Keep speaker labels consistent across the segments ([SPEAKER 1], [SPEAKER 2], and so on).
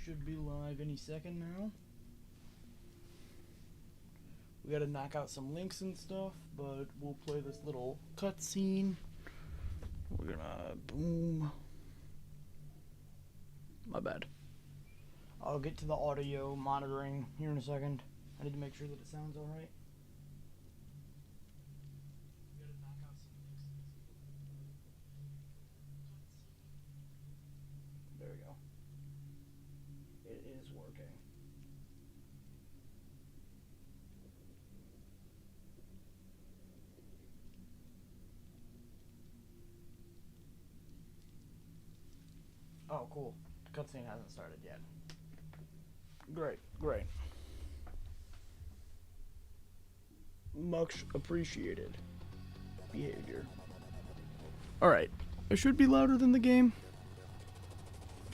[SPEAKER 1] Should be live any second now. We gotta knock out some links and stuff, but we'll play this little cutscene. We're gonna boom. My bad. I'll get to the audio monitoring here in a second. I need to make sure that it sounds alright. There we go. It is working. Oh, cool. The cutscene hasn't started yet. Great, great. Much appreciated behavior. Alright, I should be louder than the game.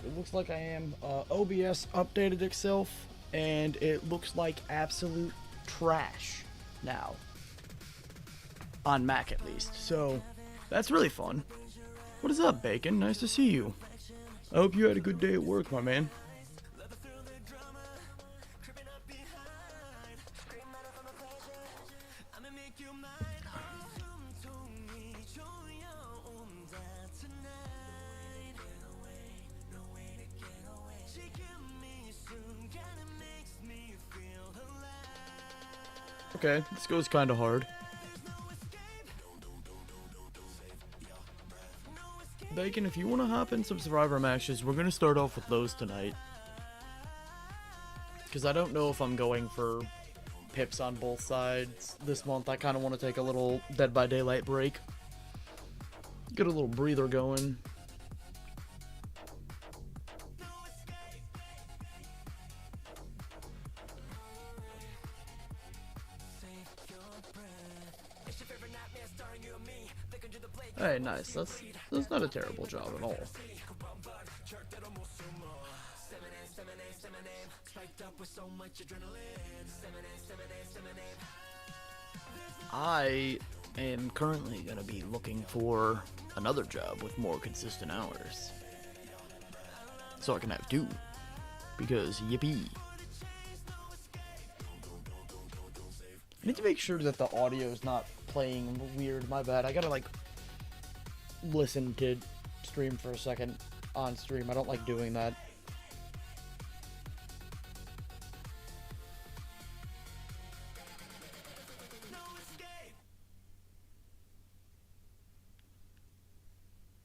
[SPEAKER 1] It looks like I am. OBS updated itself, and it looks like absolute trash now. On Mac, at least. So, that's really fun. What is up, Bacon? Nice to see you. I hope you had a good day at work, my man. Okay, this goes kind of hard. Bacon, if you want to hop in some Survivor matches, we're going to start off with those tonight. Because I don't know if I'm going for pips on both sides this month. I kind of want to take a little Dead by Daylight break. Get a little breather going. Hey, nice. That's not a terrible job at all. I am currently going to be looking for another job with more consistent hours. So I can have two. Because yippee. I need to make sure that the audio is not playing weird. My bad. I gotta like listen to stream for a second on stream. I don't like doing that.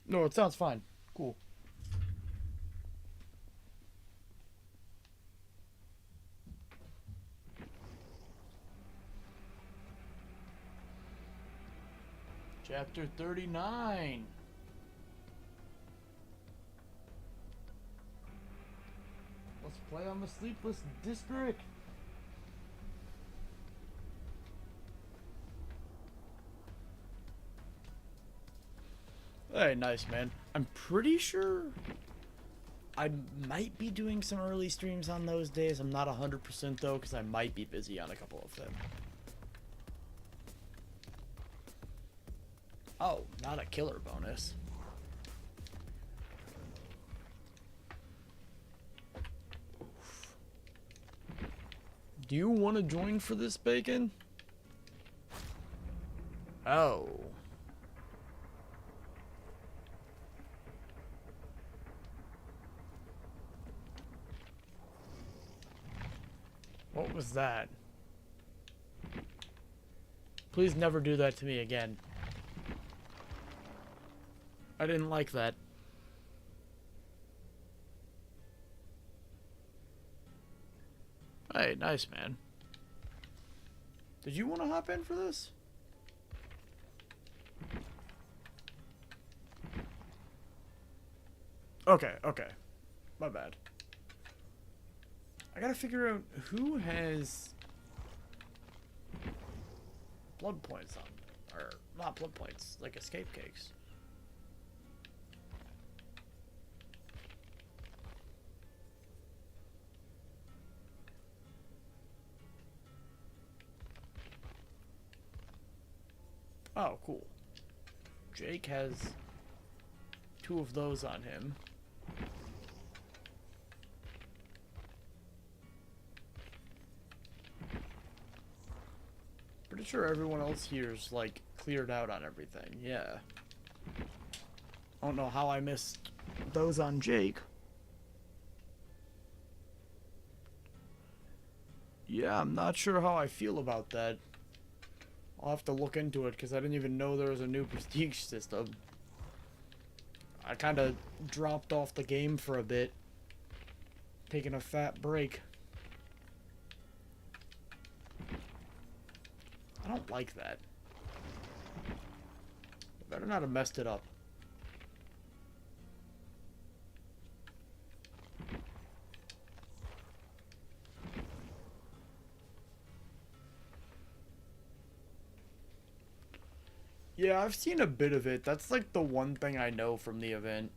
[SPEAKER 1] No, it sounds fine. Cool. Chapter 39. Let's play on the Sleepless District. Hey, nice, man. I'm pretty sure I might be doing some early streams on those days. I'm not 100% though, because I might be busy on a couple of them. Oh, not a killer bonus. Oof. Do you want to join for this, Bacon? Oh. What was that? Please never do that to me again. I didn't like that. Hey, nice, man. Did you want to hop in for this? Okay, okay. My bad. I gotta figure out who has blood points on, or not blood points, like escape cakes. Oh, cool. Jake has 2 of those on him. Pretty sure everyone else here's, like, cleared out on everything. Yeah. I don't know how I missed those on Jake. Yeah, I'm not sure how I feel about that. I'll have to look into it, because I didn't even know there was a new prestige system. I kind of dropped off the game for a bit. Taking a fat break. I don't like that. I better not have messed it up. Yeah, I've seen a bit of it. That's like the one thing I know from the event.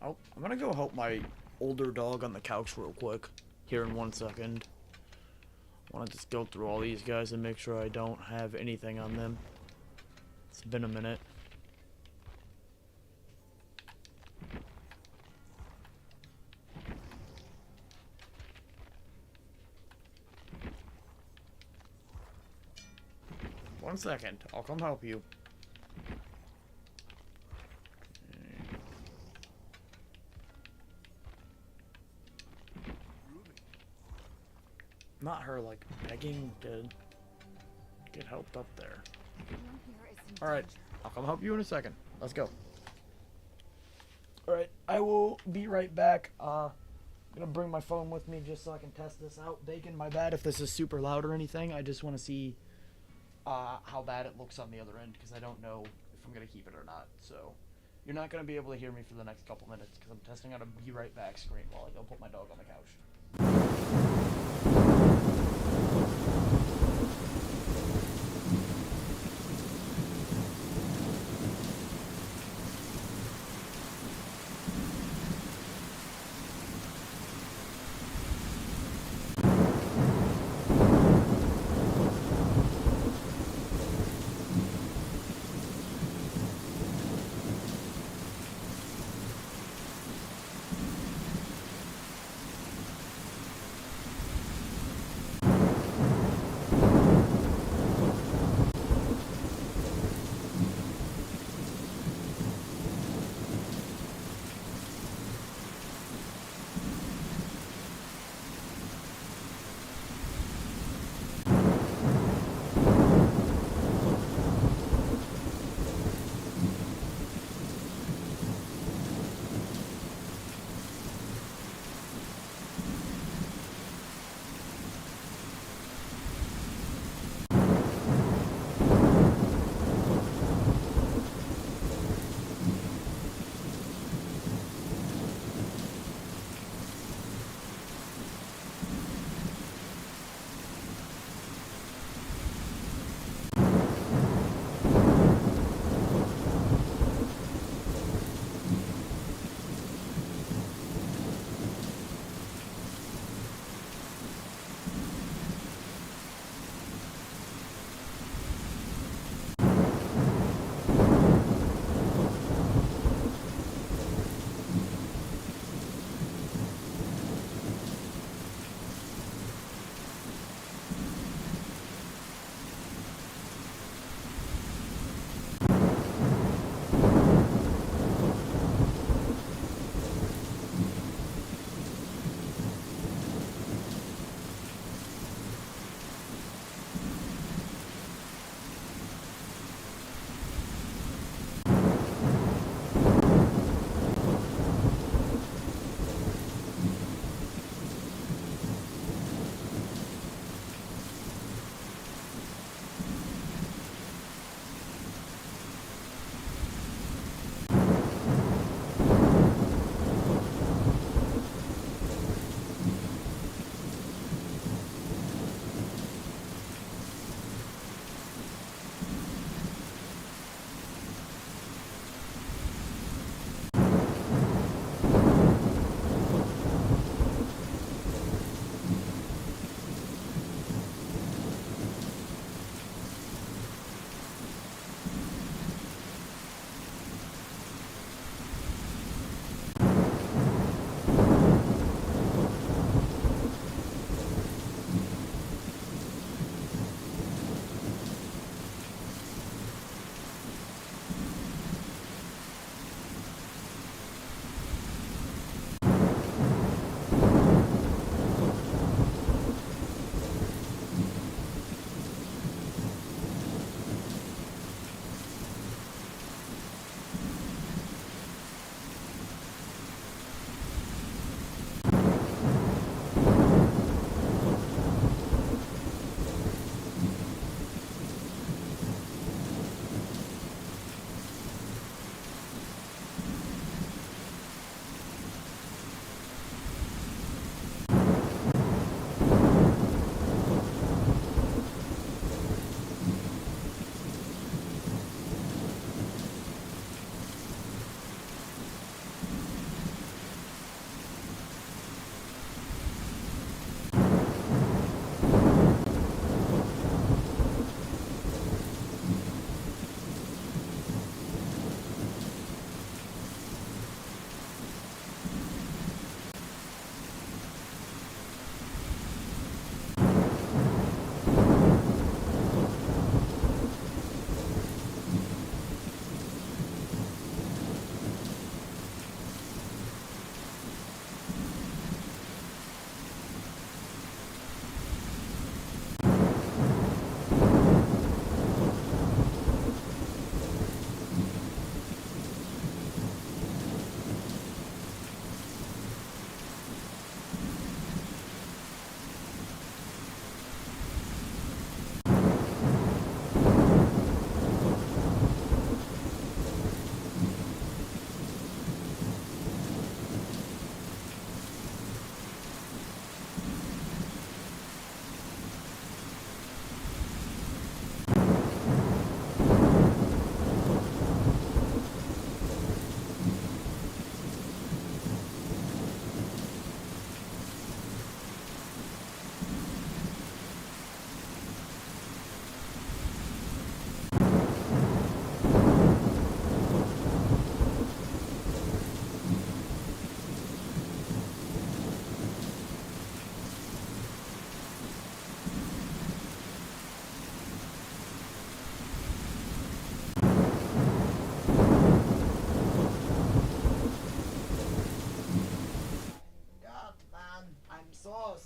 [SPEAKER 1] Oh, I'm gonna go help my older dog on the couch real quick. Here in 1 second. I wanna just go through all these guys and make sure I don't have anything on them. It's been a minute. One second, I'll come help you. Not her, like, begging to get helped up there. Alright, I'll come help you in a second. Let's go. Alright, I will be right back. I'm gonna bring my phone with me just so I can test this out. Bacon, my bad if this is super loud or anything. I just want to see how bad it looks on the other end, because I don't know if I'm gonna keep it or not. So, you're not gonna be able to hear me for the next couple minutes, because I'm testing out a be right back screen while I go put my dog on the couch.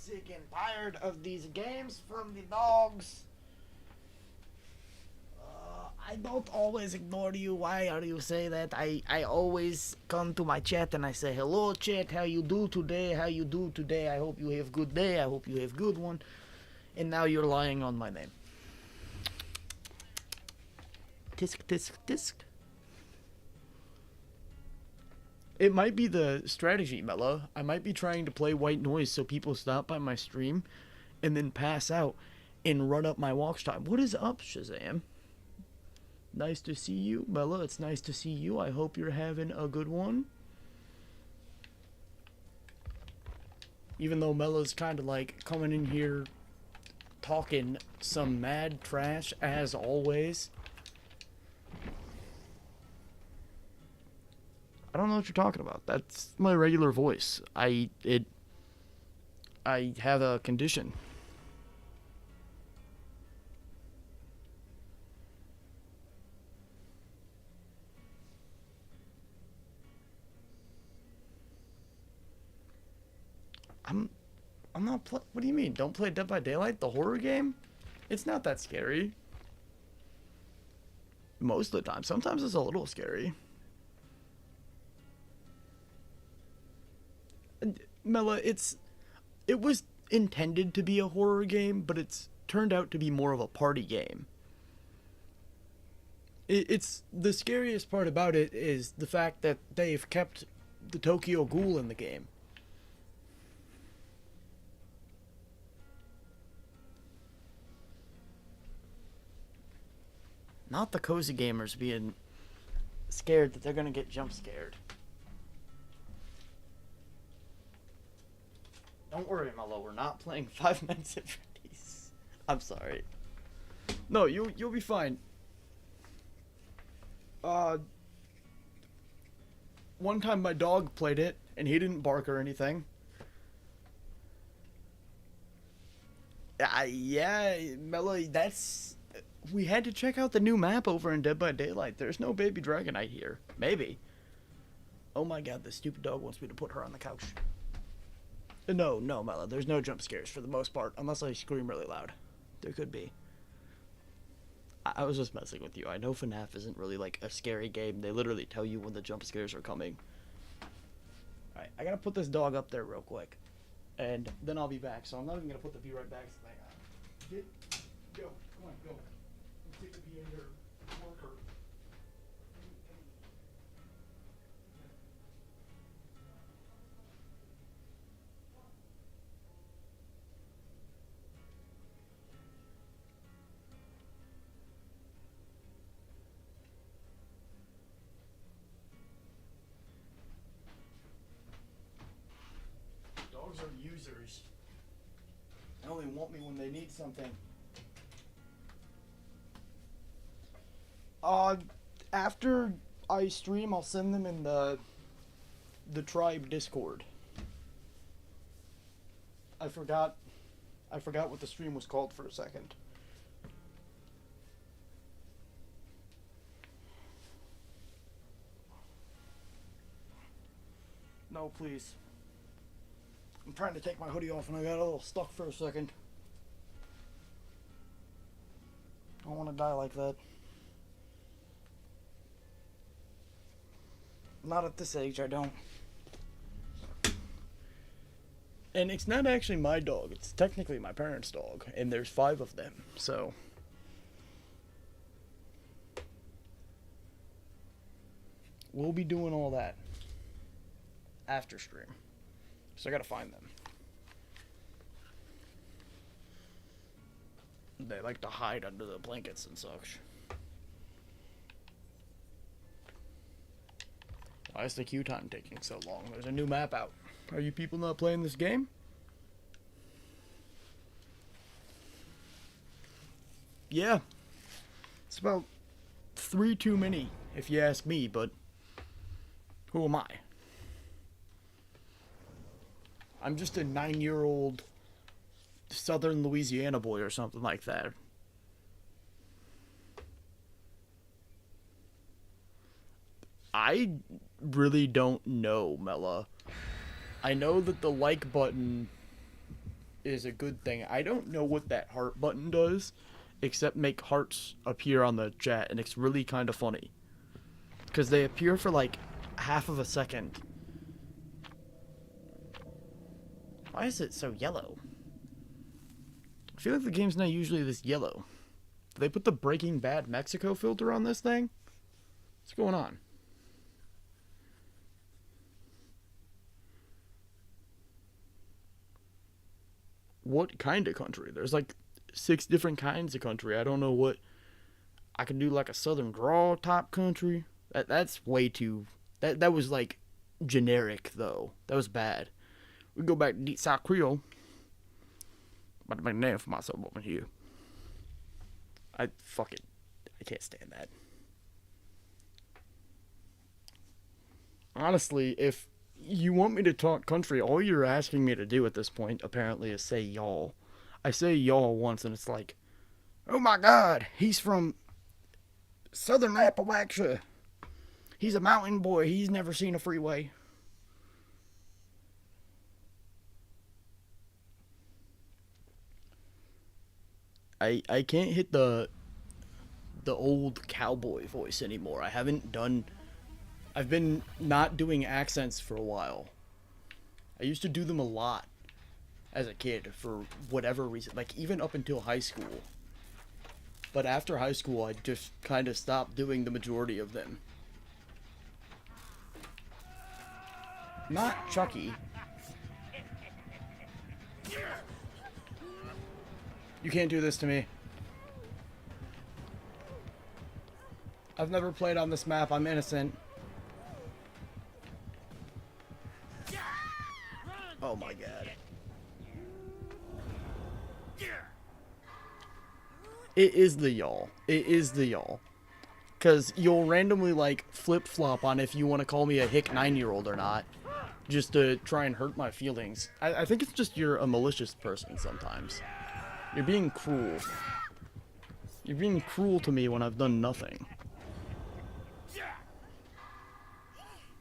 [SPEAKER 1] sick and tired of these games from the dogs. I don't always ignore you. Why are you say that? I always come to my chat and I say, hello chat, how you do today? How you do today? I hope you have good day. I hope you have good one. And now you're lying on my name. Tisk, tisk, tisk. It might be the strategy, Mela. I might be trying to play white noise so people stop by my stream and then pass out and run up my watch time. What is up, Shazam? Nice to see you, Mela. It's nice to see you. I hope you're having a good one. Even though Mela's kind of like coming in here talking some mad trash as always. I don't know what you're talking about. That's my regular voice. I have a condition. I'm not what do you mean? Don't play Dead by Daylight, the horror game? It's not that scary. Most of the time. Sometimes it's a little scary. Mela, it was intended to be a horror game, but it's turned out to be more of a party game. It's the scariest part about it is the fact that they've kept the Tokyo Ghoul in the game. Not the cozy gamers being scared that they're gonna get jump scared. Don't worry, Melo. We're not playing Five Nights at Freddy's. I'm sorry. No, you'll be fine. One time my dog played it and he didn't bark or anything. Yeah, Melo. We had to check out the new map over in Dead by Daylight. There's no baby Dragonite here. Maybe. Oh my god, this stupid dog wants me to put her on the couch. No, Mela. There's no jump scares for the most part, unless I scream really loud. There could be. I was just messing with you. I know FNAF isn't really like a scary game. They literally tell you when the jump scares are coming. Alright, I gotta put this dog up there real quick. And then I'll be back. So I'm not even gonna put the be right back thing on. Go. Come on, go. Take the be in your worker. Dogs are users. They only want me when they need something. After I stream, I'll send them in the tribe Discord. I forgot what the stream was called for a second. No, please. I'm trying to take my hoodie off and I got a little stuck for a second. I don't want to die like that. Not at this age, I don't. And it's not actually my dog, it's technically my parents' dog, and there's 5 of them, so. We'll be doing all that after stream. So I gotta find them. They like to hide under the blankets and such. Why is the queue time taking so long? There's a new map out. Are you people not playing this game? Yeah. It's about 3 too many, if you ask me, but who am I? I'm just a 9-year-old Southern Louisiana boy or something like that. I really don't know, Mela. I know that the like button is a good thing. I don't know what that heart button does, except make hearts appear on the chat, and it's really kind of funny. Because they appear for like half of a second. Why is it so yellow? I feel like the game's not usually this yellow. Did they put the Breaking Bad Mexico filter on this thing? What's going on? What kind of country? There's like 6 different kinds of country. I don't know what... I can do like a southern drawl type country. That's way too... That was like generic though. That was bad. We go back to Deep South Creole. I'm about to make a name for myself over here. I can't stand that. Honestly, if you want me to talk country, all you're asking me to do at this point, apparently, is say y'all. I say y'all once, and it's like, oh my god, he's from Southern Appalachia. He's a mountain boy. He's never seen a freeway. I can't hit the old cowboy voice anymore. I've been not doing accents for a while. I used to do them a lot as a kid for whatever reason, like even up until high school. But after high school, I just kind of stopped doing the majority of them. Not Chucky. You can't do this to me. I've never played on this map. I'm innocent. Oh my god. It is the y'all. It is the y'all. Because you'll randomly, like, flip-flop on if you want to call me a hick 9-year-old or not. Just to try and hurt my feelings. I think it's just you're a malicious person sometimes. You're being cruel. You're being cruel to me when I've done nothing.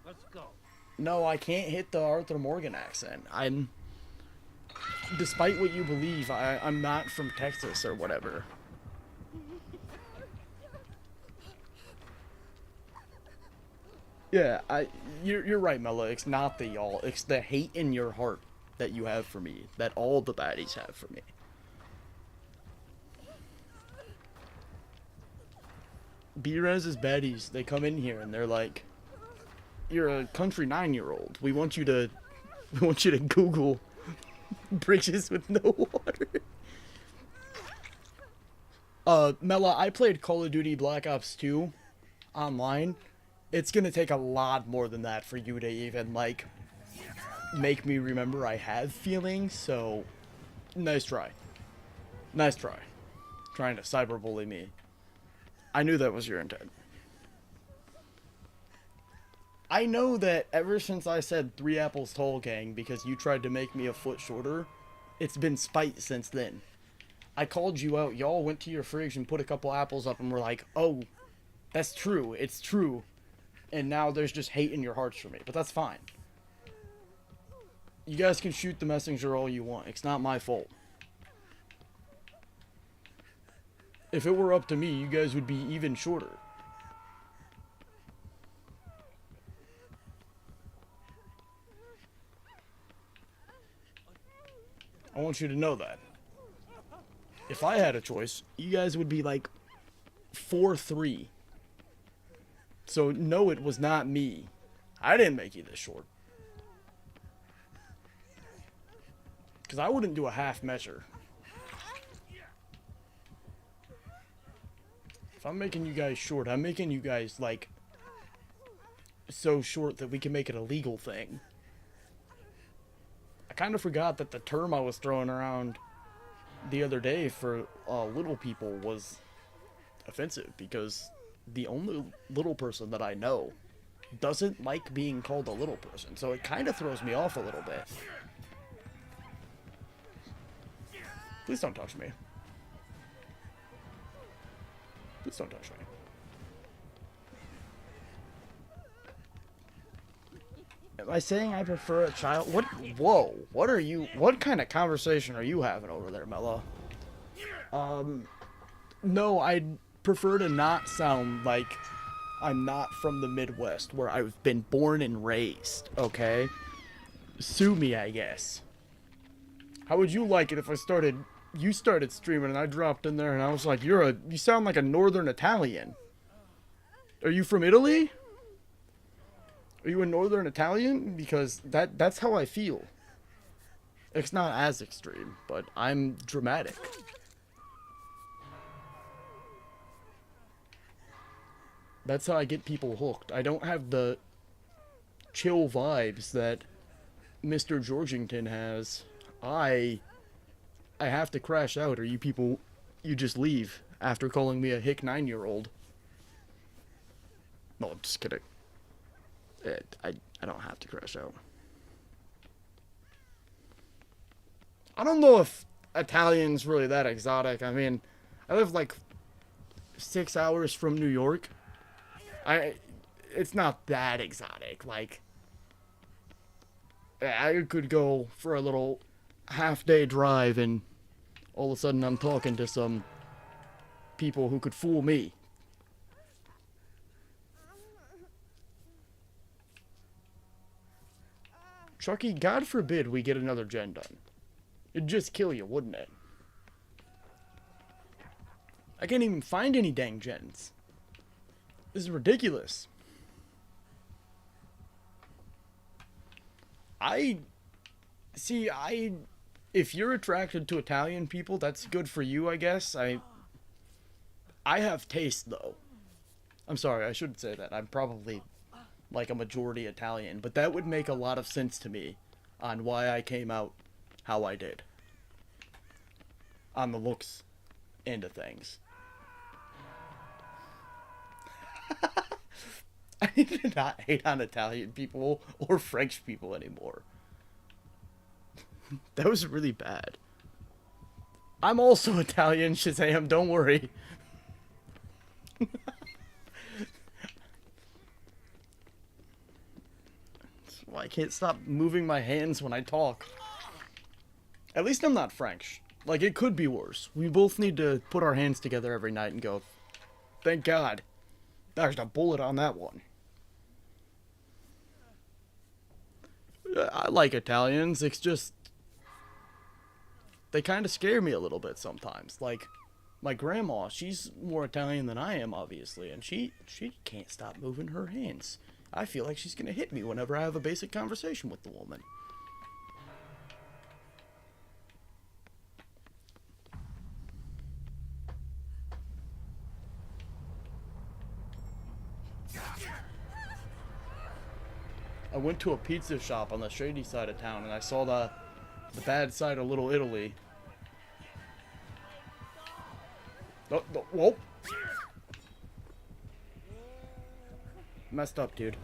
[SPEAKER 2] Let's go.
[SPEAKER 1] No, I can't hit the Arthur Morgan accent. Despite what you believe, I'm not from Texas or whatever. Yeah, you're right, Mela. It's not the y'all. It's the hate in your heart that you have for me. That all the baddies have for me. B-Rez's baddies, they come in here and they're like, you're a country 9-year-old. We want you to Google bridges with no water. Mela, I played Call of Duty Black Ops 2 online. It's gonna take a lot more than that for you to even, like, make me remember I have feelings, so nice try. Nice try. Trying to cyberbully me. I knew that was your intent. I know that ever since I said 3 apples tall, gang, because you tried to make me a foot shorter, it's been spite since then. I called you out, y'all went to your fridge and put a couple apples up and were like, oh, that's true, it's true. And now there's just hate in your hearts for me, but that's fine. You guys can shoot the messenger all you want, it's not my fault. If it were up to me, you guys would be even shorter. I want you to know that. If I had a choice, you guys would be like 4'3". So no, it was not me. I didn't make you this short. Because I wouldn't do a half measure. If I'm making you guys short, I'm making you guys, like, so short that we can make it a legal thing. I kind of forgot that the term I was throwing around the other day for little people was offensive, because the only little person that I know doesn't like being called a little person, so it kind of throws me off a little bit. Please don't touch me. Please don't touch me. Am I saying I prefer a child? What? Whoa. What are you? What kind of conversation are you having over there, Mello? No, I'd prefer to not sound like I'm not from the Midwest where I've been born and raised, okay? Sue me, I guess. How would you like it if you started streaming and I dropped in there and I was like, you sound like a Northern Italian. Are you from Italy? Are you a Northern Italian? Because that's how I feel. It's not as extreme, but I'm dramatic. That's how I get people hooked. I don't have the chill vibes that Mr. Georgington has. I have to crash out or you just leave after calling me a hick 9-year-old. No, I'm just kidding. I don't have to crash out. I don't know if Italian's really that exotic. I mean, I live like 6 hours from New York. It's not that exotic. Like, I could go for a little half-day drive and all of a sudden I'm talking to some people who could fool me. Chucky, God forbid we get another gen done. It'd just kill you, wouldn't it? I can't even find any dang gens. This is ridiculous. If you're attracted to Italian people, that's good for you, I guess. I have taste, though. I'm sorry, I shouldn't say that. I'm probably like a majority Italian, but that would make a lot of sense to me on why I came out how I did. On the looks end of things. I need to not hate on Italian people or French people anymore. That was really bad. I'm also Italian, Shazam, don't worry. That's why I can't stop moving my hands when I talk. At least I'm not French. Like, it could be worse. We both need to put our hands together every night and go, thank God. There's a bullet on that one. I like Italians. It's just they kind of scare me a little bit sometimes. Like my grandma, she's more Italian than I am, obviously, and she can't stop moving her hands. I feel like she's gonna hit me whenever I have a basic conversation with the woman. I went to a pizza shop on the shady side of town and I saw the bad side of Little Italy. Whoa. Messed up, dude.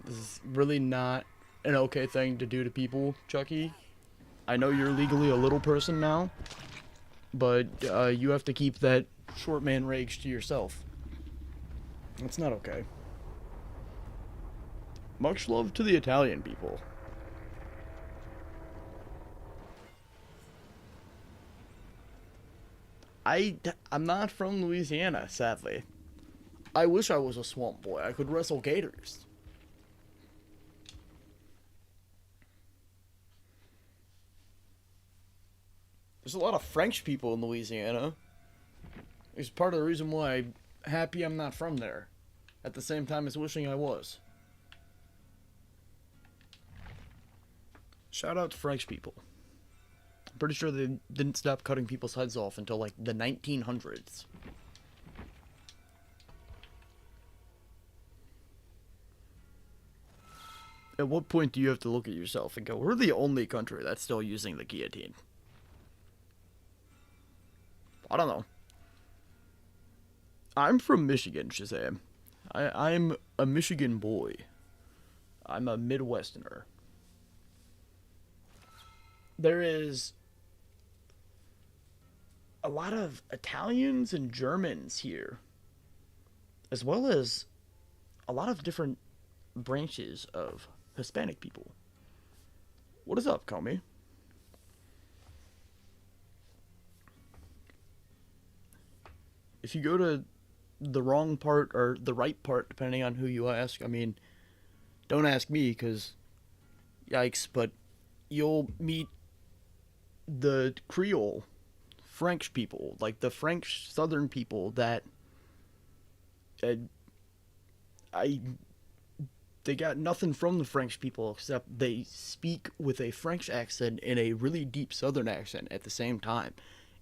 [SPEAKER 1] This is really not an okay thing to do to people, Chucky. I know you're legally a little person now, but you have to keep that short man rage to yourself. That's not okay. Much love to the Italian people. I'm not from Louisiana, sadly. I wish I was a swamp boy. I could wrestle gators. There's a lot of French people in Louisiana. It's part of the reason why I'm happy I'm not from there. At the same time as wishing I was. Shout out to French people. I'm pretty sure they didn't stop cutting people's heads off until like the 1900s. At what point do you have to look at yourself and go, we're the only country that's still using the guillotine? I don't know. I'm from Michigan, Shazam. I'm a Michigan boy. I'm a Midwesterner. There is a lot of Italians and Germans here, as well as a lot of different branches of Hispanic people. What is up, Comey? If you go to the wrong part or the right part, depending on who you ask, I mean, don't ask me because, yikes, but you'll meet the Creole French people, like the French Southern people that uh, I they got nothing from the French people except they speak with a French accent and a really deep Southern accent at the same time,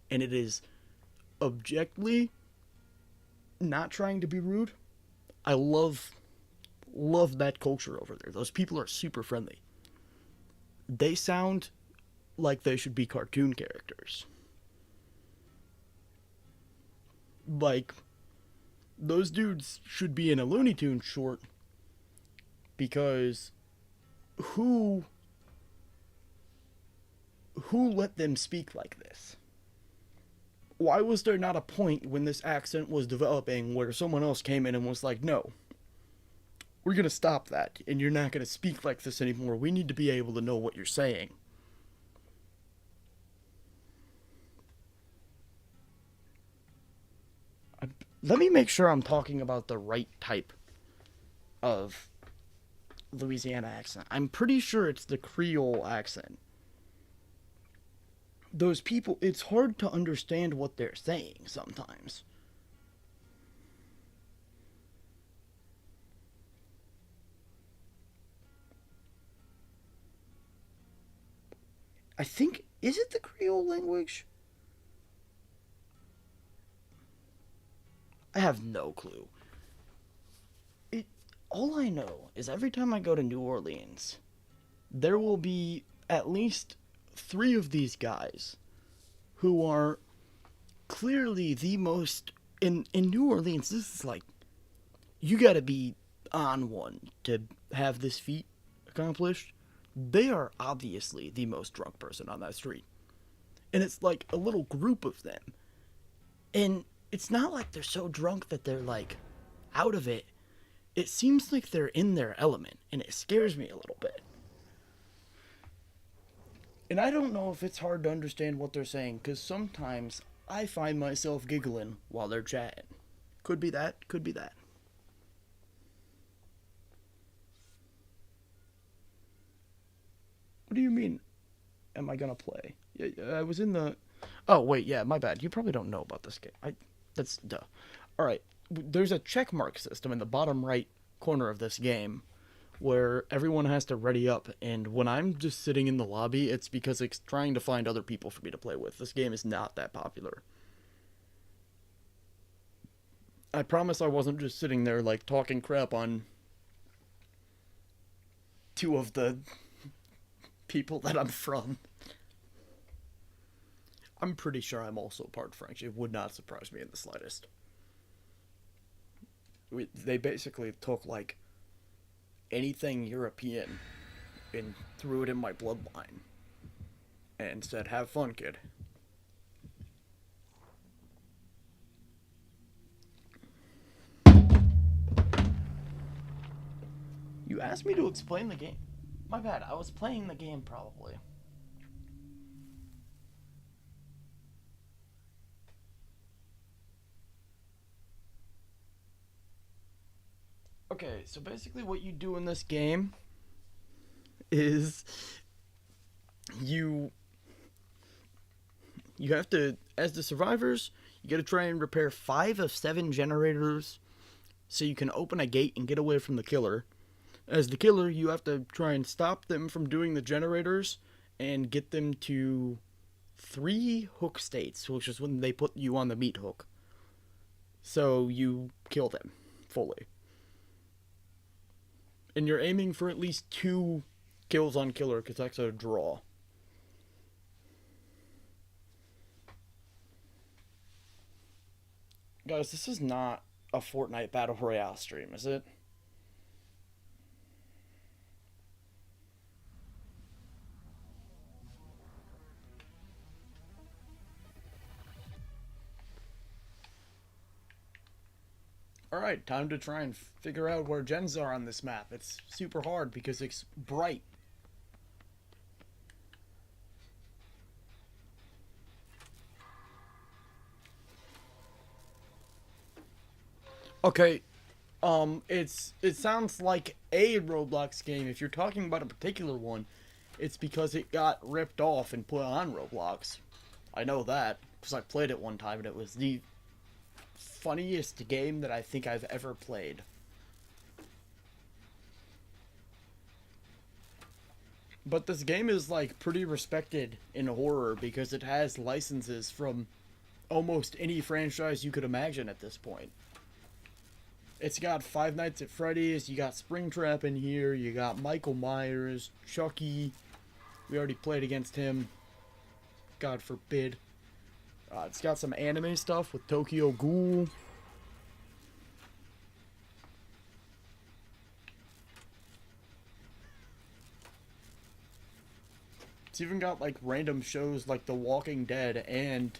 [SPEAKER 1] and it is objectively not trying to be rude. I love that culture over there. Those people are super friendly. They sound like they should be cartoon characters. Like, those dudes should be in a Looney Tunes short because who let them speak like this? Why was there not a point when this accent was developing where someone else came in and was like, no, we're going to stop that, and you're not going to speak like this anymore. We need to be able to know what you're saying. Let me make sure I'm talking about the right type of Louisiana accent. I'm pretty sure it's the Creole accent. Those people, it's hard to understand what they're saying sometimes. I think, is it the Creole language? I have no clue. All I know is every time I go to New Orleans, there will be at least 3 of these guys who are clearly the most in New Orleans. This is like, you gotta be on one to have this feat accomplished. They are obviously the most drunk person on that street, and it's like a little group of them, and it's not like they're so drunk that they're like out of it. It seems like they're in their element, and it scares me a little bit. And I don't know if it's hard to understand what they're saying, because sometimes I find myself giggling while they're chatting. Could be that, could be that. What do you mean, am I gonna play? Yeah, I was in the... Oh, wait, yeah, my bad. You probably don't know about this game. That's duh. Alright, there's a check mark system in the bottom right corner of this game where everyone has to ready up, and when I'm just sitting in the lobby, it's because it's trying to find other people for me to play with. This game is not that popular. I promise I wasn't just sitting there, like, talking crap on 2 of the people that I'm from. I'm pretty sure I'm also part French. It would not surprise me in the slightest. They basically took, like, anything European and threw it in my bloodline and said, have fun, kid. You asked me to explain the game. My bad, I was playing the game probably. Okay, so basically what you do in this game is you have to, as the survivors, you gotta try and repair 5 of 7 generators so you can open a gate and get away from the killer. As the killer, you have to try and stop them from doing the generators and get them to 3 hook states, which is when they put you on the meat hook. So you kill them fully. And you're aiming for at least 2 kills on killer, because that's a draw. Guys, this is not a Fortnite Battle Royale stream, is it? Alright, time to try and figure out where gens are on this map. It's super hard because it's bright. Okay, it sounds like a Roblox game. If you're talking about a particular one, it's because it got ripped off and put on Roblox. I know that, because I played it one time and it was the funniest game that I think I've ever played. But this game is, like, pretty respected in horror because it has licenses from almost any franchise you could imagine at this point. It's got Five Nights at Freddy's, you got Springtrap in here, you got Michael Myers, Chucky. We already played against him. God forbid. It's got some anime stuff with Tokyo Ghoul. It's even got like random shows like The Walking Dead and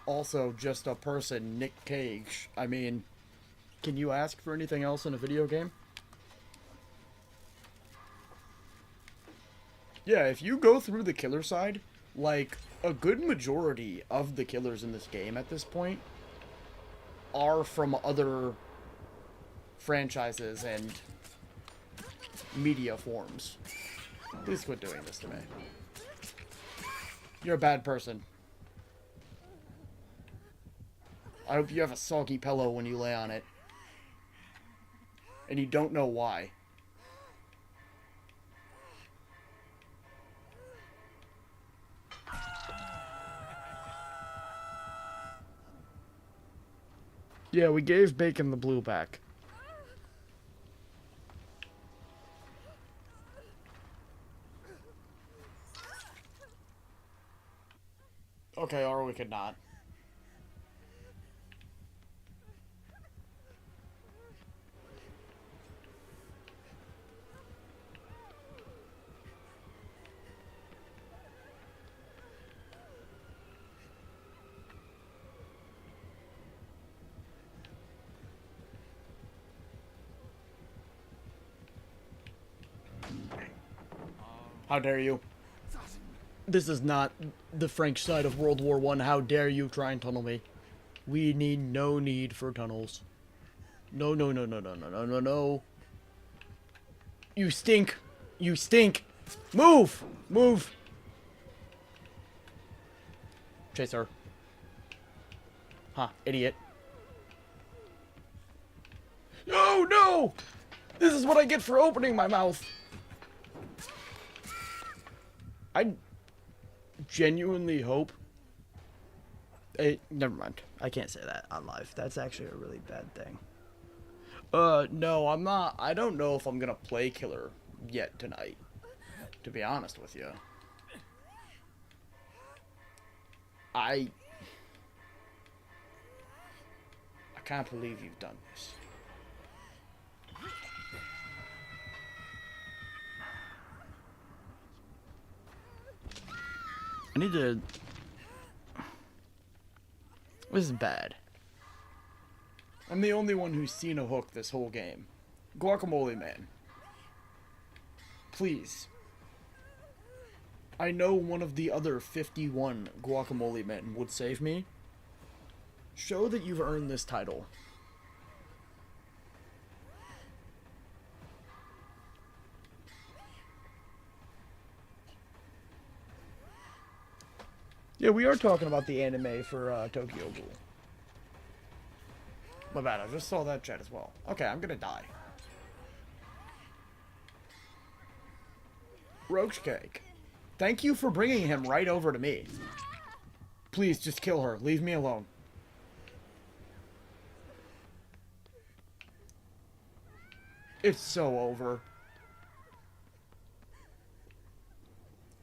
[SPEAKER 1] also just a person, Nick Cage. I mean, can you ask for anything else in a video game? Yeah, if you go through the killer side, like, a good majority of the killers in this game at this point are from other franchises and media forms. Please quit doing this to me. You're a bad person. I hope you have a soggy pillow when you lay on it. And you don't know why. Yeah, we gave Bacon the blue back. Okay, or we could not. How dare you? This is not the French side of World War I. How dare you try and tunnel me? We need no need for tunnels. No, no, no, no, no, no, no, no, no. You stink. You stink. Move! Move! Chase her. Huh, idiot. Oh, no! This is what I get for opening my mouth. I genuinely hope... never mind. I can't say that on live. That's actually a really bad thing. No, I'm not. I don't know if I'm gonna play Killer yet tonight, to be honest with you. I can't believe you've done this. I need to... This is bad. I'm the only one who's seen a hook this whole game. Guacamole Man. Please. I know one of the other 51 Guacamole Men would save me. Show that you've earned this title. Yeah, we are talking about the anime for Tokyo Ghoul. My bad, I just saw that chat as well. Okay, I'm gonna die. Roach Cake. Thank you for bringing him right over to me. Please, just kill her. Leave me alone. It's so over.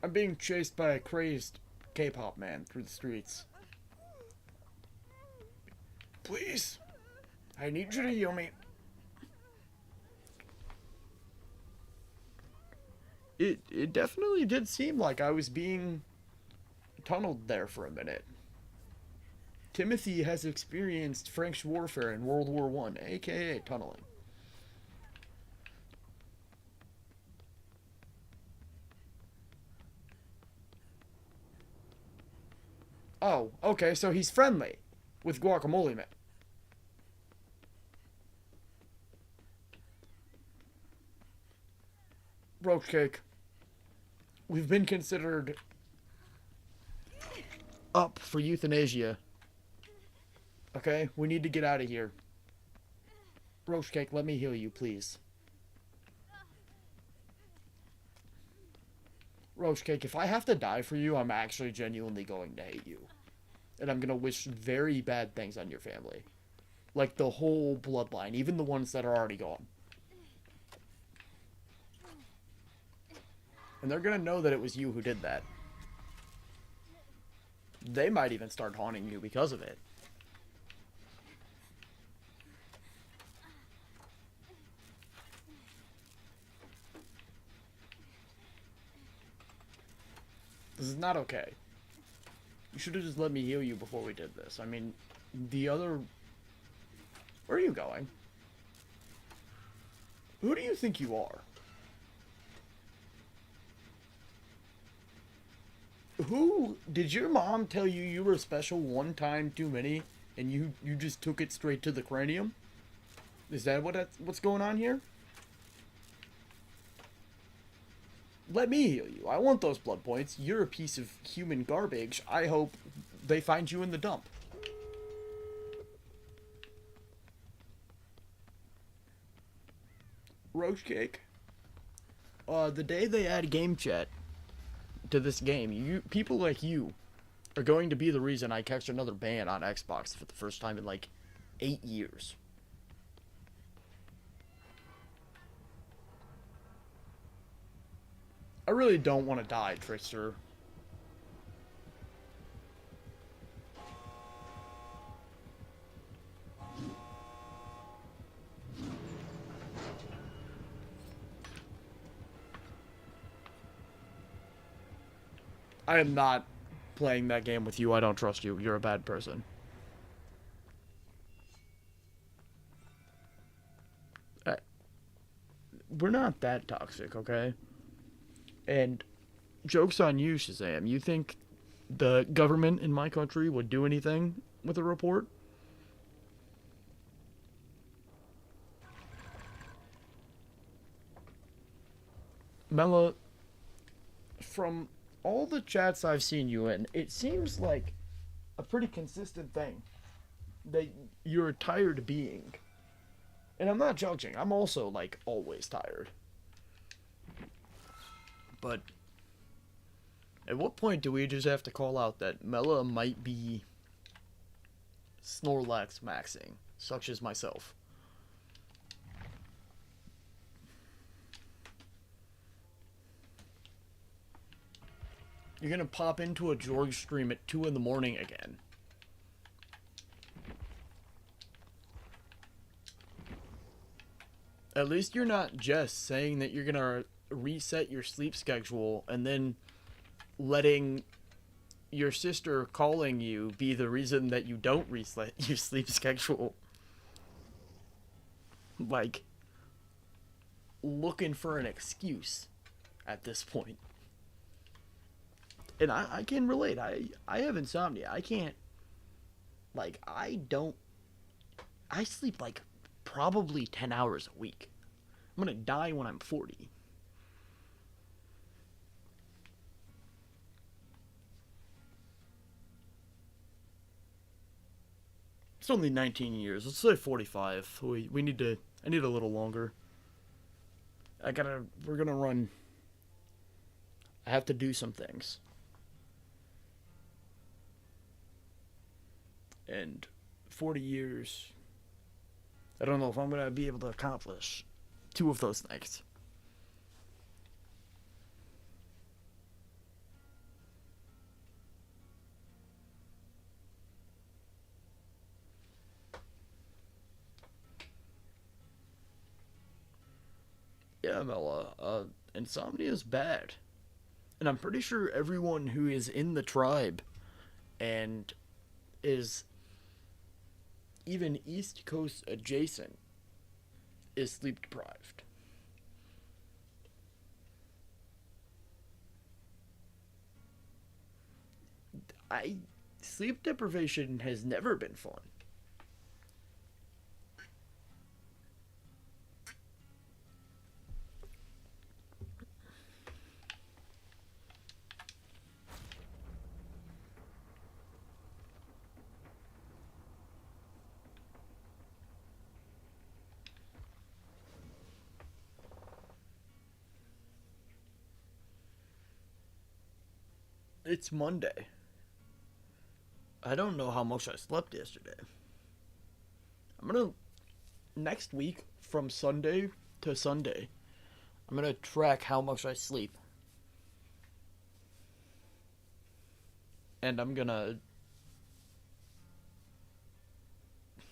[SPEAKER 1] I'm being chased by a crazed K-pop man through the streets. Please. I need you to heal me. It definitely did seem like I was being tunneled there for a minute. Timothy has experienced French warfare in World War One, aka tunneling. Oh, okay, so he's friendly with Guacamole Man. Roach Cake, we've been considered up for euthanasia. Okay, we need to get out of here. Roach Cake, let me heal you, please. Roach Cake, if I have to die for you, I'm actually genuinely going to hate you. And I'm gonna wish very bad things on your family. Like the whole bloodline, even the ones that are already gone. And they're gonna know that it was you who did that. They might even start haunting you because of it. This is not okay. You should have just let me heal you before we did this. I mean, the other... Where are you going? Who do you think you are? Who... Did your mom tell you you were special one time too many, and you just took it straight to the cranium? Is that what's going on here? Let me heal you. I want those blood points. You're a piece of human garbage. I hope they find you in the dump. Roach Cake. The day they add game chat to this game, people like you are going to be the reason I catch another ban on Xbox for the first time in like 8 years. I really don't want to die, Trickster. I am not playing that game with you. I don't trust you. You're a bad person. We're not that toxic, okay? And joke's on you, Shazam. You think the government in my country would do anything with a report? Mela, from all the chats I've seen you in, it seems like a pretty consistent thing that you're tired of being. And I'm not judging. I'm also, like, always tired. But at what point do we just have to call out that Mela might be Snorlax maxing, such as myself? You're gonna pop into a George stream at 2 in the morning again. At least you're not just saying that you're gonna reset your sleep schedule and then letting your sister calling you be the reason that you don't reset your sleep schedule. Like, looking for an excuse at this point. And I can relate. I have insomnia. I can't, like, I sleep like probably 10 hours a week. I'm gonna die when I'm 40. It's only 19 years. Let's say 45. I need a little longer. We're gonna run. I have to do some things. And 40 years, I don't know if I'm gonna be able to accomplish 2 of those things. Yeah, Mela, insomnia is bad. And I'm pretty sure everyone who is in the tribe and is even East Coast adjacent is sleep deprived. Sleep deprivation has never been fun. It's Monday. I don't know how much I slept yesterday. I'm gonna, next week, from Sunday to Sunday, I'm gonna track how much I sleep. And I'm gonna.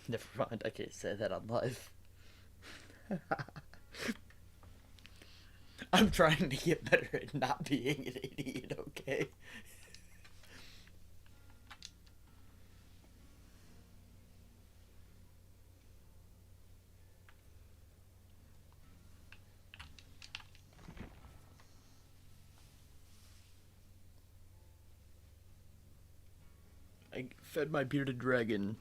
[SPEAKER 1] Never mind, I can't say that on live. I'm trying to get better at not being an idiot, okay? I fed my bearded dragon.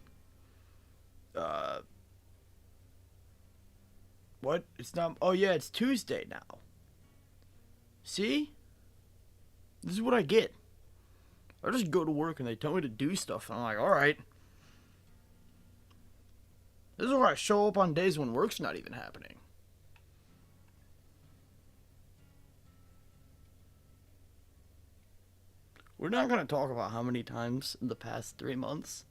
[SPEAKER 1] What? It's not. Oh, yeah, it's Tuesday now. See? This is what I get. I just go to work and they tell me to do stuff, and I'm like, alright. This is where I show up on days when work's not even happening. We're not going to talk about how many times in the past 3 months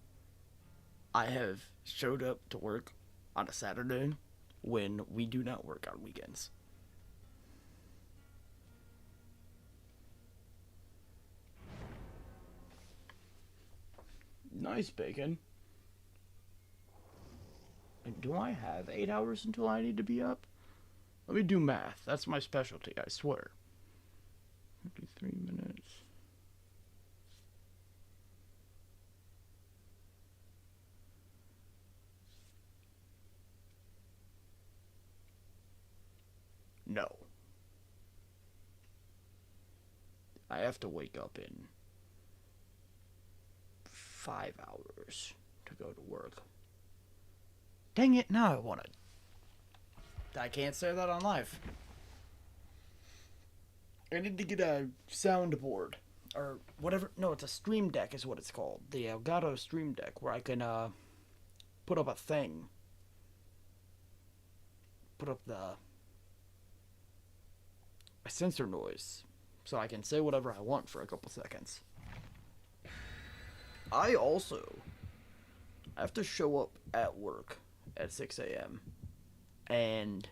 [SPEAKER 1] I have showed up to work on a Saturday when we do not work on weekends. Nice bacon. Do I have 8 hours until I need to be up? Let me do math. That's my specialty, I swear. 53 minutes. No. I have to wake up in 5 hours to go to work. Dang it, now I want to. I can't say that on live. I need to get a soundboard. Or whatever. No, it's a Stream Deck is what it's called. The Elgato Stream Deck, where I can put up a thing. Put up a sensor noise. So I can say whatever I want for a couple seconds. I also have to show up at work at 6 a.m. And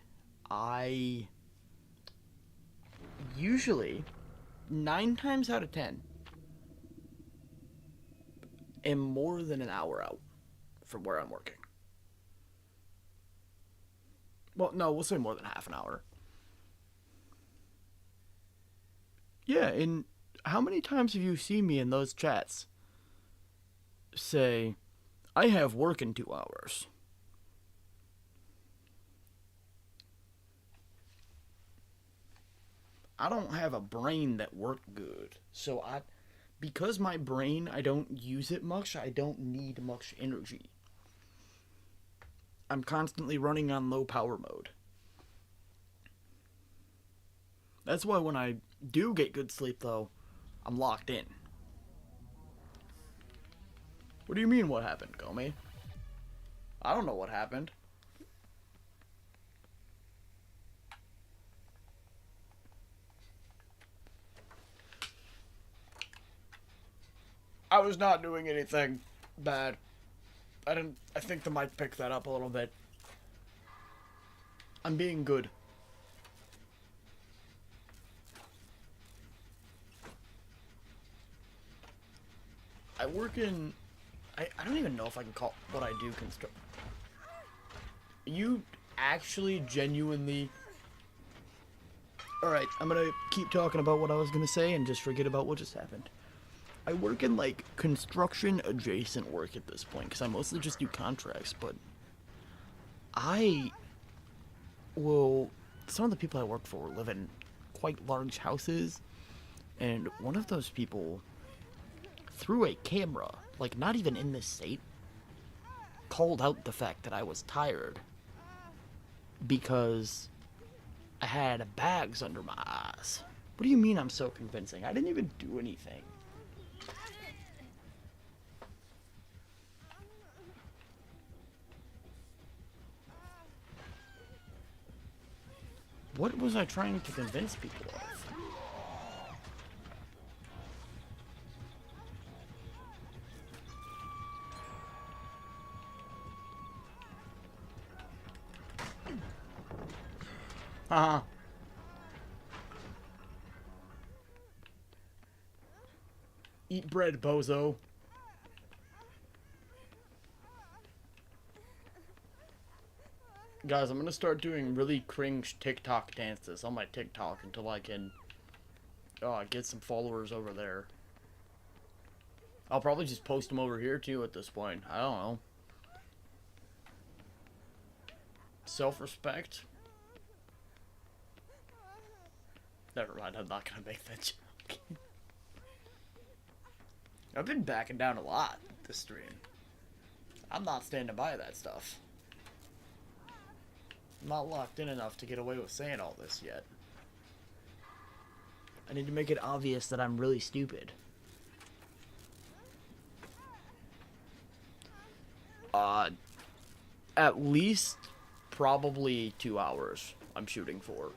[SPEAKER 1] I usually, 9 times out of 10, am more than an hour out from where I'm working. Well, no, we'll say more than half an hour. Yeah, and how many times have you seen me in those chats say, I have work in 2 hours? I don't have a brain that works good. So because my brain, I don't use it much, I don't need much energy. I'm constantly running on low power mode. That's why when I do get good sleep, though, I'm locked in. What do you mean, what happened, Gomi? I don't know what happened. I was not doing anything bad. I think the mic picked that up a little bit. I'm being good. I work in... I don't even know if I can call what I do construct. You actually genuinely... Alright, I'm gonna keep talking about what I was gonna say and just forget about what just happened. I work in like construction adjacent work at this point because I mostly just do contracts, but I will. Some of the people I work for live in quite large houses, and one of those people, through a camera, like not even in this state, called out the fact that I was tired because I had bags under my eyes. What do you mean I'm so convincing? I didn't even do anything. What was I trying to convince people of? Haha. Eat bread, bozo. Guys, I'm gonna start doing really cringe TikTok dances on my TikTok until I can get some followers over there. I'll probably just post them over here too at this point. I don't know. Self-respect? Never mind, I'm not gonna make that joke. I've been backing down a lot this stream. I'm not standing by that stuff. I'm not locked in enough to get away with saying all this yet. I need to make it obvious that I'm really stupid. At least probably 2 hours I'm shooting for.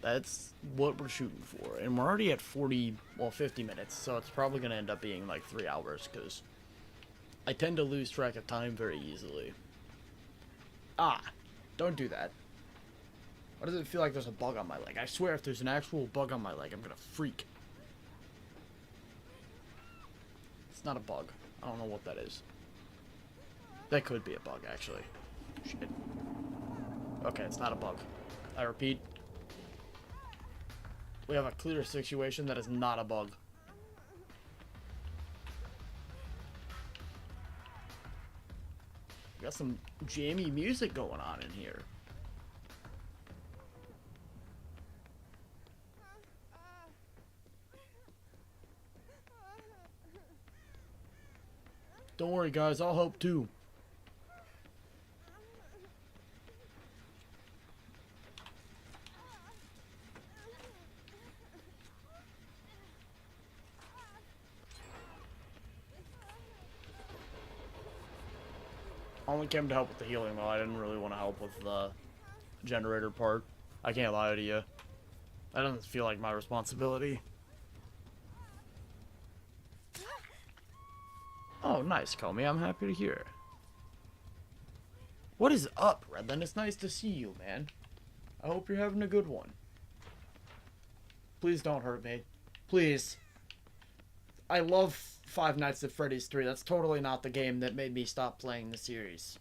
[SPEAKER 1] That's what we're shooting for. And we're already at 50 minutes, so it's probably going to end up being like 3 hours, because I tend to lose track of time very easily. Ah, don't do that. Why does it feel like there's a bug on my leg? I swear if there's an actual bug on my leg, I'm going to freak. It's not a bug. I don't know what that is. That could be a bug, actually. Shit. Okay, it's not a bug. I repeat. We have a clear situation that is not a bug. We got some jammy music going on in here. Don't worry, guys. I'll help too. I only came to help with the healing, though. I didn't really want to help with the generator part. I can't lie to you. That doesn't feel like my responsibility. Oh, nice, Comey. I'm happy to hear. What is up, Redland? It's nice to see you, man. I hope you're having a good one. Please don't hurt me. Please. I love Five Nights at Freddy's 3. That's totally not the game that made me stop playing the series.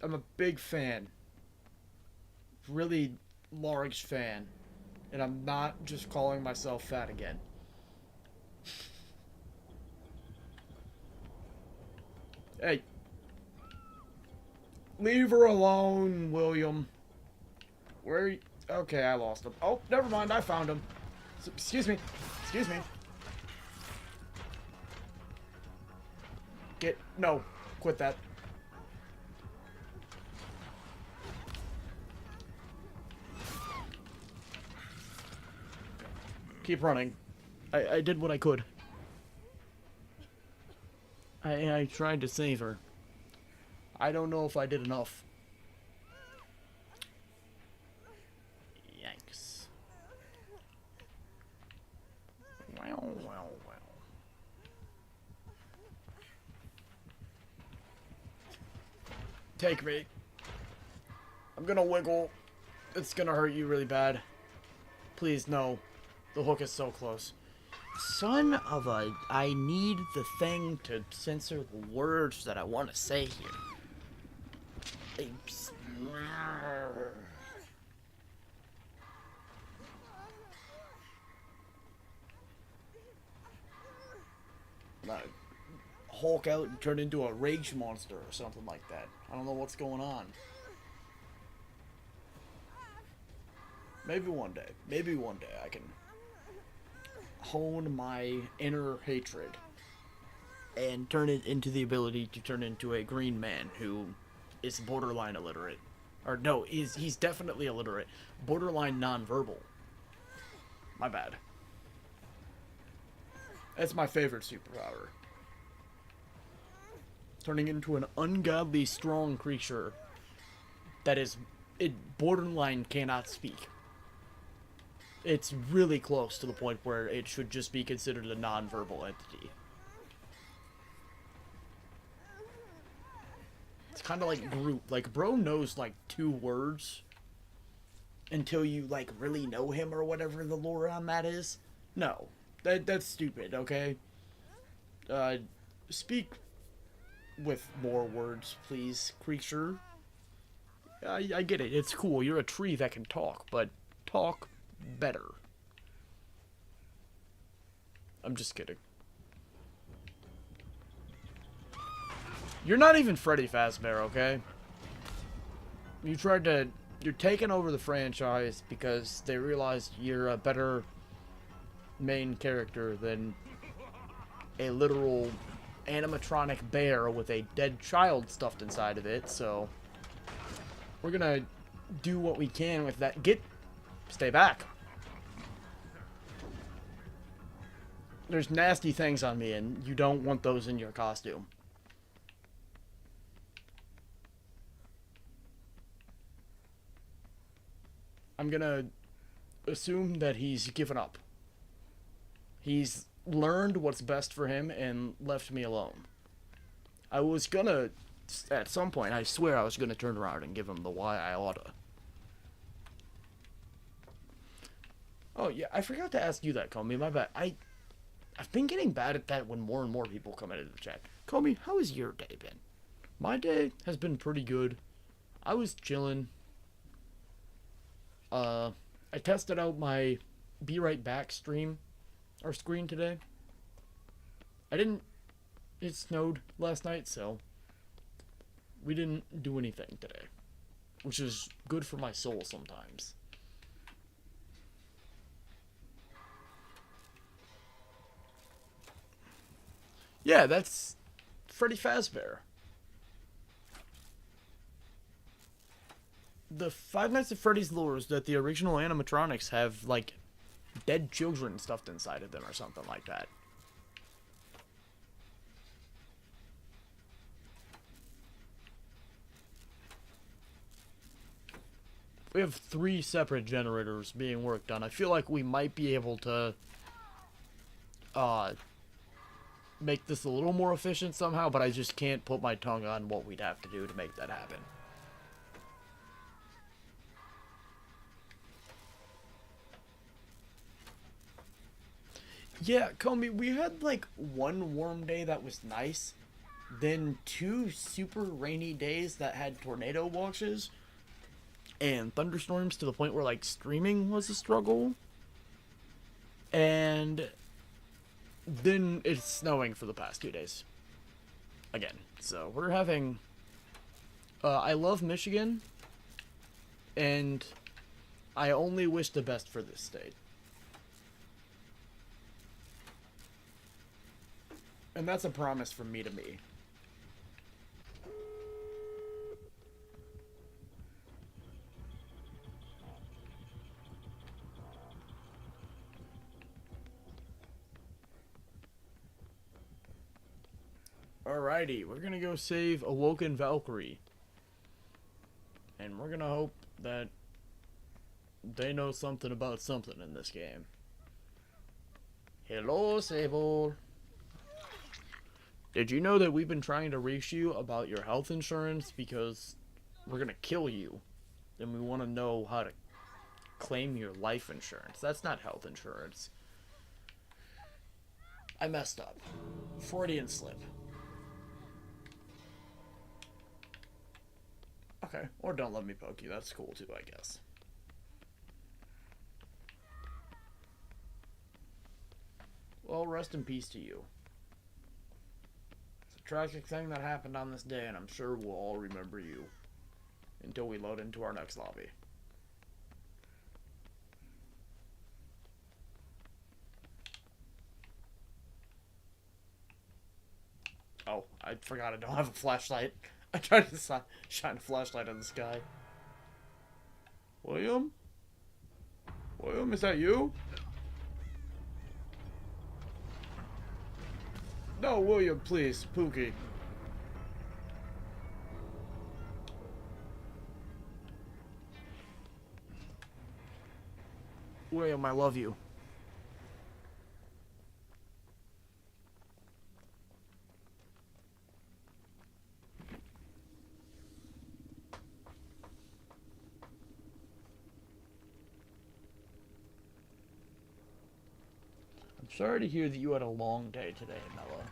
[SPEAKER 1] I'm a big fan. Really large fan. And I'm not just calling myself fat again. Hey. Leave her alone, William. Where are you? Okay, I lost him. Oh, never mind. I found him. Excuse me. Excuse me. No. Quit that. Keep running. I did what I could. I tried to save her. I don't know if I did enough. Yikes. Well. Take me. I'm gonna wiggle. It's gonna hurt you really bad. Please, no. The hook is so close. Son of a... I need the thing to censor the words that I want to say here. Hulk out and turn into a rage monster or something like that. I don't know what's going on. Maybe one day I can hone my inner hatred and turn it into the ability to turn into a green man who is borderline illiterate. Or no, he's definitely illiterate. Borderline nonverbal. My bad. That's my favorite superpower. Turning into an ungodly strong creature that is borderline cannot speak. It's really close to the point where it should just be considered a nonverbal entity. It's kind of like Groot. Like, bro knows like 2 words until you like really know him or whatever the lore on that is. No, that's stupid. Okay, speak with more words, please, creature. I get it. It's cool. You're a tree that can talk, but talk better. I'm just kidding. You're not even Freddy Fazbear, okay? You're taking over the franchise because they realized you're a better main character than a literal animatronic bear with a dead child stuffed inside of it, so we're gonna do what we can with that. Stay back. There's nasty things on me, and you don't want those in your costume. I'm gonna assume that he's given up. He's learned what's best for him and left me alone. I was gonna, at some point, I swear I was gonna turn around and give him the why I oughta. Oh yeah, I forgot to ask you that, Comey. My bad. I've been getting bad at that when more and more people come into the chat. Comey, how has your day been? My day has been pretty good. I was chilling. I tested out my Be Right Back screen today. It snowed last night, so we didn't do anything today, which is good for my soul sometimes. Yeah, that's Freddy Fazbear. The Five Nights at Freddy's lore is that the original animatronics have, like, dead children stuffed inside of them or something like that. We have 3 separate generators being worked on. I feel like we might be able to make this a little more efficient somehow, but I just can't put my tongue on what we'd have to do to make that happen. Yeah, Comey, we had like 1 warm day that was nice, then 2 super rainy days that had tornado washes and thunderstorms to the point where like streaming was a struggle, and then it's snowing for the past 2 days again. So we're having I love Michigan, and I only wish the best for this state. And that's a promise from me to me. Alrighty, we're gonna go save Awoken Valkyrie. And we're gonna hope that they know something about something in this game. Hello, Sable. Did you know that we've been trying to reach you about your health insurance because we're gonna kill you, and we want to know how to claim your life insurance? That's not health insurance. I messed up. Freudian slip. Okay, or don't let me poke you. That's cool too, I guess. Well, rest in peace to you. It's a tragic thing that happened on this day, and I'm sure we'll all remember you until we load into our next lobby. Oh, I forgot I don't have a flashlight. I tried to shine a flashlight in the sky. William? William, is that you? No, William, please. Pookie. William, I love you. I'm sorry to hear that you had a long day today, Mella.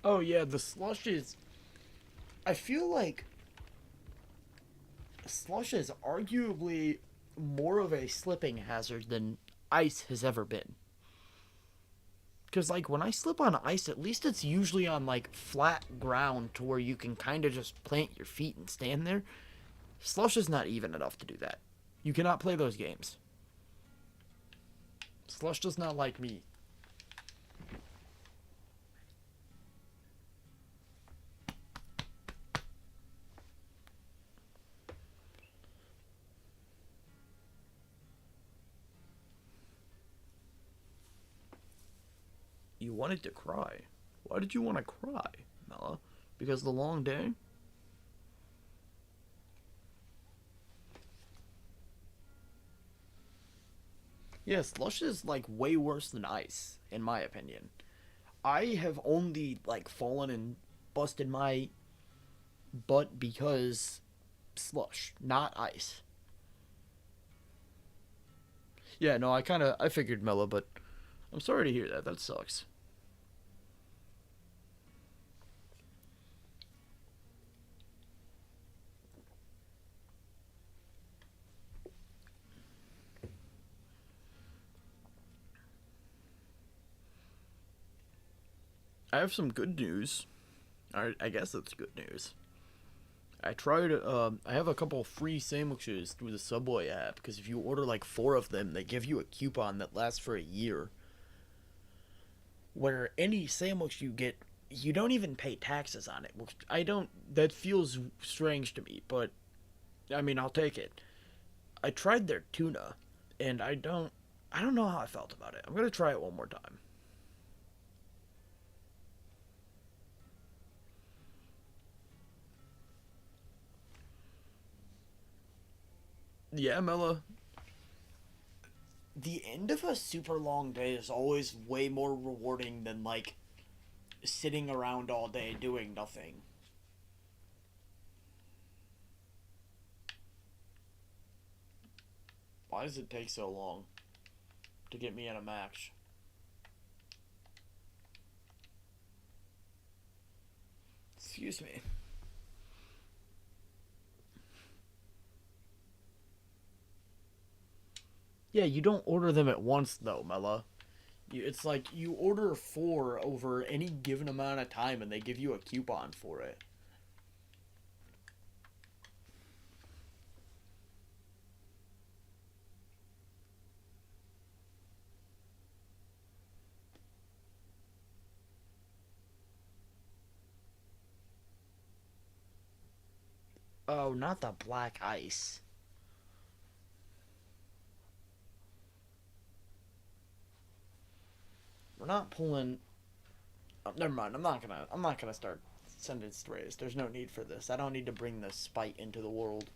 [SPEAKER 1] Oh yeah, the slush is... I feel like slush is arguably more of a slipping hazard than ice has ever been. Because, like, when I slip on ice, at least it's usually on, like, flat ground to where you can kind of just plant your feet and stand there. Slush is not even enough to do that. You cannot play those games. Slush does not like me. You wanted to cry. Why did you want to cry, Mella? Because of the long day? Yeah, slush is like way worse than ice, in my opinion. I have only like fallen and busted my butt because slush, not ice. Yeah, no, I figured Mella, but I'm sorry to hear that. That sucks. I have some good news. I guess it's good news. I tried. I have a couple of free sandwiches through the Subway app because if you order like four of them, they give you a coupon that lasts for a year. Where any sandwich you get, you don't even pay taxes on it. Which I don't. That feels strange to me, but I mean, I'll take it. I tried their tuna, and I don't. I don't know how I felt about it. I'm gonna try it one more time. Yeah, Mella. The end of a super long day is always way more rewarding than like sitting around all day doing nothing. Why does it take so long to get me in a match? Excuse me. Yeah, you don't order them at once though, Mella. It's like you order four over any given amount of time and they give you a coupon for it. Oh, not the black ice. We're not pulling. Oh, never mind. I'm not gonna start sending strays. There's no need for this. I don't need to bring this spite into the world.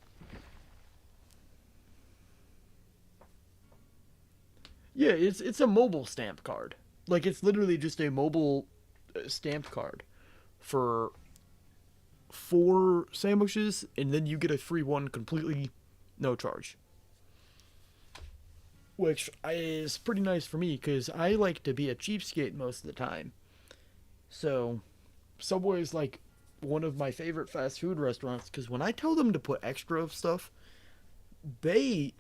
[SPEAKER 1] Yeah, it's a mobile stamp card. Like it's literally just a mobile stamped card for four sandwiches, and then you get a free one completely no charge. Which is pretty nice for me because I like to be a cheapskate most of the time. So Subway is like one of my favorite fast food restaurants because when I tell them to put extra of stuff, they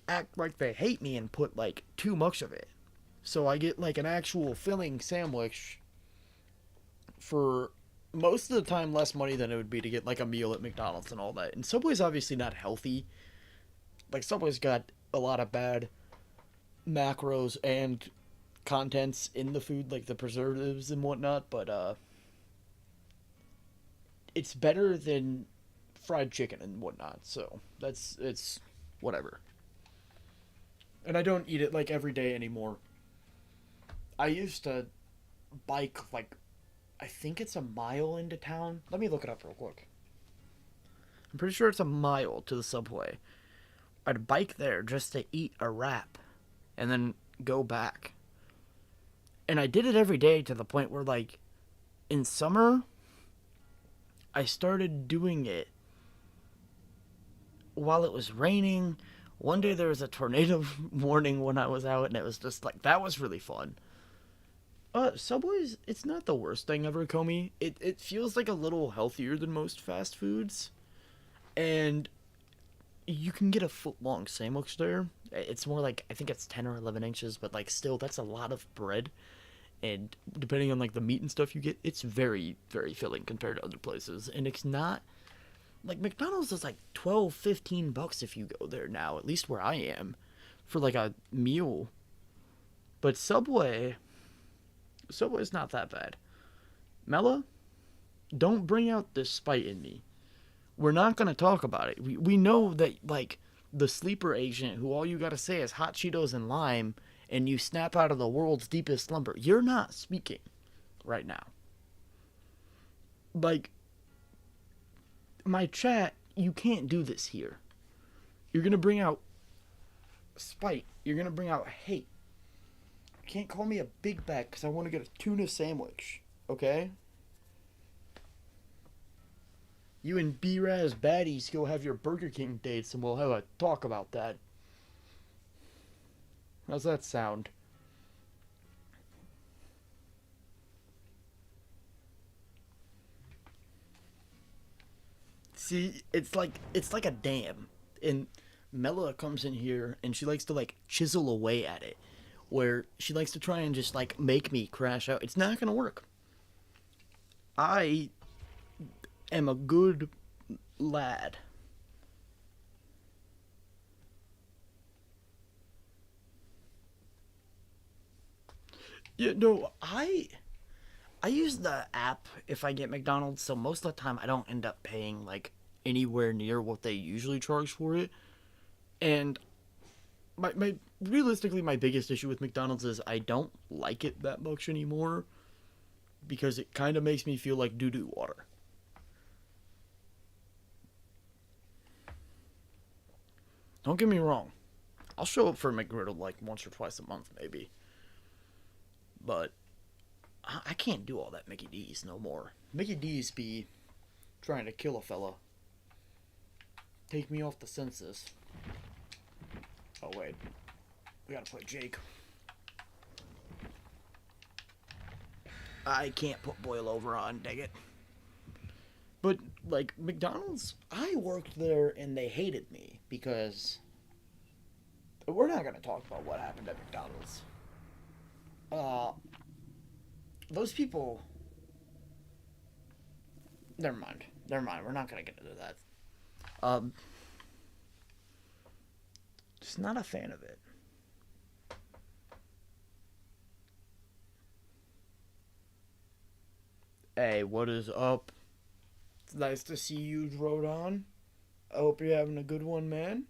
[SPEAKER 1] act like they hate me and put like too much of it. So I get like an actual filling sandwich for most of the time less money than it would be to get like a meal at McDonald's and all that. And Subway's obviously not healthy. Like Subway's got a lot of bad macros and contents in the food, like the preservatives and whatnot, but it's better than fried chicken and whatnot. So it's whatever. And I don't eat it like every day anymore. I used to bike like I think it's a mile into town. Let me look it up real quick. I'm pretty sure it's a mile to the Subway. I'd bike there just to eat a wrap and then go back. And I did it every day to the point where, like, in summer, I started doing it while it was raining. One day there was a tornado warning when I was out, and it was just like, that was really fun. Subway's, it's not the worst thing ever, Comey. It feels like a little healthier than most fast foods. And you can get a foot long sandwich there. It's more like, I think it's 10 or 11 inches, but like still, that's a lot of bread. And depending on like the meat and stuff you get, it's very, very filling compared to other places. And it's not, like McDonald's is like 12, $15 if you go there now, at least where I am, for like a meal. But Subway's not that bad. Mela, don't bring out this spite in me. We're not going to talk about it. We know that, like, the sleeper agent who all you got to say is hot Cheetos and lime and you snap out of the world's deepest slumber. You're not speaking right now. Like, my chat, you can't do this here. You're going to bring out spite. You're going to bring out hate. You can't call me a big bag because I want to get a tuna sandwich. Okay? You and B-Raz baddies go have your Burger King dates and we'll have a talk about that. How's that sound? See, it's like a dam. And Mela comes in here and she likes to like chisel away at it. Where she likes to try and just like make me crash out. It's not gonna work. I am a good lad. Yeah, no, I use the app if I get McDonald's, so most of the time I don't end up paying like anywhere near what they usually charge for it. And my realistically my biggest issue with McDonald's is I don't like it that much anymore because it kind of makes me feel like doo-doo water. Don't get me wrong. I'll show up for McGriddle like once or twice a month, maybe. But I can't do all that Mickey D's no more. Mickey D's be trying to kill a fella. Take me off the census. Oh, wait. We gotta play Jake. I can't put boil over on, dang it. But, like, McDonald's, I worked there and they hated me because we're not going to talk about what happened at McDonald's. Those people, never mind. We're not going to get into that. Just not a fan of it. Hey, what is up? It's nice to see you, Drodon. I hope you're having a good one, man.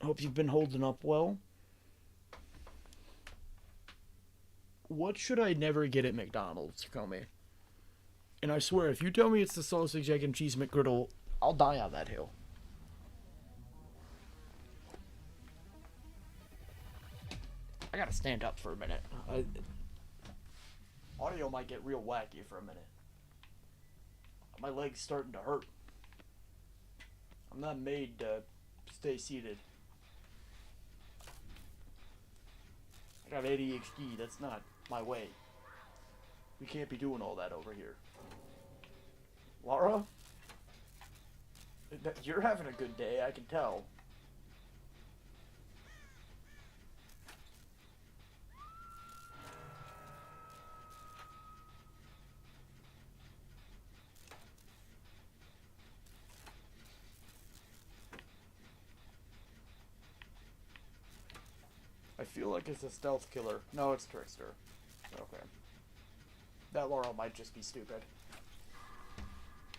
[SPEAKER 1] Hope you've been holding up well. What should I never get at McDonald's, Comey? And I swear, if you tell me it's the sausage, egg, and cheese McGriddle, I'll die on that hill. I gotta stand up for a minute. Audio might get real wacky for a minute. My leg's starting to hurt. I'm not made to stay seated. I got ADHD, that's not my way. We can't be doing all that over here. Laura? You're having a good day, I can tell. I feel like it's a stealth killer. No, it's Trickster. Okay. That Laura might just be stupid.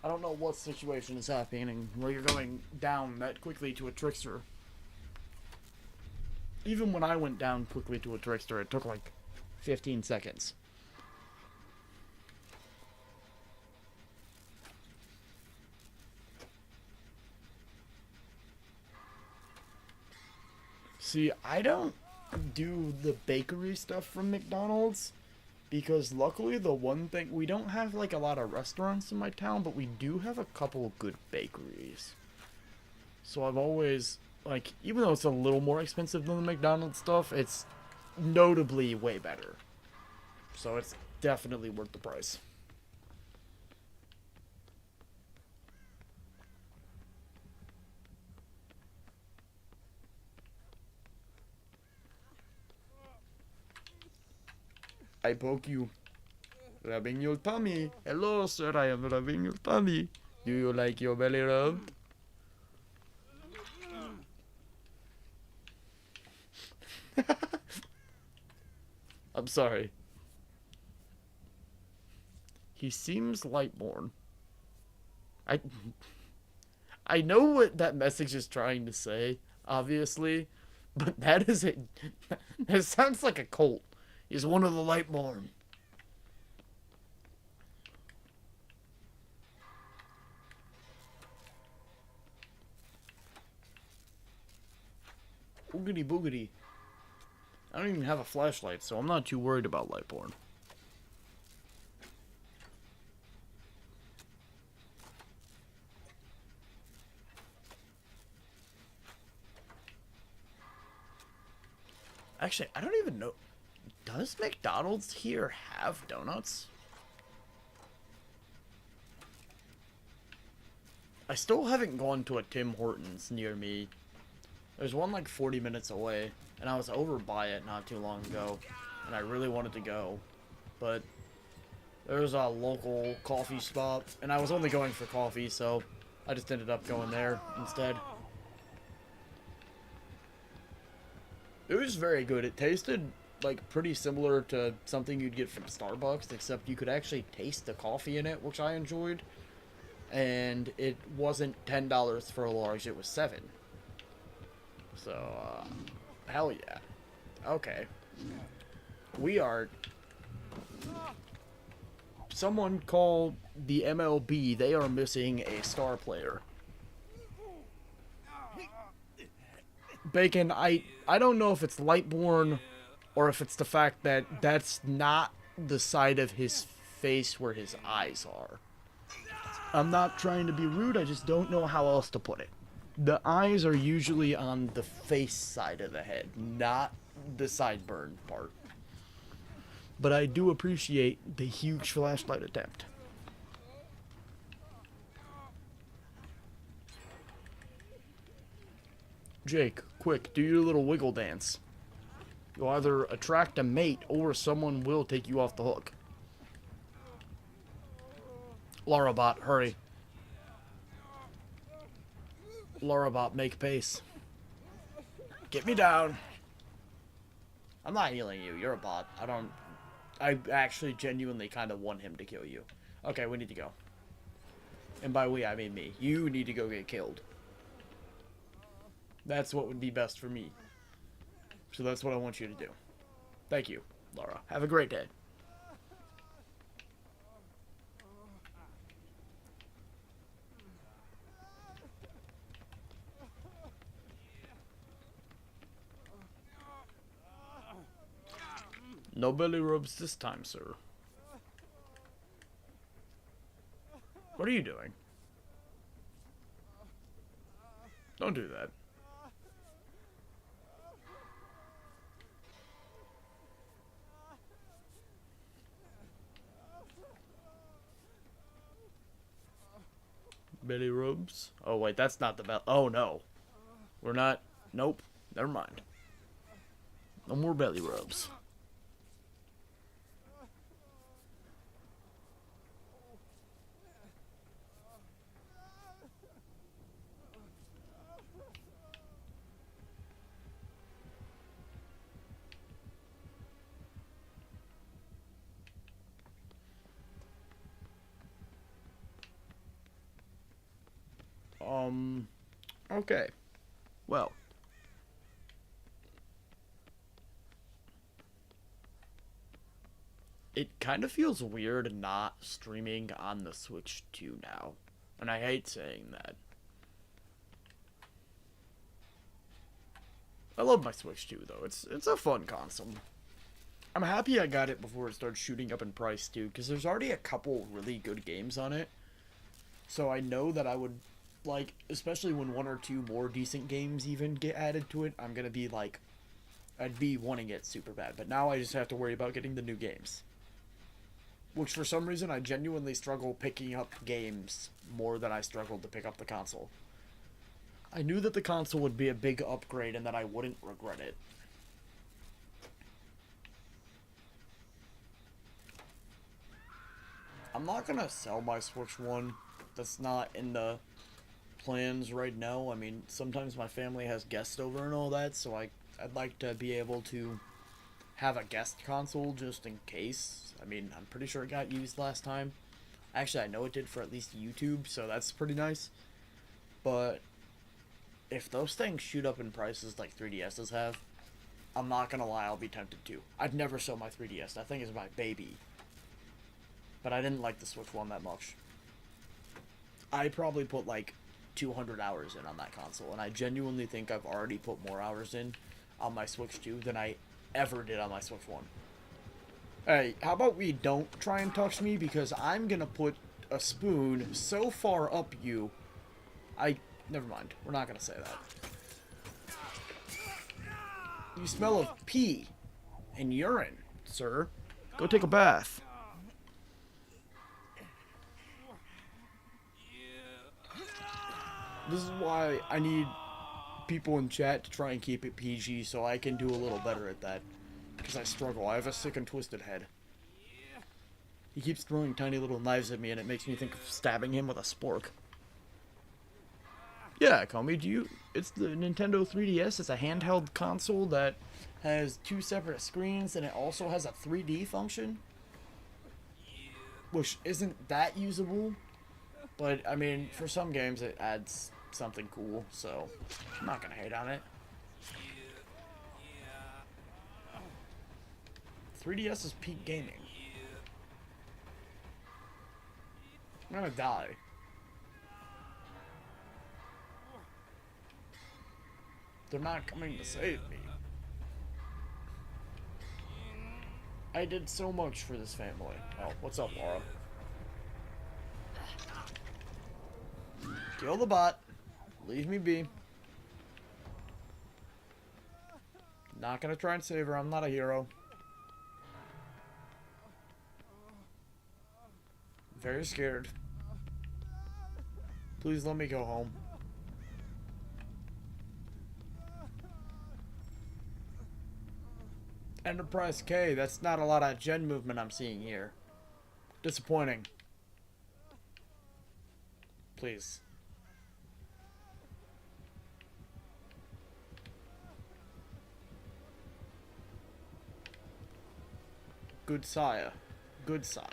[SPEAKER 1] I don't know what situation is happening where you're going down that quickly to a Trickster. Even when I went down quickly to a Trickster, it took like 15 seconds. See, I don't do the bakery stuff from McDonald's because luckily the one thing, we don't have like a lot of restaurants in my town, but we do have a couple of good bakeries. So I've always, like, even though it's a little more expensive than the McDonald's stuff, it's notably way better. So it's definitely worth the price. I poke you. Rubbing your tummy. Hello, sir, I am rubbing your tummy. Do you like your belly rubbed? I'm sorry. He seems Lightborn. I know what that message is trying to say, obviously, but that is it. That sounds like a cult. He's one of the Lightborn. Boogity boogity. I don't even have a flashlight, so I'm not too worried about Lightborn. Actually, I don't even know. Does McDonald's here have donuts? I still haven't gone to a Tim Hortons near me. There's one like 40 minutes away, and I was over by it not too long ago, and I really wanted to go, but there's a local coffee spot, and I was only going for coffee, so I just ended up going there instead. It was very good. It tasted like pretty similar to something you'd get from Starbucks, except you could actually taste the coffee in it, which I enjoyed. And it wasn't $10 for a large, it was $7. So, hell yeah. Okay. We are... Someone called the MLB. They are missing a star player. Bacon, I don't know if it's Lightborn or if it's the fact that that's not the side of his face where his eyes are. I'm not trying to be rude, I just don't know how else to put it. The eyes are usually on the face side of the head, not the sideburn part. But I do appreciate the huge flashlight attempt. Jake, quick, do your little wiggle dance. You'll either attract a mate or someone will take you off the hook. Larabot, hurry. Larabot, make pace. Get me down. I'm not healing you. You're a bot. I actually genuinely kind of want him to kill you. Okay, we need to go. And by we, I mean me. You need to go get killed. That's what would be best for me. So that's what I want you to do. Thank you, Laura. Have a great day. No belly rubs this time, sir. What are you doing? Don't do that. Belly rubs. Oh, wait, that's not the bell. Oh, no. We're not. Nope. Never mind. No more belly rubs. Okay. Well. It kind of feels weird not streaming on the Switch 2 now. And I hate saying that. I love my Switch 2 though. It's a fun console. I'm happy I got it before it started shooting up in price too, because there's already a couple really good games on it. So I know that I would, like, especially when one or two more decent games even get added to it, I'm gonna be like, I'd be wanting it super bad. But now I just have to worry about getting the new games. Which for some reason I genuinely struggle picking up games more than I struggled to pick up the console. I knew that the console would be a big upgrade and that I wouldn't regret it. I'm not gonna sell my Switch 1. That's not in the plans right now. I mean, sometimes my family has guests over and all that, so I'd like to be able to have a guest console just in case. I mean, I'm pretty sure it got used last time. Actually, I know it did for at least YouTube, so that's pretty nice. But if those things shoot up in prices like 3DSs have, I'm not gonna lie, I'll be tempted to. I'd never sell my 3DS. That thing is my baby. But I didn't like the Switch 1 that much. I probably put like 200 hours in on that console, and I genuinely think I've already put more hours in on my Switch 2 than I ever did on my Switch 1. Hey, how about we don't try and touch me, because I'm gonna put a spoon so far up you. Never mind. We're not gonna say that. You smell of pee and urine, sir. Go take a bath. This is why I need people in chat to try and keep it PG so I can do a little better at that. Because I struggle. I have a sick and twisted head. He keeps throwing tiny little knives at me and it makes me think of stabbing him with a spork. Yeah, Comey, it's the Nintendo 3DS. It's a handheld console that has two separate screens and it also has a 3D function. Which isn't that usable. But, I mean, for some games it adds something cool, so I'm not gonna hate on it. 3DS is peak gaming. I'm gonna die. They're not coming to save me. I did so much for this family. Oh, what's up, Laura? Kill the bot. Leave me be. Not gonna try and save her. I'm not a hero. Very scared. Please let me go home. Enterprise K, that's not a lot of gen movement I'm seeing here. Disappointing. Please. Good sire. Good sire.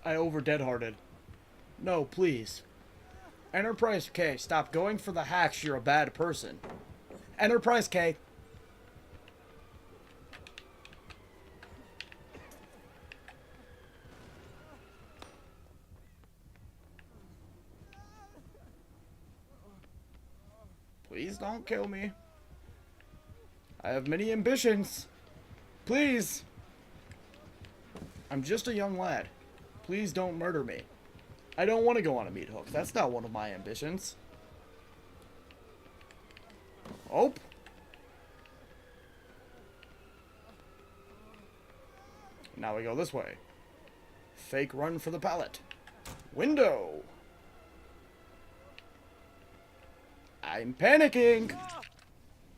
[SPEAKER 1] I over dead-hearted. No, please. Enterprise K, stop going for the hacks. You're a bad person. Enterprise K. Please don't kill me. I have many ambitions. Please. I'm just a young lad. Please don't murder me. I don't want to go on a meat hook. That's not one of my ambitions. Oh. Now we go this way. Fake run for the pallet. Window. I'm panicking.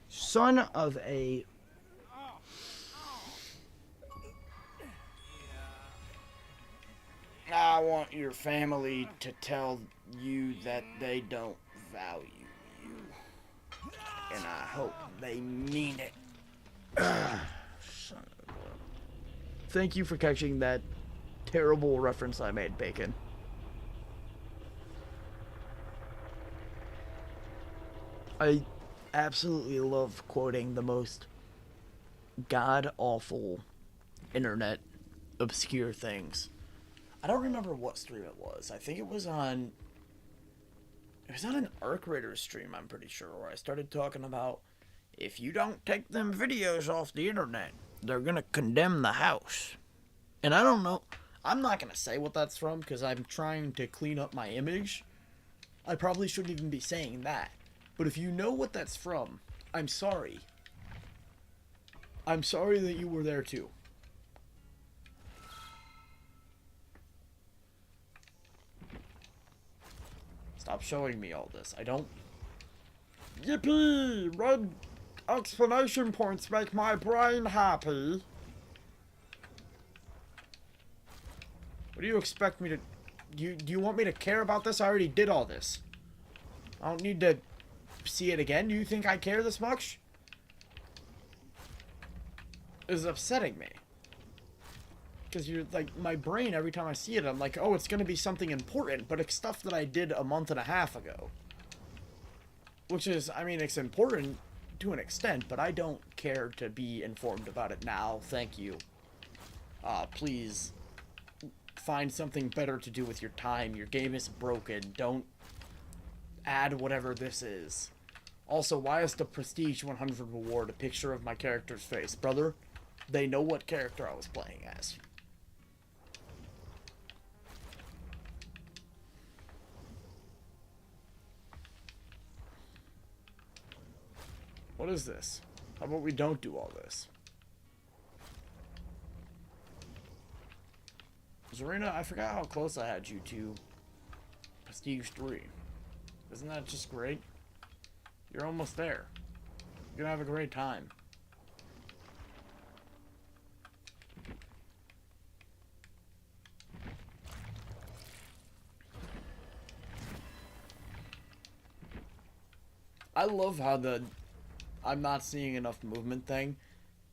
[SPEAKER 1] Son of a... I want your family to tell you that they don't value you. And I hope they mean it. Son of a... Thank you for catching that terrible reference I made, Bacon. I absolutely love quoting the most god-awful internet obscure things. I don't remember what stream it was. I think it was on... It was on an Arc Raiders stream, I'm pretty sure, where I started talking about, if you don't take them videos off the internet, they're gonna condemn the house. And I don't know... I'm not gonna say what that's from, because I'm trying to clean up my image. I probably shouldn't even be saying that. But if you know what that's from, I'm sorry. I'm sorry that you were there too. Stop showing me all this. I don't... Yippee! Red exclamation points make my brain happy. What do you expect me to... Do you want me to care about this? I already did all this. I don't need to see it again. Do you think I care this much? It's upsetting me. Because you're like, my brain, every time I see it, I'm like, oh, it's going to be something important. But it's stuff that I did a month and a half ago. Which is, I mean, it's important to an extent, but I don't care to be informed about it now. Thank you. Please find something better to do with your time. Your game is broken. Don't add whatever this is. Also, why is the Prestige 100 reward a picture of my character's face? Brother, they know what character I was playing as. What is this? How about we don't do all this? Zarina, I forgot how close I had you to Prestige 3. Isn't that just great? You're almost there. You're gonna have a great time. I love how the I'm not seeing enough movement thing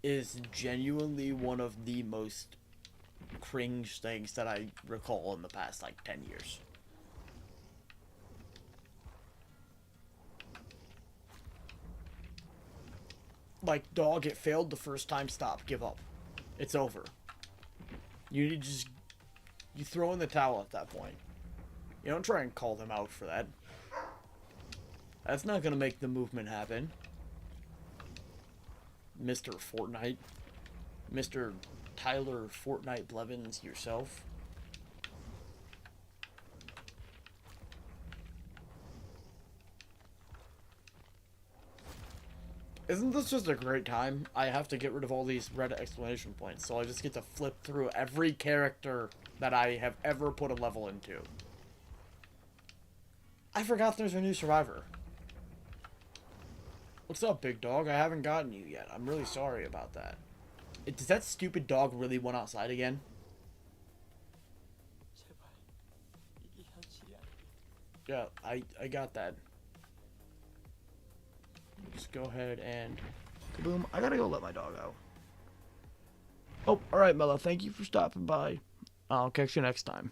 [SPEAKER 1] is genuinely one of the most cringe things that I recall in the past, like, 10 years. Like, dog, it failed the first time, stop, give up. It's over. You need to just... You throw in the towel at that point. You don't try and call them out for that. That's not gonna make the movement happen. Mr. Fortnite. Mr. Tyler Fortnite Blevins yourself. Isn't this just a great time? I have to get rid of all these red exclamation points, so I just get to flip through every character that I have ever put a level into. I forgot there's a new survivor. What's up, big dog? I haven't gotten you yet. I'm really sorry about that. Does that stupid dog really went outside again? Yeah, I got that. Just go ahead and... Kaboom. I gotta go let my dog out. Oh, alright, Mella. Thank you for stopping by. I'll catch you next time.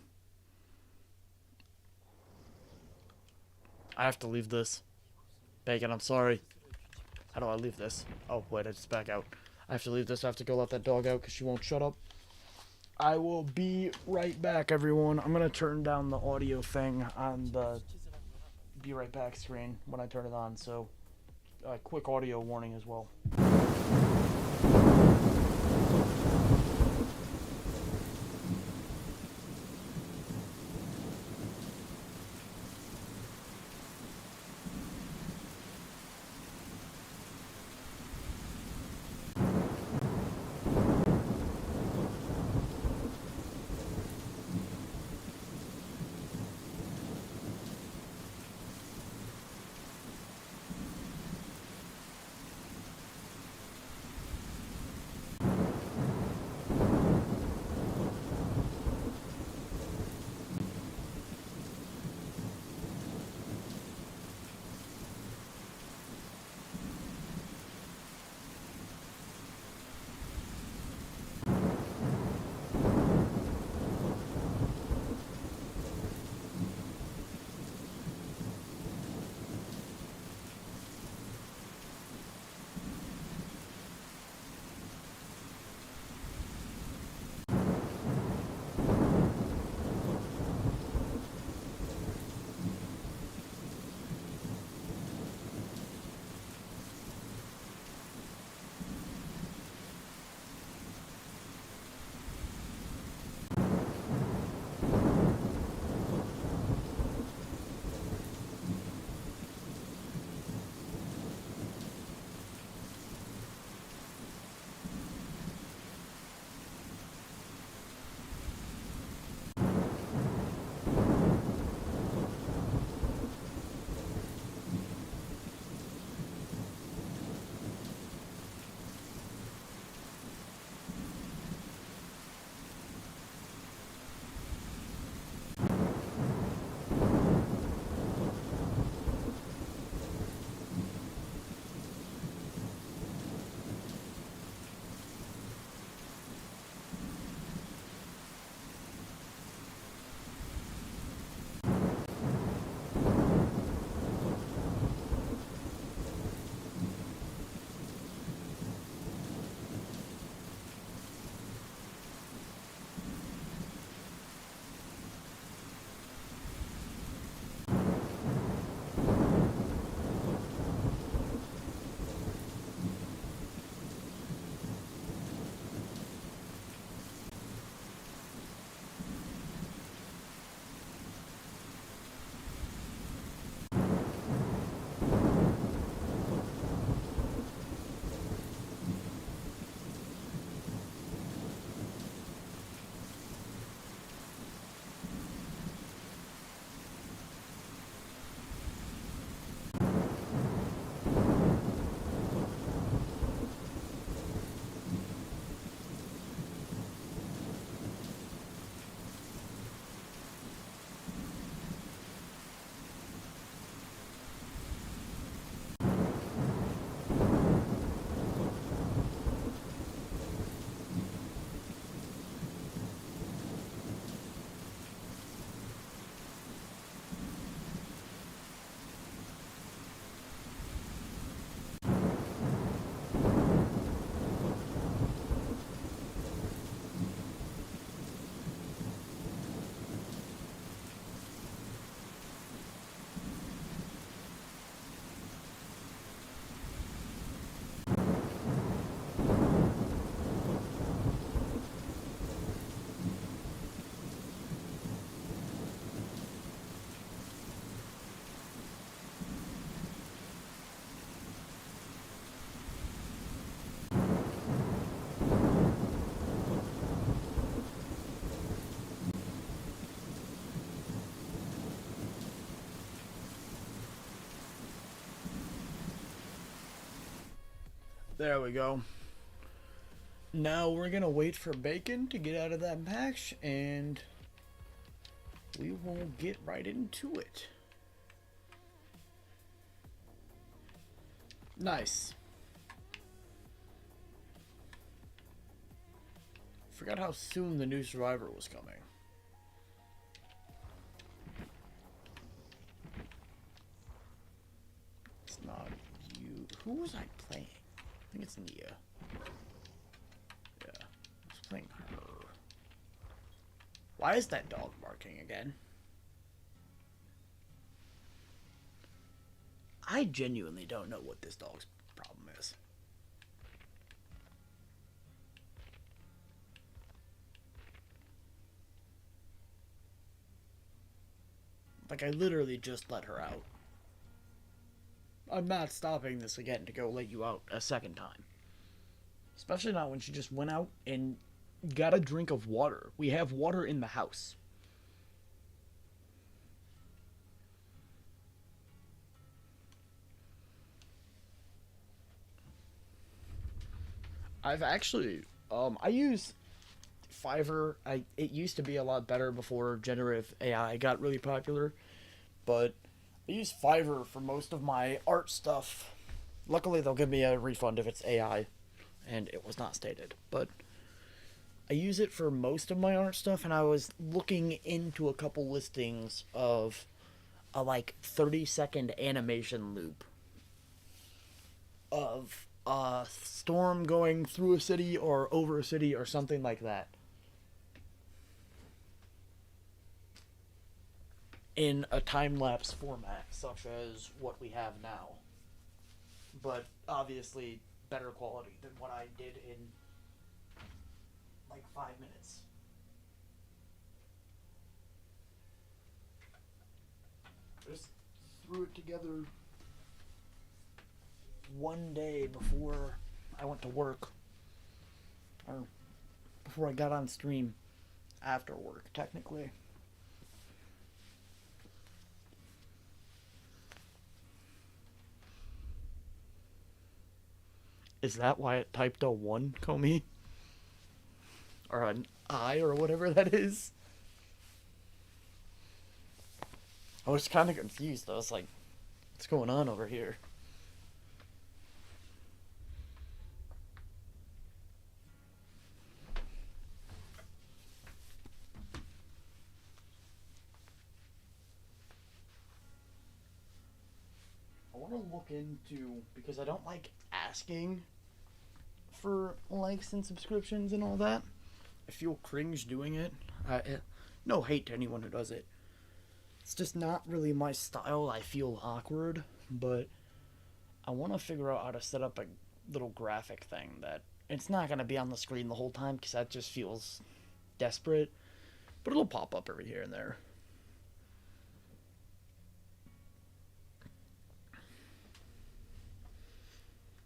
[SPEAKER 1] I have to leave this. Bacon, I'm sorry. How do I leave this? Oh, wait, I just back out. I have to leave this. I have to go let that dog out because she won't shut up. I will be right back, everyone. I'm going to turn down the audio thing on the be right back screen when I turn it on. So, quick audio warning as well. There we go. Now we're gonna wait for Bacon to get out of that patch, and we will get right into it. Nice. Forgot how soon the new Survivor was coming. It's not you. Who was I playing? I think it's Nia. Yeah, I was playing her. Why is that dog barking again? I genuinely don't know what this dog's problem is. Like, I literally just let her out. I'm not stopping this again to go let you out a second time. Especially not when she just went out and got a drink of water. We have water in the house. I've actually, I use Fiverr. It used to be a lot better before generative AI got really popular, but I use Fiverr for most of my art stuff. Luckily, they'll give me a refund if it's AI, and it was not stated. But I use it for most of my art stuff, and I was looking into a couple listings of a like 30-second animation loop of a storm going through a city or over a city or something like that, in a time-lapse format such as what we have now, but obviously better quality than what I did in like 5 minutes. Just threw it together one day before I went to work, or before I got on stream, after work technically. Is that why it typed a 1, Comey? Or an I, or whatever that is? I was kind of confused. I was like, what's going on over here? I want to look into, because I don't like asking for likes and subscriptions and all that. I feel cringe doing it. No hate to anyone who does it. It's just not really my style. I feel awkward, but I want to figure out how to set up a little graphic thing that it's not going to be on the screen the whole time, because that just feels desperate, but it'll pop up every here and there.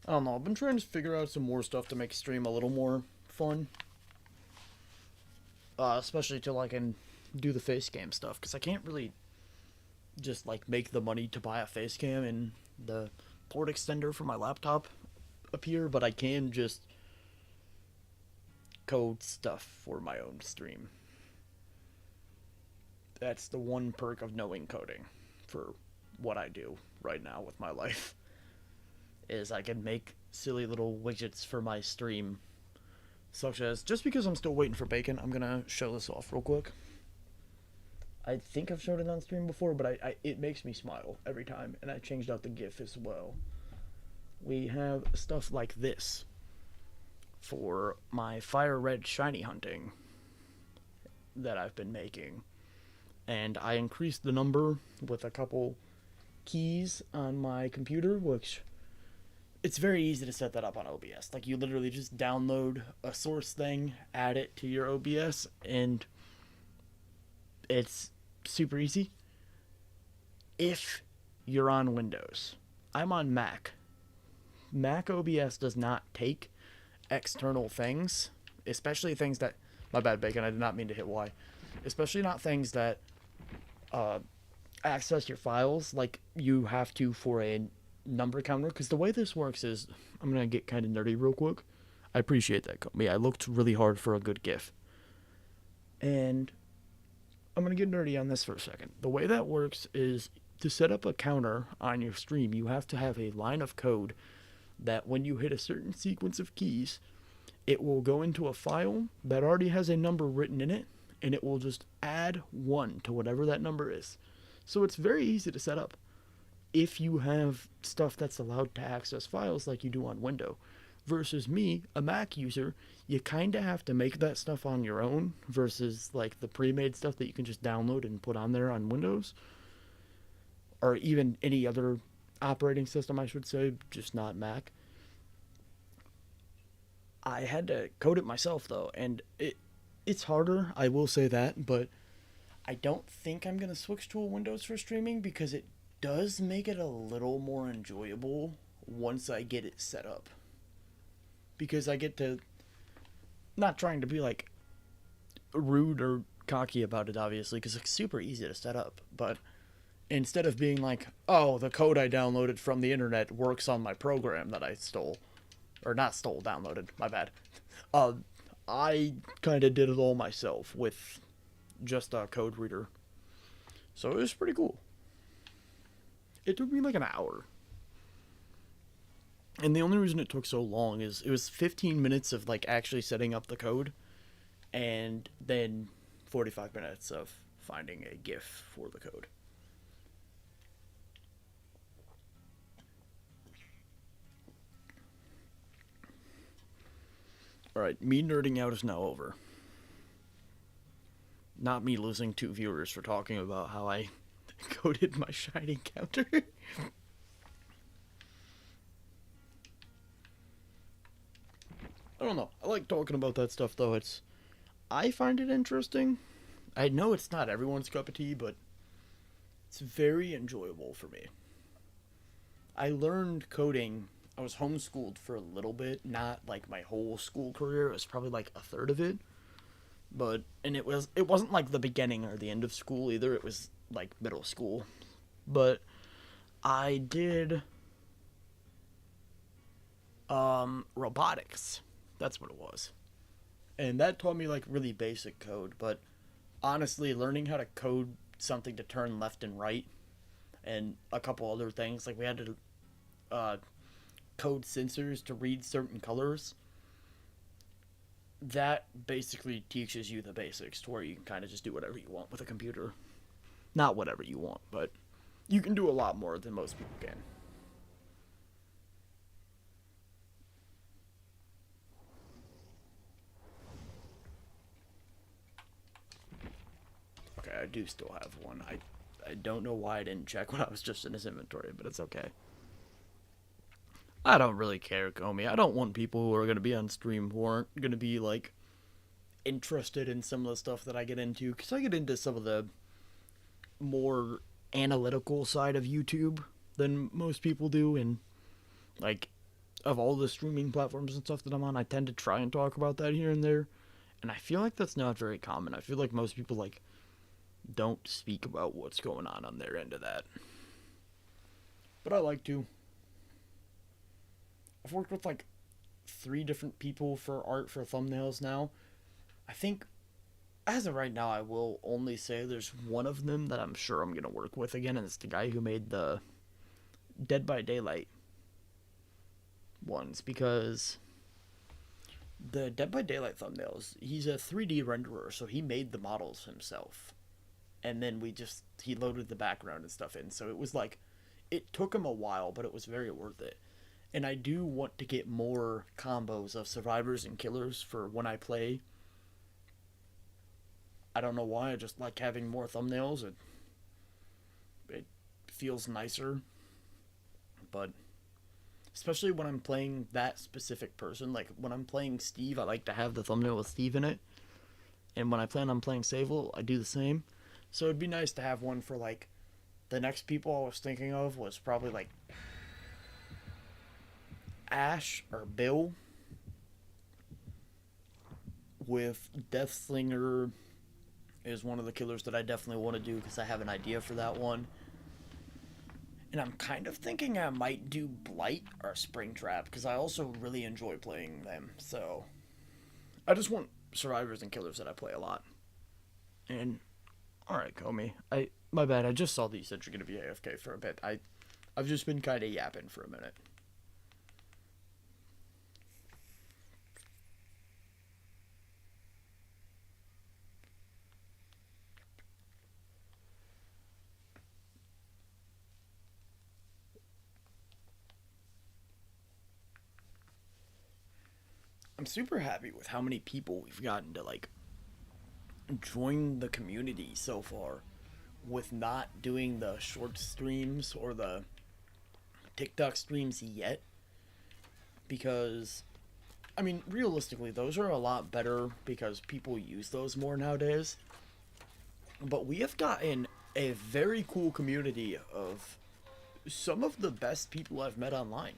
[SPEAKER 1] I don't know, I've been trying to figure out some more stuff to make stream a little more fun. Especially till I can do the face cam stuff, because I can't really just like make the money to buy a face cam and the port extender for my laptop appear, but I can just code stuff for my own stream. That's the one perk of knowing coding for what I do right now with my life, is I can make silly little widgets for my stream, such as, just because I'm still waiting for Bacon, I'm gonna show this off real quick. I think I've showed it on stream before, but it makes me smile every time, and I changed out the GIF as well. We have stuff like this for my fire red shiny hunting that I've been making, and I increased the number with a couple keys on my computer, which it's very easy to set that up on OBS. Like, you literally just download a source thing, add it to your OBS, and it's super easy. If you're on Windows, I'm on Mac. Mac OBS does not take external things, especially things that, my bad, Bacon, I did not mean to hit Y, especially not things that access your files like you have to for a number counter, because the way this works is, I'm gonna get kind of nerdy real quick. I appreciate that, Comey. I looked really hard for a good GIF. And I'm gonna get nerdy on this for a second. The way that works is, to set up a counter on your stream, you have to have a line of code that when you hit a certain sequence of keys, it will go into a file that already has a number written in it, and it will just add 1 to whatever that number is. So it's very easy to set up if you have stuff that's allowed to access files like you do on Windows. Versus me, a Mac user, you kind of have to make that stuff on your own versus like the pre-made stuff that you can just download and put on there on Windows. Or even any other operating system, I should say, just not Mac. I had to code it myself though, and it's harder, I will say that, but I don't think I'm going to switch to a Windows for streaming because it does make it a little more enjoyable once I get it set up. Because I get to, not trying to be like rude or cocky about it obviously, because it's super easy to set up, but instead of being like, oh, the code I downloaded from the internet works on my program that I stole, or not stole, downloaded, my bad, I kind of did it all myself with just a code reader. So it was pretty cool. It took me like an hour. And the only reason it took so long is it was 15 minutes of like actually setting up the code, and then 45 minutes of finding a GIF for the code. Alright, me nerding out is now over. Not me losing 2 viewers for talking about how I coded my shining counter. I don't know. I like talking about that stuff though. I find it interesting. I know it's not everyone's cup of tea, but it's very enjoyable for me. I learned coding. I was homeschooled for a little bit, not like my whole school career. It was probably like a third of it. And it wasn't like the beginning or the end of school either. It was like middle school. But I did robotics. That's what it was. And that taught me like really basic code, but honestly learning how to code something to turn left and right and a couple other things, like we had to code sensors to read certain colors, that basically teaches you the basics to where you can kind of just do whatever you want with a computer. Not whatever you want, but you can do a lot more than most people can. Okay, I do still have one. I don't know why I didn't check when I was just in his inventory, but it's okay. I don't really care, Comey. I don't want people who are going to be on stream who aren't going to be, like, interested in some of the stuff that I get into, because I get into some of the more analytical side of YouTube than most people do, and, like, of all the streaming platforms and stuff that I'm on, I tend to try and talk about that here and there, and I feel like that's not very common. I feel like most people, like, don't speak about what's going on their end of that. But I like to. I've worked with like 3 different people for art for thumbnails now. I think as of right now I will only say there's one of them that I'm sure I'm going to work with again, and it's the guy who made the Dead by Daylight ones, because the Dead by Daylight thumbnails, he's a 3D renderer, so he made the models himself. And then he loaded the background and stuff in. So it was like, it took him a while, but it was very worth it. And I do want to get more combos of survivors and killers for when I play. I don't know why, I just like having more thumbnails. It feels nicer. But especially when I'm playing that specific person. Like when I'm playing Steve, I like to have the thumbnail with Steve in it. And when I plan on playing Sable, I do the same. So it'd be nice to have one for like the next people I was thinking of was probably like Ash or Bill, with Deathslinger is one of the killers that I definitely want to do because I have an idea for that one. And I'm kind of thinking I might do Blight or Springtrap because I also really enjoy playing them. So I just want survivors and killers that I play a lot. And all right, Comey. My bad. I just saw that you said you're gonna be AFK for a bit. I've just been kind of yapping for a minute. I'm super happy with how many people we've gotten to like join the community so far with not doing the short streams or the TikTok streams yet because I mean realistically those are a lot better because people use those more nowadays. But we have gotten a very cool community of some of the best people I've met online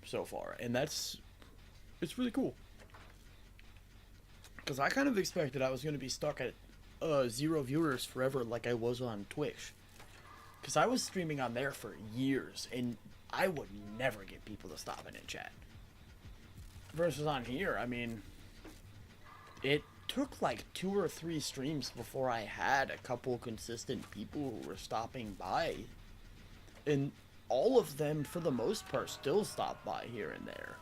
[SPEAKER 1] so far, and it's really cool. Because I kind of expected I was going to be stuck at 0 viewers forever like I was on Twitch. Because I was streaming on there for years, and I would never get people to stop in and chat. Versus on here, I mean, it took like 2 or 3 streams before I had a couple consistent people who were stopping by. And all of them, for the most part, still stop by here and there.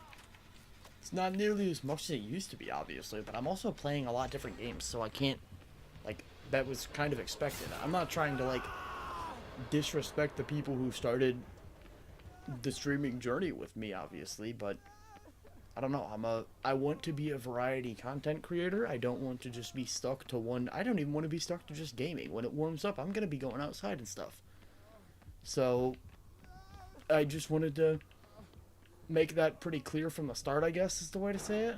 [SPEAKER 1] It's not nearly as much as it used to be, obviously, but I'm also playing a lot of different games, so I can't, like, that was kind of expected. I'm not trying to, like, disrespect the people who started the streaming journey with me, obviously, but I don't know. I want to be a variety content creator. I don't want to just be stuck to one. I don't even want to be stuck to just gaming. When it warms up, I'm going to be going outside and stuff. So, I just wanted to make that pretty clear from the start, I guess is the way to say it.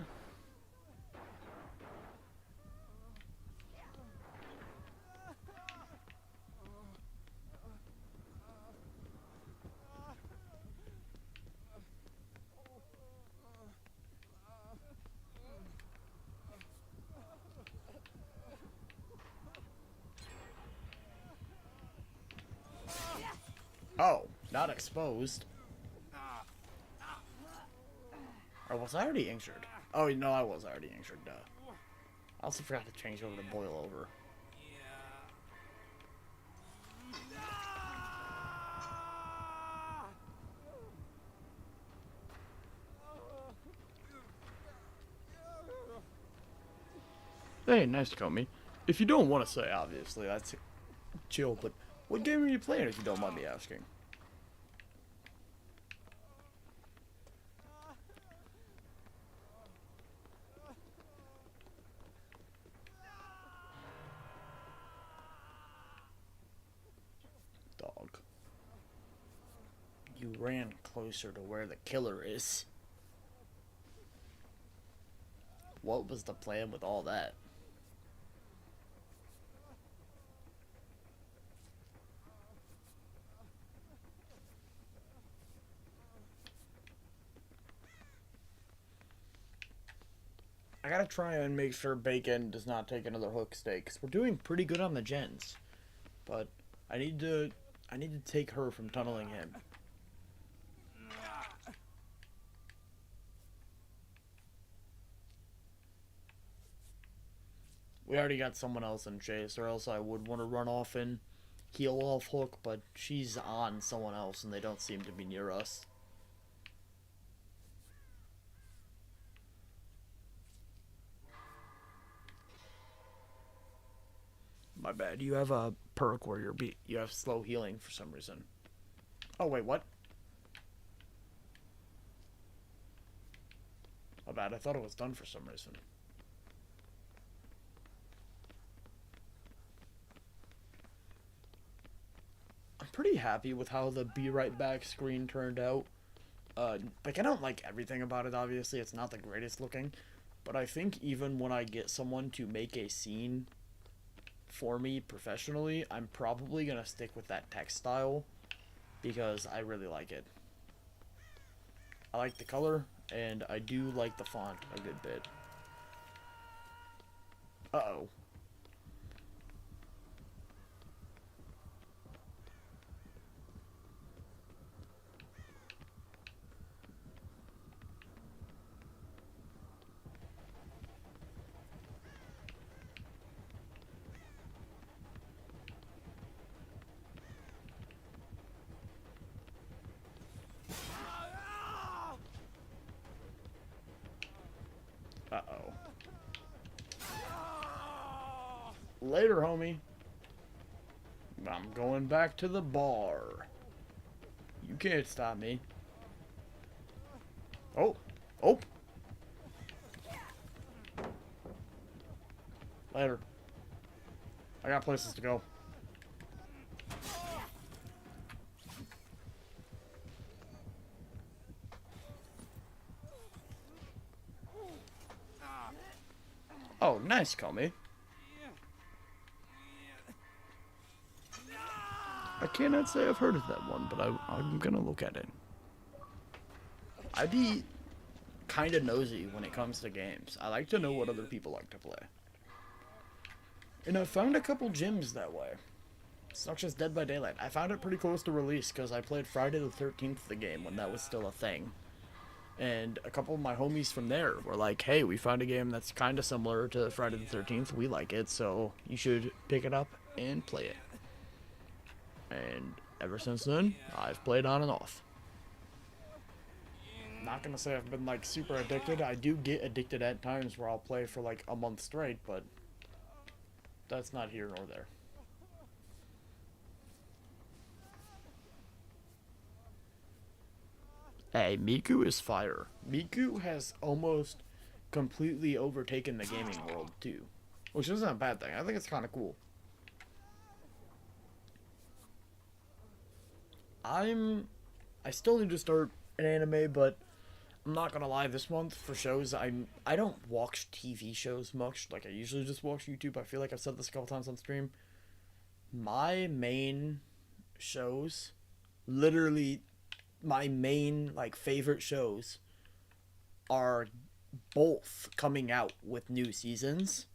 [SPEAKER 1] Oh, not exposed. Or was I already injured? Oh, no, I was already injured, duh. I also forgot to change over to boil over. Hey, nice to call me. If you don't want to say, obviously, that's chill, but what game are you playing if you don't mind me asking? Dog. You ran closer to where the killer is. What was the plan with all that? I gotta try and make sure Bacon does not take another hook stake, because we're doing pretty good on the gens. But I need to take her from tunneling him. We already got someone else in chase, or else I would want to run off and heal off Hook, but she's on someone else and they don't seem to be near us. My bad. You have a perk where you have slow healing for some reason. Oh wait, what? My bad. I thought it was done for some reason. I'm pretty happy with how the Be Right Back screen turned out. Like, I don't like everything about it, obviously. It's not the greatest looking. But I think even when I get someone to make a scene for me professionally, I'm probably going to stick with that text style because I really like it. I like the color, and I do like the font a good bit. Uh-oh. Uh-oh. Later, homie. I'm going back to the bar. You can't stop me. Oh. Oh. Later. I got places to go. Oh, nice, Comey. I cannot say I've heard of that one, but I'm gonna look at it. I'd be kind of nosy when it comes to games. I like to know what other people like to play. And I found a couple gyms that way. Such as Dead by Daylight. I found it pretty close to release because I played Friday the 13th the game when that was still a thing. And a couple of my homies from there were like, hey, we found a game that's kind of similar to Friday the 13th. We like it, so you should pick it up and play it. And ever since then, I've played on and off. Not gonna say I've been like super addicted. I do get addicted at times where I'll play for like a month straight, but that's not here nor there. Hey, Miku is fire. Miku has almost completely overtaken the gaming world too, which isn't a bad thing. I think it's kind of cool. I still need to start an anime, but I'm not gonna lie. This month for shows, I don't watch TV shows much. Like I usually just watch YouTube. I feel like I've said this a couple times on stream. My main shows, literally, my main like favorite shows are both coming out with new seasons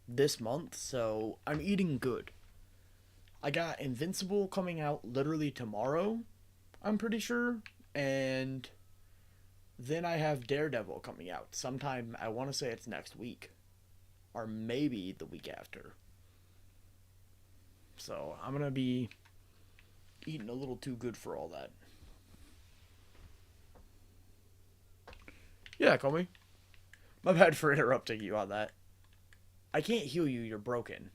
[SPEAKER 1] this month, so I'm eating good. I got Invincible coming out literally tomorrow, I'm pretty sure, and then I have Daredevil coming out sometime. I want to say it's next week, or maybe the week after. So I'm gonna be eating a little too good for all that. Yeah, call me. My bad for interrupting you on that. I can't heal you, you're broken.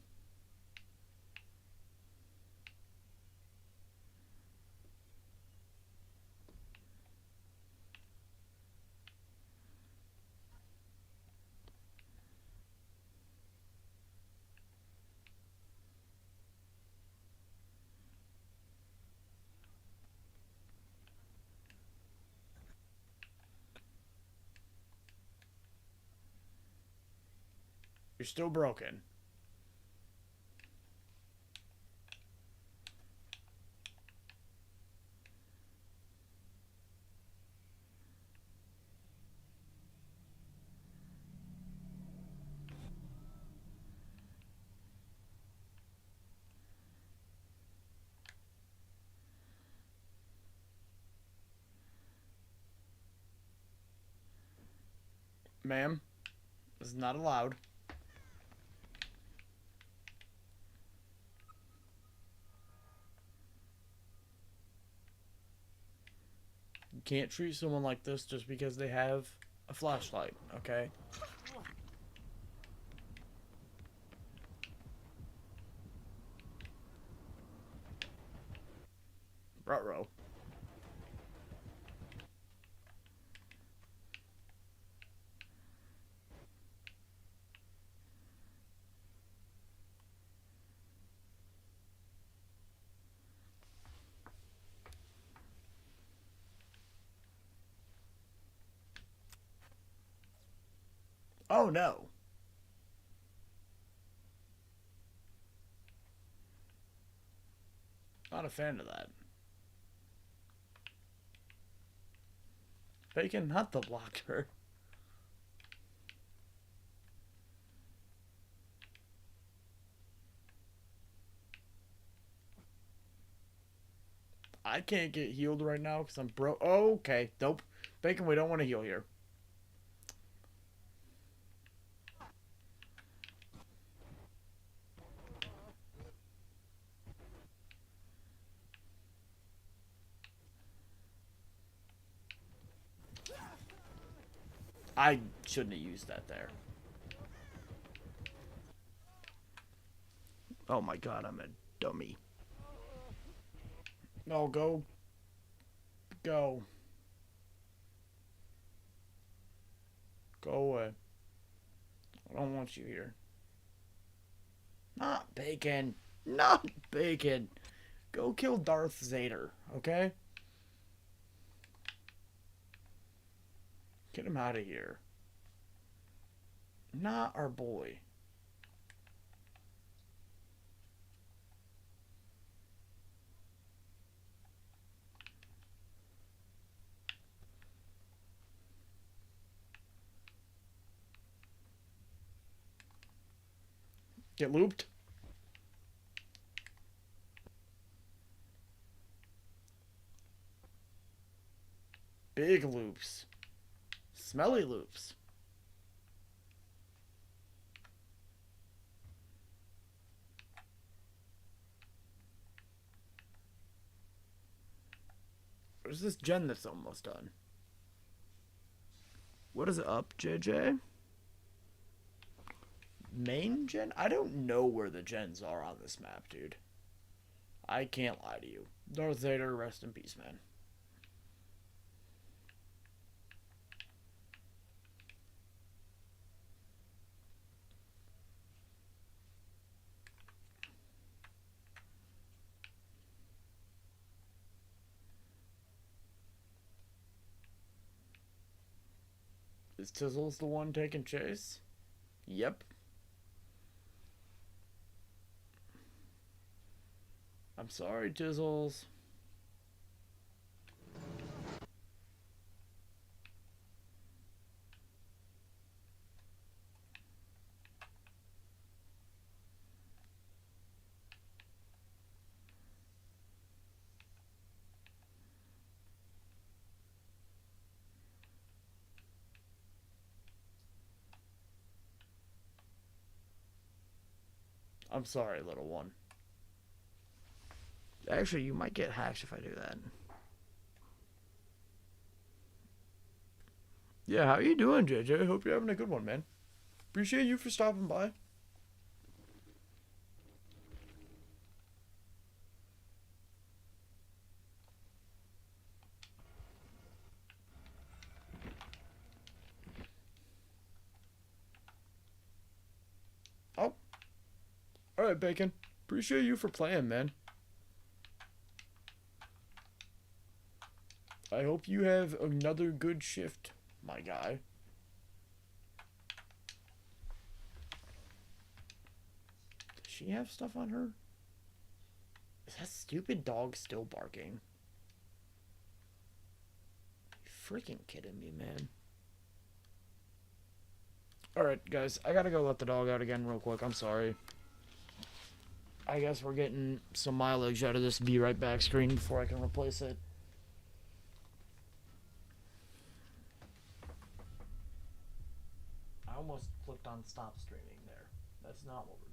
[SPEAKER 1] You're still broken. Ma'am, this is not allowed. You can't treat someone like this just because they have a flashlight, okay? Ruh-roh. Oh no. Not a fan of that. Bacon, not the blocker. I can't get healed right now because I'm broke. Oh, okay. Nope. Bacon, we don't want to heal here. I shouldn't have used that there. Oh my god, I'm a dummy. No, go. Go. Go away. I don't want you here. Not bacon. Not bacon. Go kill Darth Vader, okay? Get him out of here. Not our boy. Get looped. Big loops. Smelly loops. Where's this gen that's almost done? What is up, JJ? Main gen? I don't know where the gens are on this map, dude. I can't lie to you. Darth Vader, rest in peace, man. Is Tizzles the one taking chase? Yep. I'm sorry, Tizzles. I'm sorry, little one. Actually, you might get hacked if I do that. Yeah, how you doing, JJ? Hope you're having a good one, man. Appreciate you for stopping by. Oh. Alright, Bacon. Appreciate you for playing, man. I hope you have another good shift, my guy. Does she have stuff on her? Is that stupid dog still barking? You freaking kidding me, man. Alright, guys. I gotta go let the dog out again real quick. I'm sorry. I guess we're getting some mileage out of this be right back screen before I can replace it. I almost clicked on stop streaming there. That's not what we're doing.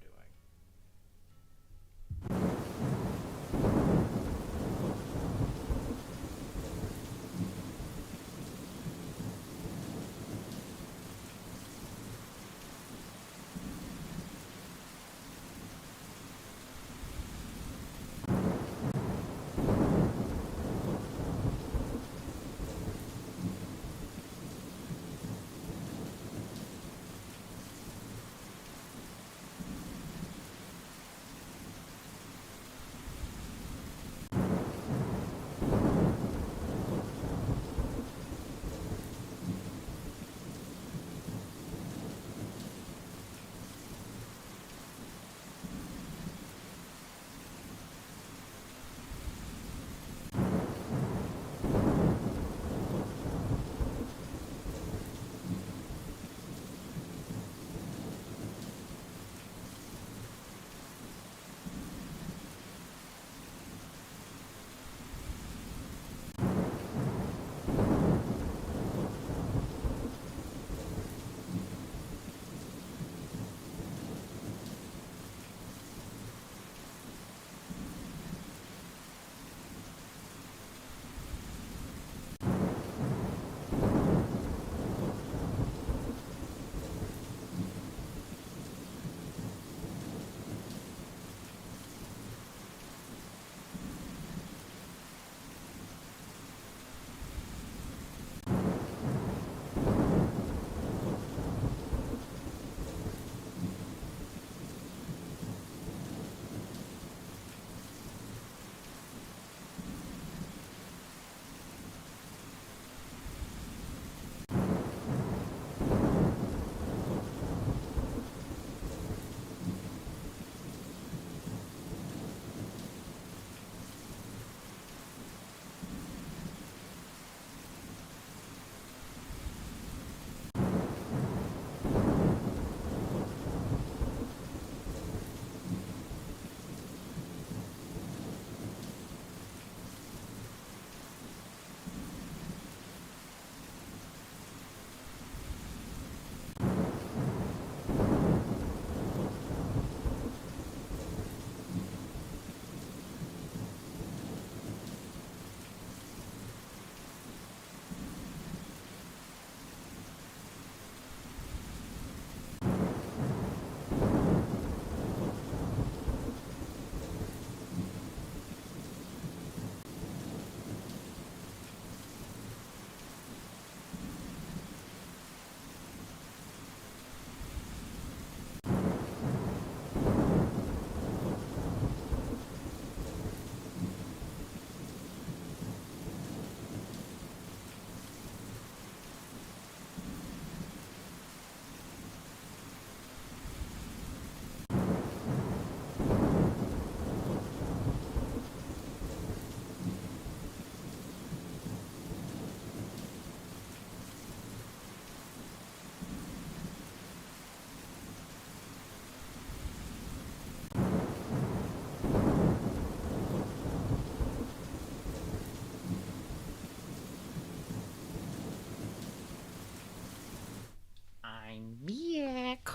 [SPEAKER 1] I'm back.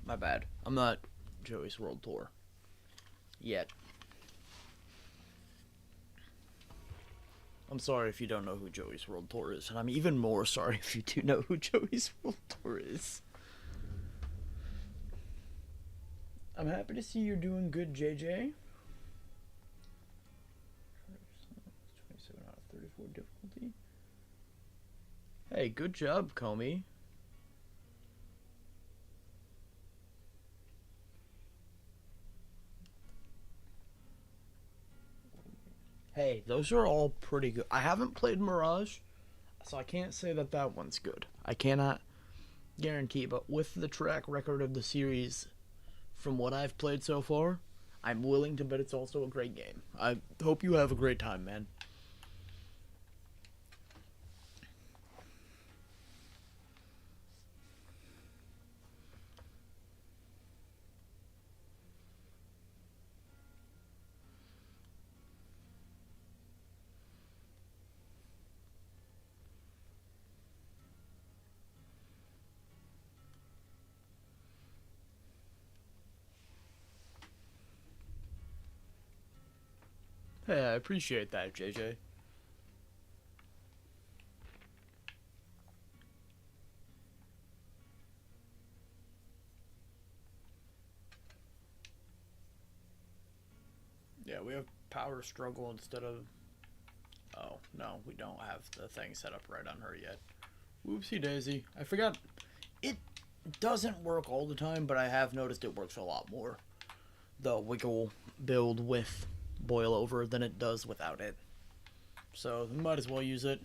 [SPEAKER 1] My bad. I'm not Joey's World Tour. Yet. I'm sorry if you don't know who Joey's World Tour is, and I'm even more sorry if you do know who Joey's World Tour is. I'm happy to see you're doing good, JJ. 27 out of 34 difficulty. Hey, good job, Comey. Hey, those are all pretty good. I haven't played Mirage, so I can't say that that one's good. I cannot guarantee, but with the track record of the series, from what I've played so far, I'm willing to bet it's also a great game. I hope you have a great time, man. Hey, I appreciate that, JJ. Yeah, we have power struggle instead of... Oh, no, we don't have the thing set up right on her yet. Whoopsie daisy. I forgot. It doesn't work all the time, but I have noticed it works a lot more. The wiggle build with boil over than it does without it. So, might as well use it.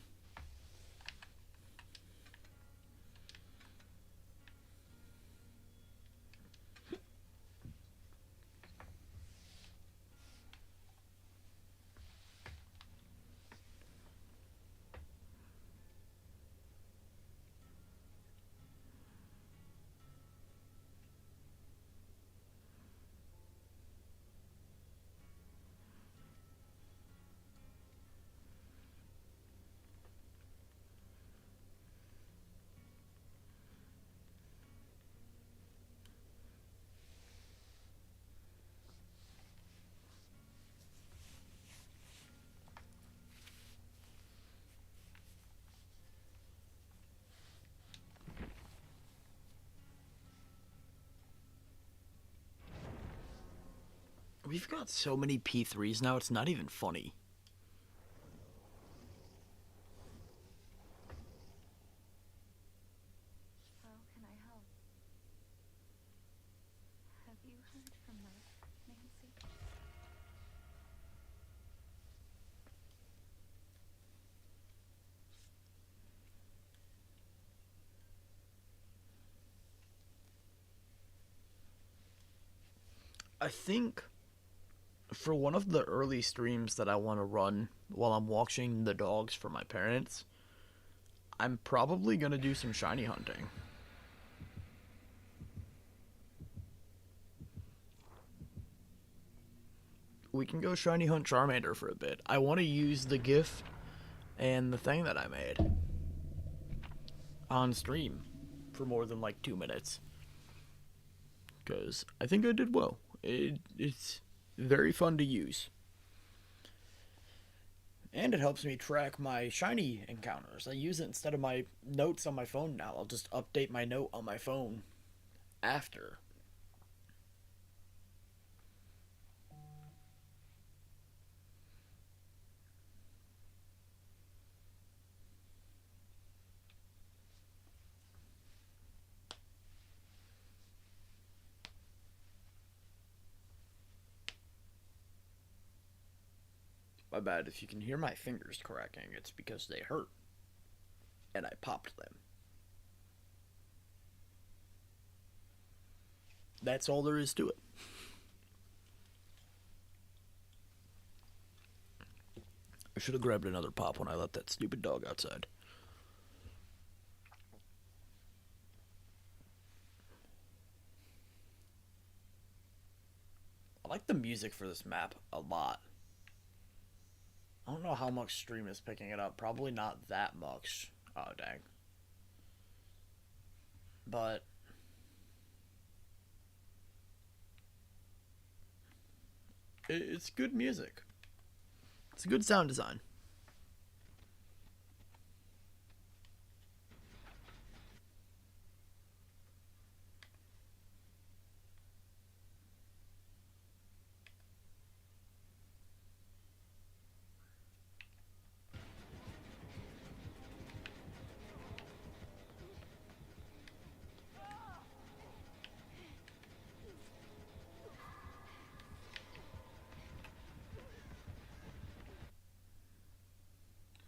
[SPEAKER 1] We've got so many P3s now, it's not even funny.
[SPEAKER 3] How can I help? Have you heard from Merc, Nancy?
[SPEAKER 1] I think for one of the early streams that I want to run while I'm watching the dogs for my parents, I'm probably going to do some shiny hunting. We can go shiny hunt Charmander for a bit. I want to use the GIF and the thing that I made on stream for more than like 2 minutes. Because I think I did well. It's very fun to use. And it helps me track my shiny encounters. I use it instead of my notes on my phone now. I'll just update my note on my phone after. My bad, if you can hear my fingers cracking, it's because they hurt. And I popped them. That's all there is to it. I should have grabbed another pop when I let that stupid dog outside. I like the music for this map a lot. I don't know how much stream is picking it up. Probably not that much. Oh, dang. but it's good music. It's a good sound design.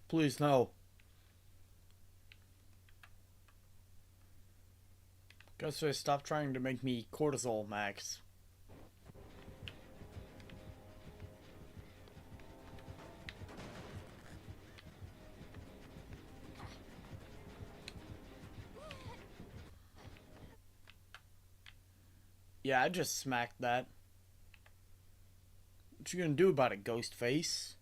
[SPEAKER 1] Please, no. Guess I stop trying to make me cortisol max. Yeah, I just smacked that. What you gonna do about it, ghost face?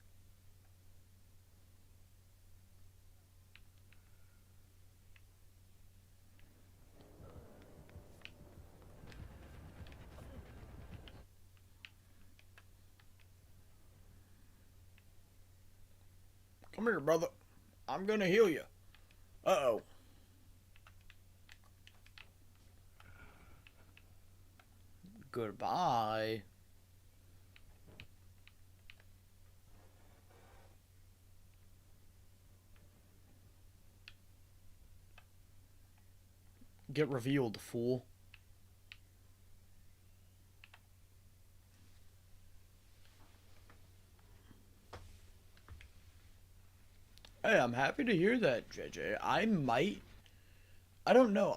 [SPEAKER 1] Come here, brother. I'm gonna heal you. Uh-oh. Goodbye. Get revealed, fool. Hey, I'm happy to hear that, JJ. I don't know.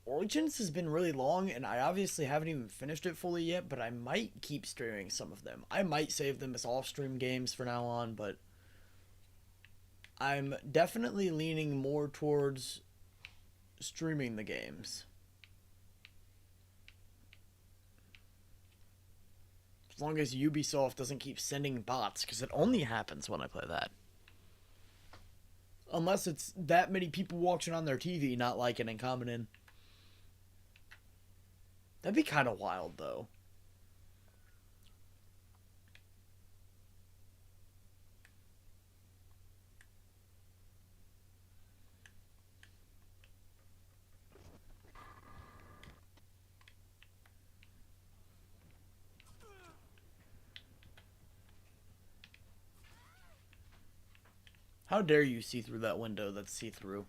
[SPEAKER 1] Origins has been really long, and I obviously haven't even finished it fully yet, but I might keep streaming some of them. I might save them as off-stream games for now on, but I'm definitely leaning more towards streaming the games. As long as Ubisoft doesn't keep sending bots, because it only happens when I play that. Unless it's that many people watching on their TV not liking and commenting. That'd be kind of wild, though. How dare you see through that window that's see-through?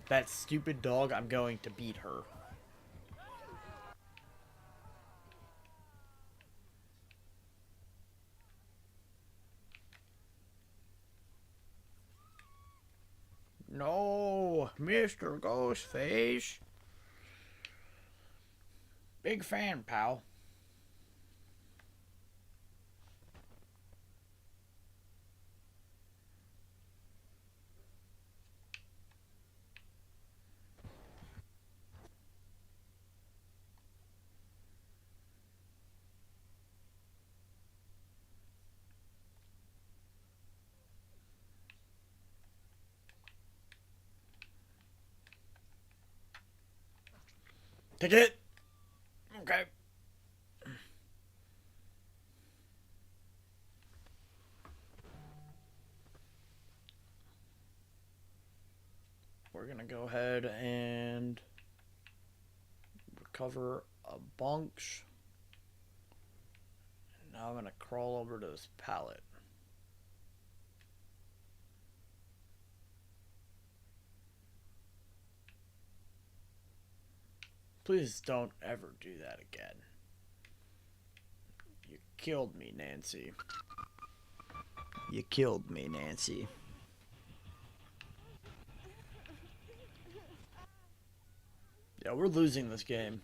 [SPEAKER 1] That stupid dog, I'm going to beat her. No, Mr. Ghostface. Big fan, pal. Take it. Okay. We're gonna go ahead and recover a bunch. And now I'm gonna crawl over to this pallet. Please don't ever do that again. You killed me, Nancy. You killed me, Nancy. Yeah, we're losing this game.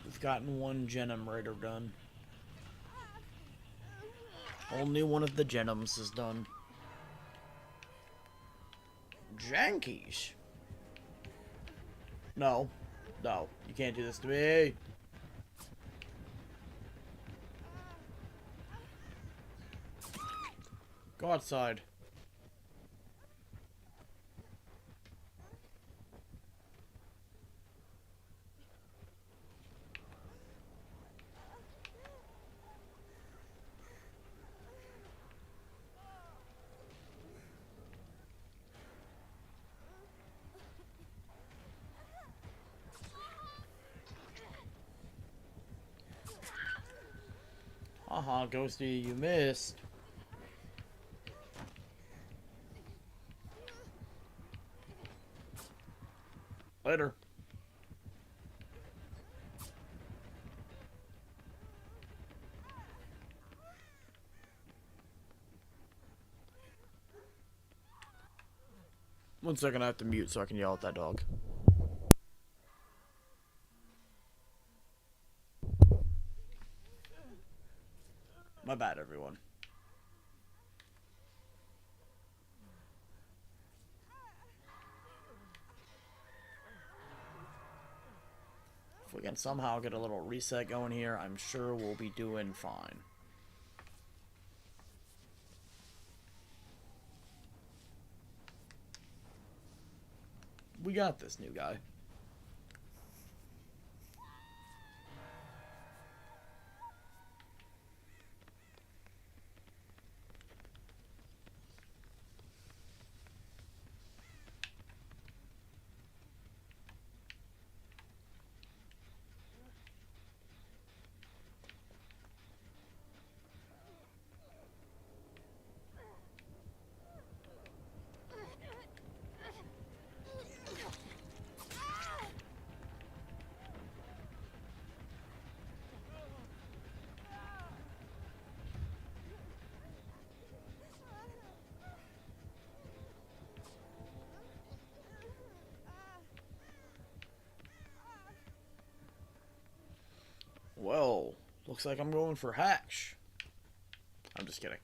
[SPEAKER 1] We've we've gotten one generator done. Only one of the genoms is done. Jankies. No. No. You can't do this to me. Go outside. Ghosty, you missed. Later. One second, I have to mute so I can yell at that dog. My bad, everyone. If we can somehow get a little reset going here, I'm sure we'll be doing fine. We got this, new guy. Well, looks like I'm going for Hatch. I'm just kidding.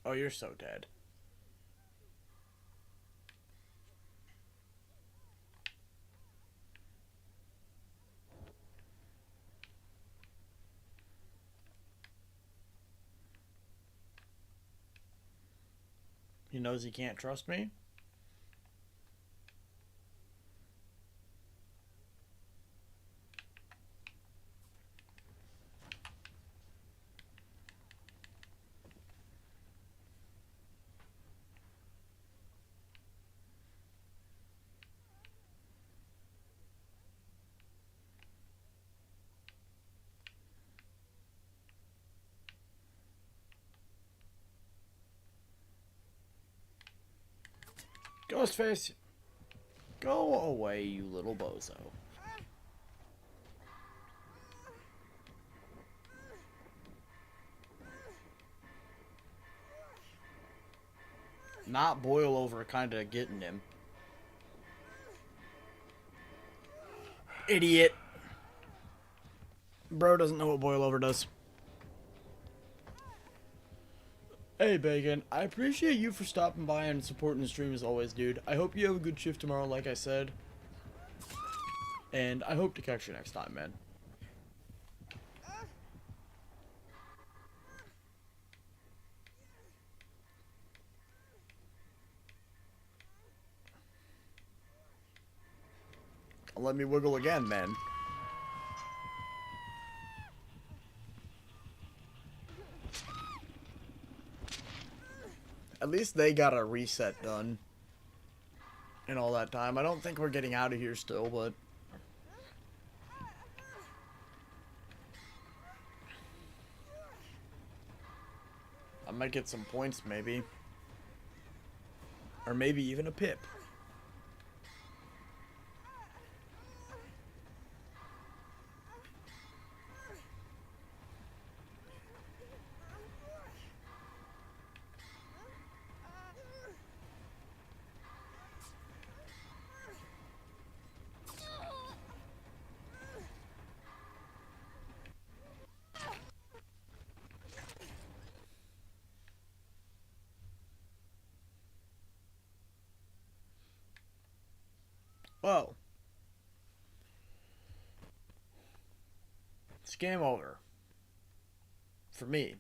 [SPEAKER 1] Oh, you're so dead. He knows he can't trust me? Ghostface, go away, you little bozo. Not boil over kinda getting him. Idiot. Bro doesn't know what boil over does. Hey, Bacon, I appreciate you for stopping by and supporting the stream as always, dude. I hope you have a good shift tomorrow, like I said. And I hope to catch you next time, man. Let me wiggle again, man. At least they got a reset done. In all that time. I don't think we're getting out of here still, but... I might get some points, maybe. Or maybe even a pip. Well, it's game over. For me.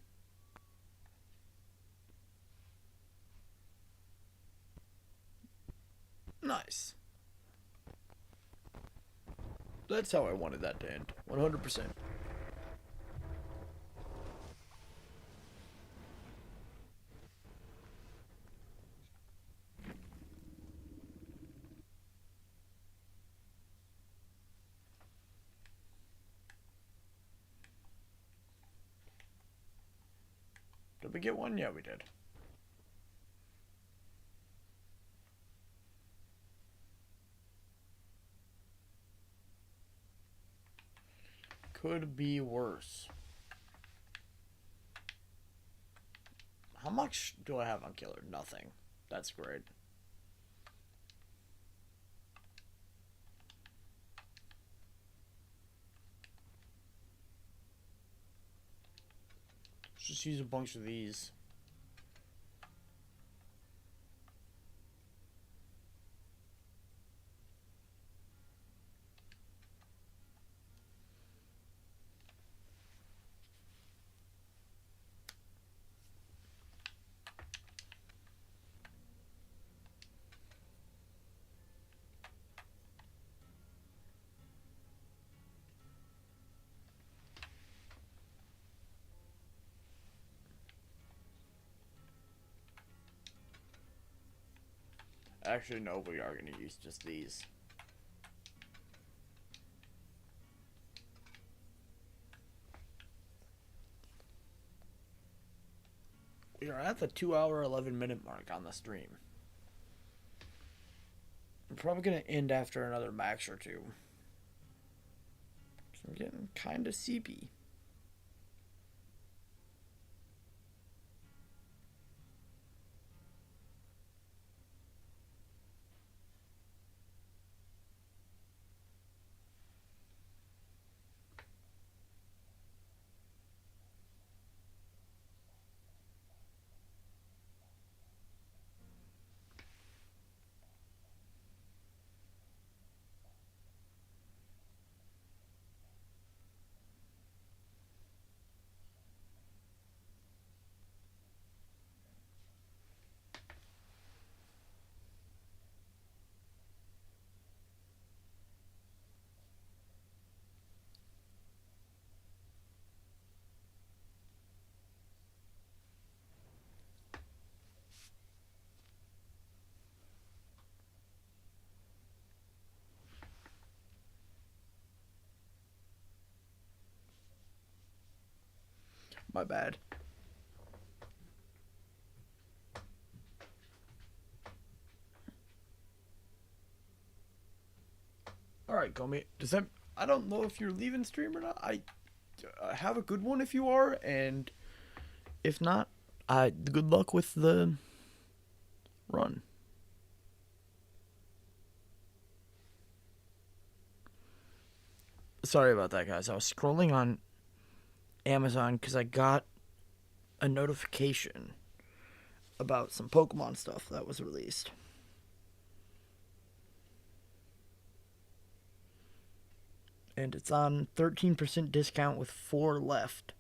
[SPEAKER 1] Nice. That's how I wanted that to end. 100%. Did we get one? Yeah, we did. Could be worse. How much do I have on Killer? Nothing. That's great. Let's just use a bunch of these. Actually, no, we are going to use just these. We are at the 2-hour, 11-minute mark on the stream. I'm probably going to end after another max or two. I'm getting kind of seepy. My bad. Alright, Gomi. Does that... I don't know if you're leaving stream or not. I have a good one if you are, and if not, good luck with the run. Sorry about that, guys. I was scrolling on Amazon because I got a notification about some Pokemon stuff that was released. And it's on 13% discount with 4 left.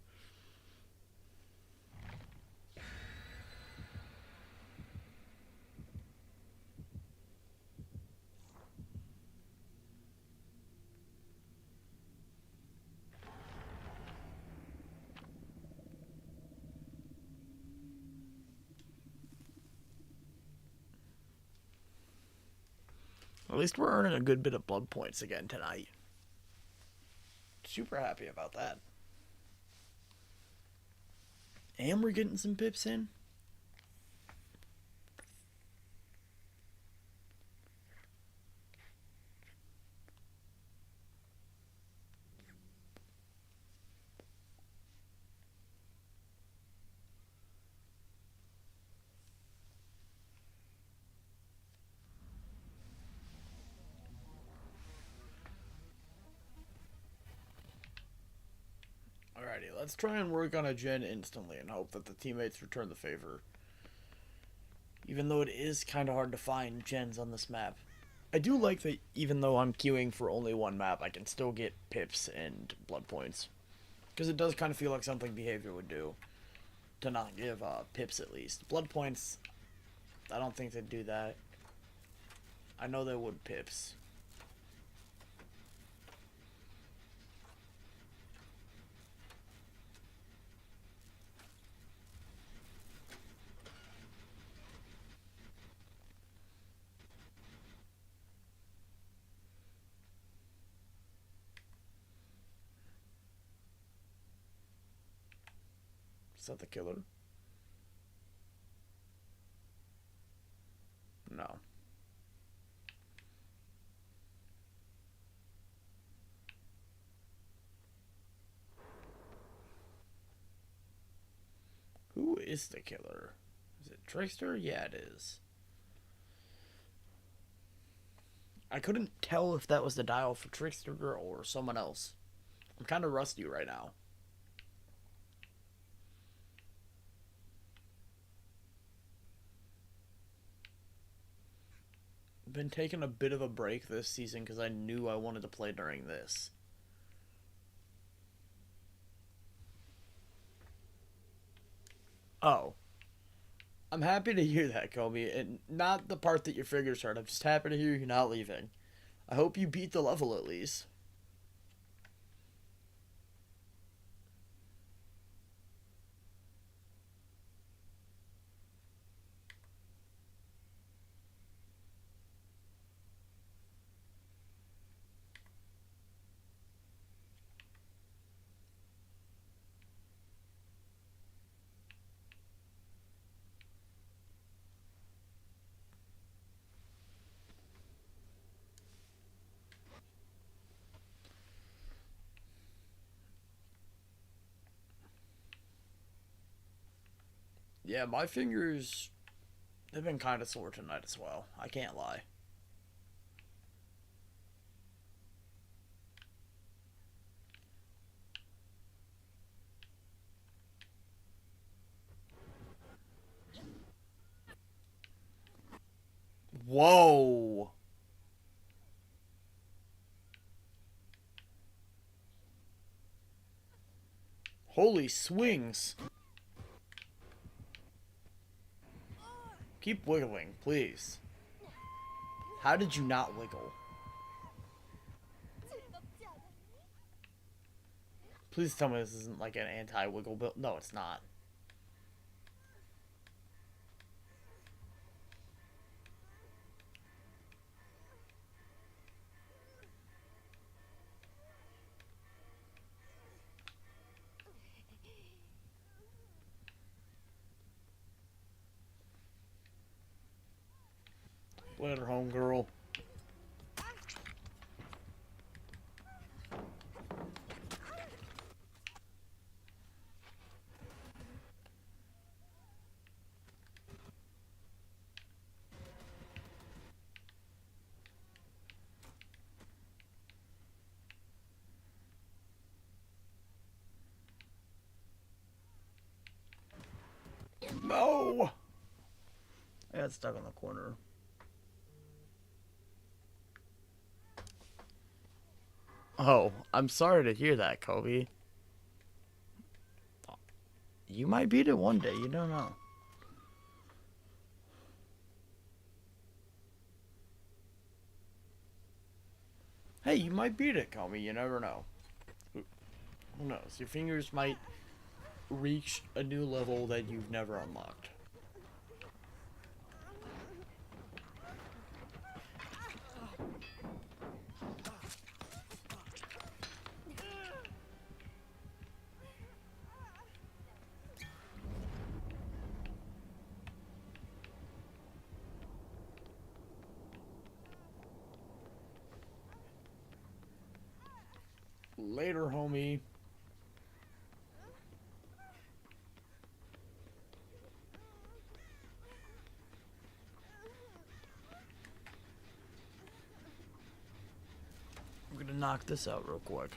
[SPEAKER 1] At least we're earning a good bit of blood points again tonight. Super happy about that. And we're getting some pips in. Alrighty, let's try and work on a gen instantly and hope that the teammates return the favor. Even though it is kind of hard to find gens on this map. I do like that even though I'm queuing for only one map, I can still get pips and blood points. Because it does kind of feel like something behavior would do. To not give pips at least. Blood points, I don't think they'd do that. I know they would pips. Is that the killer? No. Who is the killer? Is it Trickster? Yeah, it is. I couldn't tell if that was the dial for Trickster Girl or someone else. I'm kind of rusty right now. Been taking a bit of a break this season because I knew I wanted to play during this. Oh. I'm happy to hear that, Kobe. And not the part that your fingers hurt. I'm just happy to hear you're not leaving. I hope you beat the level at least. Yeah, my fingers, they've been kind of sore tonight as well. I can't lie. Whoa. Holy swings. Keep wiggling, please. How did you not wiggle? Please tell me this isn't like an anti-wiggle build. No, it's not. Later, homegirl. No! I got stuck on the corner. Oh, I'm sorry to hear that, Kobe. You might beat it one day, you don't know. Hey, you might beat it, Kobe, you never know. Who knows? Your fingers might reach a new level that you've never unlocked. Later, homie. I'm gonna knock this out real quick.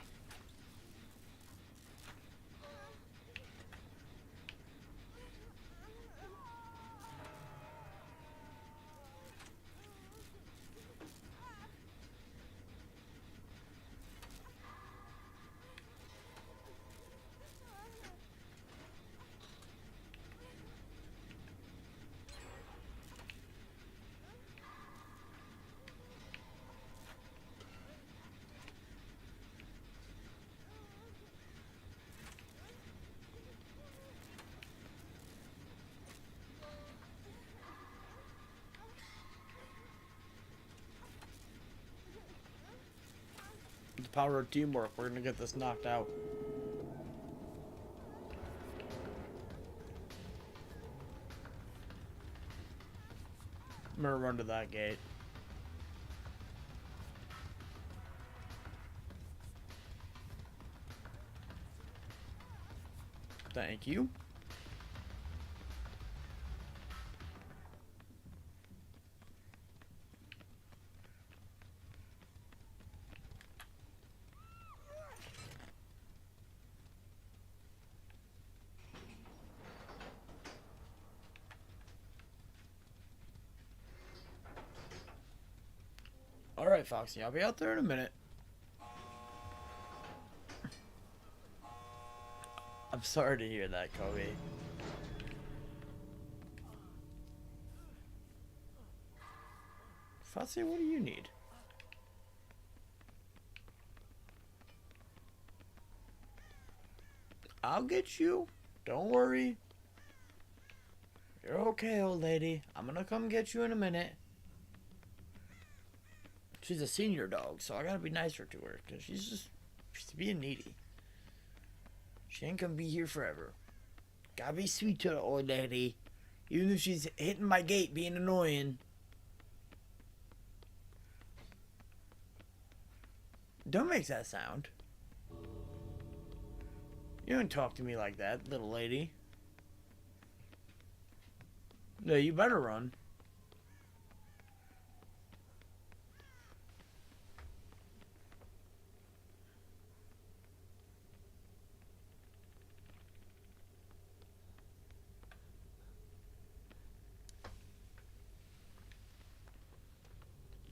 [SPEAKER 1] power of teamwork. We're gonna get this knocked out. I'm gonna run to that gate. Thank you. Alright, Foxy, I'll be out there in a minute. I'm sorry to hear that, Kobe. Foxy, what do you need? I'll get you. Don't worry. You're okay, old lady. I'm gonna come get you in a minute. She's a senior dog, so I gotta be nicer to her, because she's being needy. She ain't gonna be here forever. Gotta be sweet to the old lady, even if she's hitting my gate being annoying. Don't make that sound. You don't talk to me like that, little lady. No, you better run.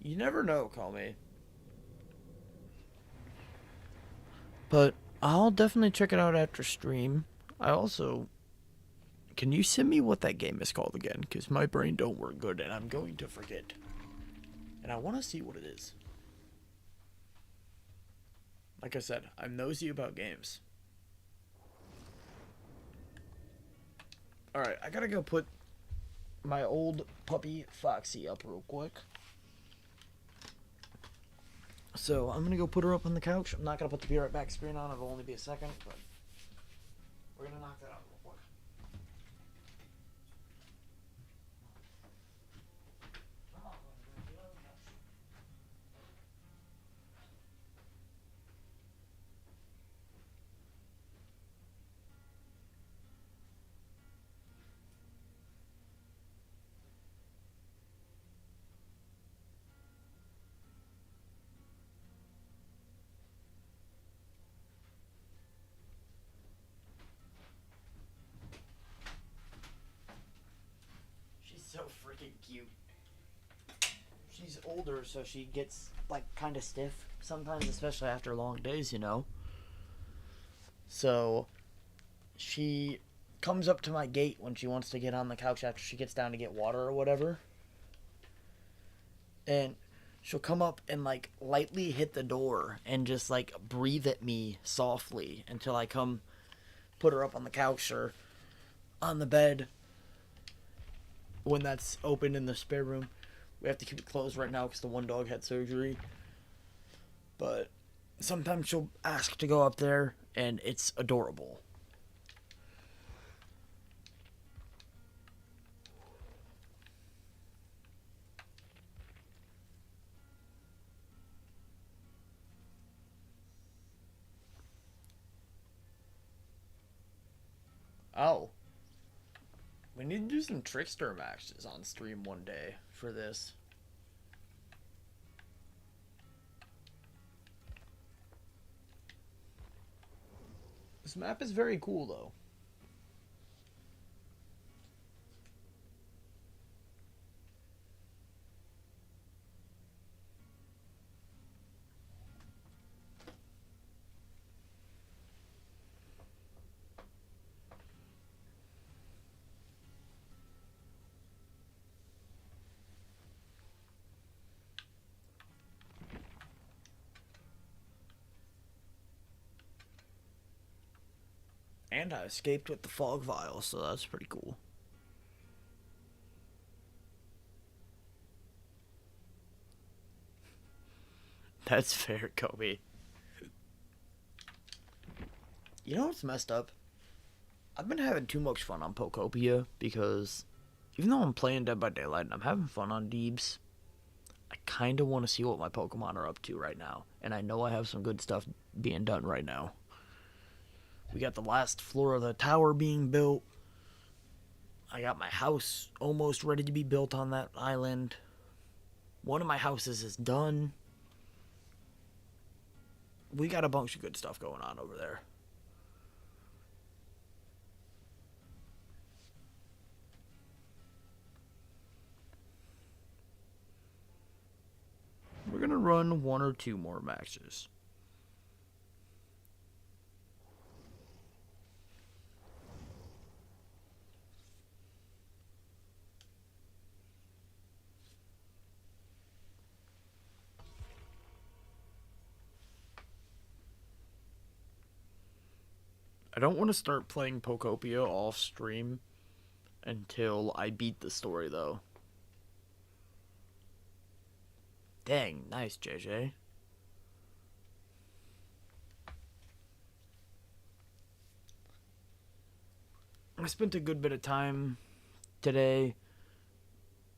[SPEAKER 1] You never know, call me. But I'll definitely check it out after stream. I also... Can you send me what that game is called again? Because my brain don't work good and I'm going to forget. And I want to see what it is. Like I said, I'm nosy about games. Alright, I gotta go put my old puppy Foxy up real quick. So I'm gonna go put her up on the couch. I'm not gonna put the Be Right Back screen on. It'll only be a second, but we're gonna knock that out real quick. She's so freaking cute. She's older, so she gets, like, kind of stiff sometimes, especially after long days, you know? So, she comes up to my gate when she wants to get on the couch after she gets down to get water or whatever. And she'll come up and, like, lightly hit the door and just, like, breathe at me softly until I come put her up on the couch or on the bed when that's open in the spare room. We have to keep it closed right now because the one dog had surgery. But sometimes she'll ask to go up there, and it's adorable. Oh. We need to do some trickster matches on stream one day for this. This map is very cool, though. And I escaped with the fog vial, so that's pretty cool. That's fair, Kobe. You know what's messed up? I've been having too much fun on Pokopia because even though I'm playing Dead by Daylight and I'm having fun on Deebs, I kind of want to see what my Pokemon are up to right now. And I know I have some good stuff being done right now. We got the last floor of the tower being built. I got my house almost ready to be built on that island. One of my houses is done. We got a bunch of good stuff going on over there. We're going to run 1 or 2 more matches. I don't want to start playing Pokopia off stream until I beat the story, though. Dang, nice, JJ. I spent a good bit of time today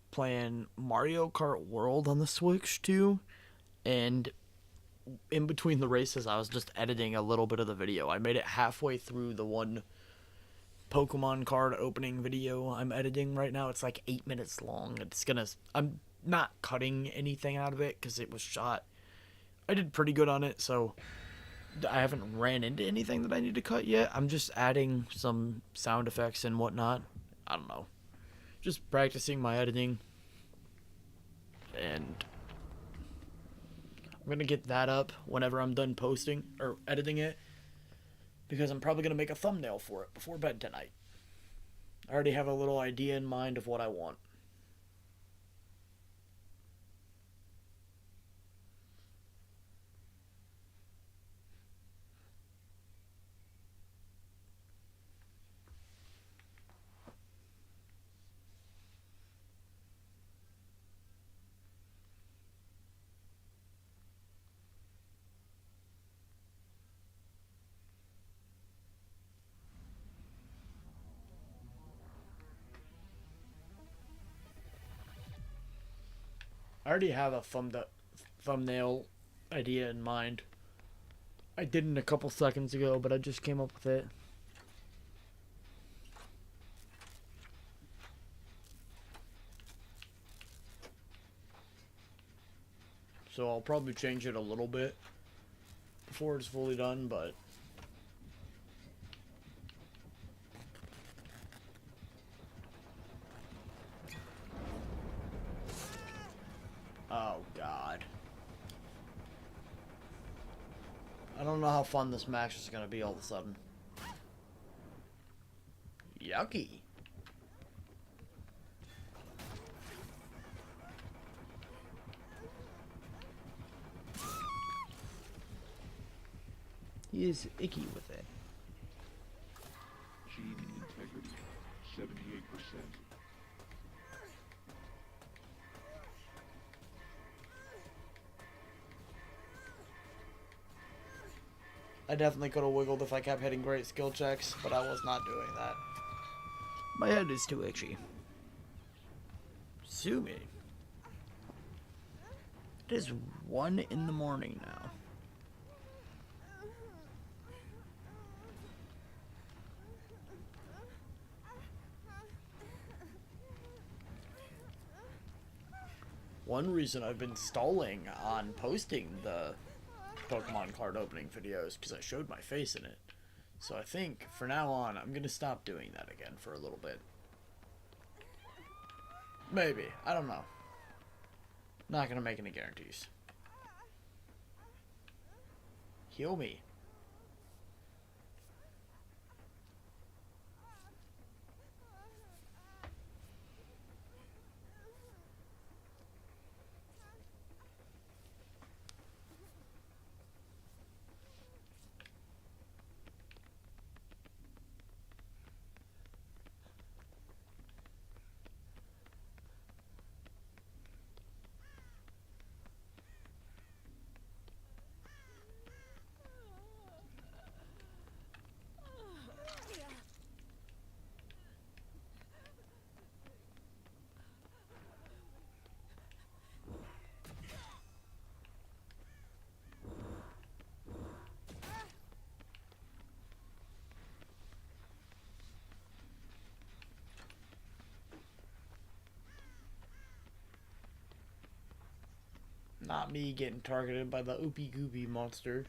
[SPEAKER 1] playing Mario Kart World on the Switch, too. And in between the races, I was just editing a little bit of the video. I made it halfway through the one Pokemon card opening video I'm editing right now. It's like 8 minutes long. I'm not cutting anything out of it because it was shot. I did pretty good on it, so I haven't ran into anything that I need to cut yet. I'm just adding some sound effects and whatnot. I don't know. Just practicing my editing. And I'm going to get that up whenever I'm done posting or editing it, because I'm probably going to make a thumbnail for it before bed tonight. I already have a little idea in mind of what I want. I already have a thumbnail idea in mind. I didn't a couple seconds ago, but I just came up with it. So I'll probably change it a little bit before it's fully done, but oh god. I don't know how fun this match is gonna be all of a sudden. Yucky. He is icky with it.
[SPEAKER 4] Gene integrity, 78%.
[SPEAKER 1] I definitely could have wiggled if I kept hitting great skill checks, but I was not doing that. My head is too itchy. Sue me. It is 1 in the morning now. One reason I've been stalling on posting the Pokemon card opening videos because I showed my face in it. So I think for now on I'm gonna stop doing that again for a little bit. Maybe. I don't know. Not gonna make any guarantees. Heal me. Not me getting targeted by the Oopie Goopy monster.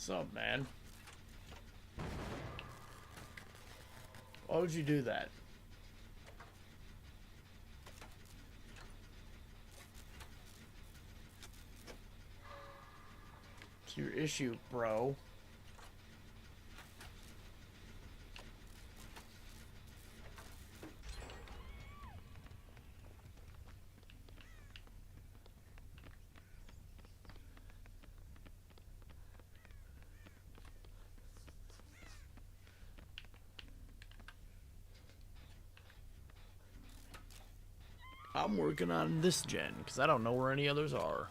[SPEAKER 1] What's up, man? Why would you do that? It's your issue, bro. I'm working on this gen, because I don't know where any others are.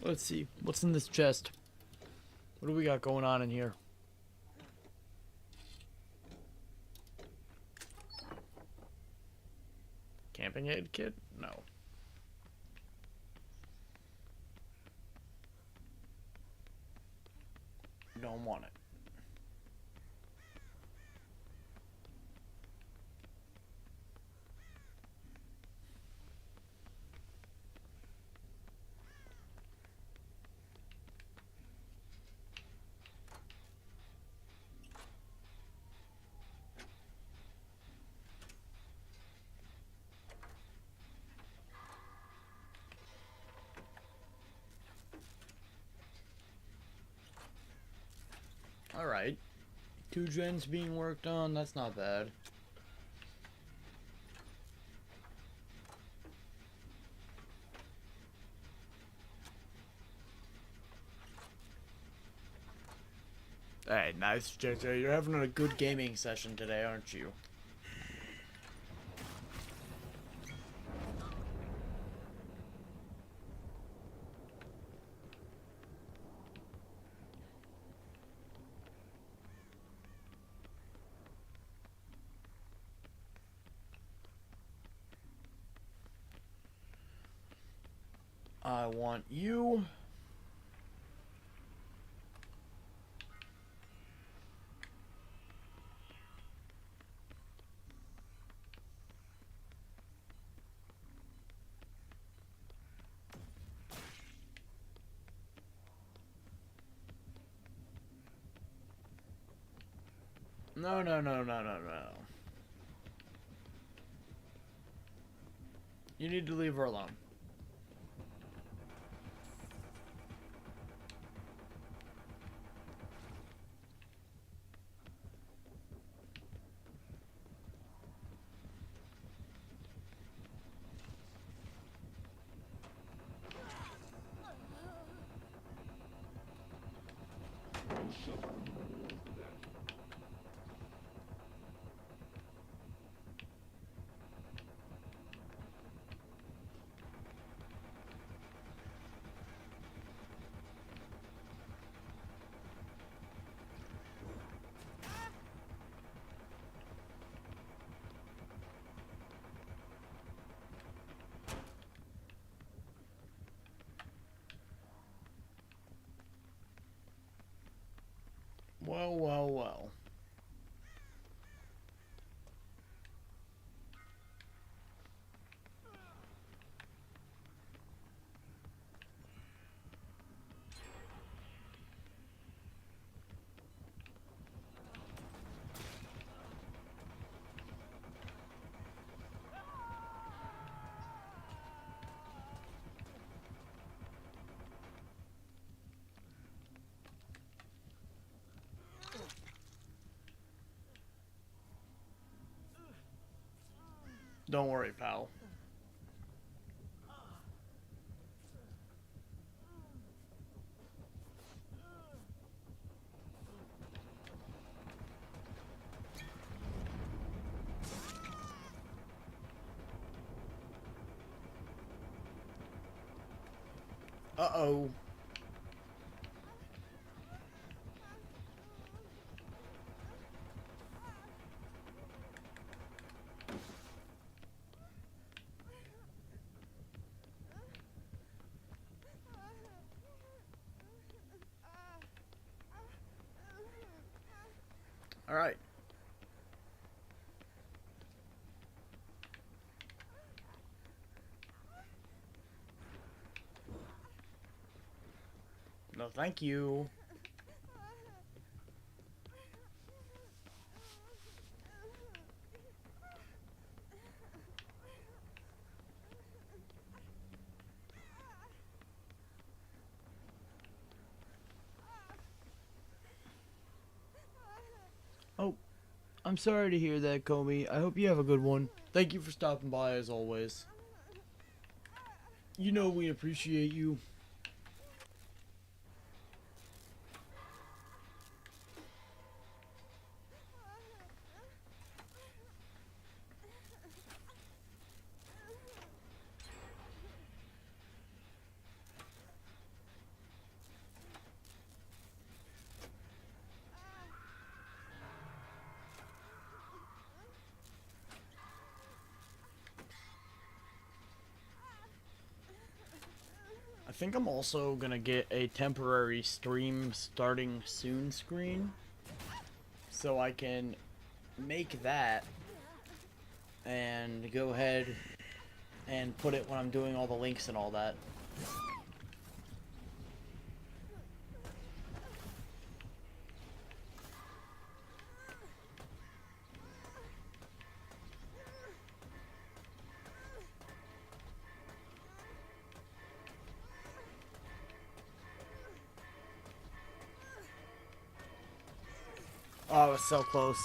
[SPEAKER 1] Let's see. What's in this chest? What do we got going on in here? Camping aid kit? No. Don't want it. Alright. 2 gens being worked on, that's not bad. Hey, nice, JJ. You're having a good gaming session today, aren't you? I want you. No, no, no, no, no, no. You need to leave her alone. Don't worry, pal. Uh-oh. All right. No, thank you. Oh, I'm sorry to hear that, Comey. I hope you have a good one. Thank you for stopping by, as always. You know we appreciate you. I think I'm also gonna get a temporary stream starting soon screen, so I can make that and go ahead and put it when I'm doing all the links and all that. Oh, it's so close.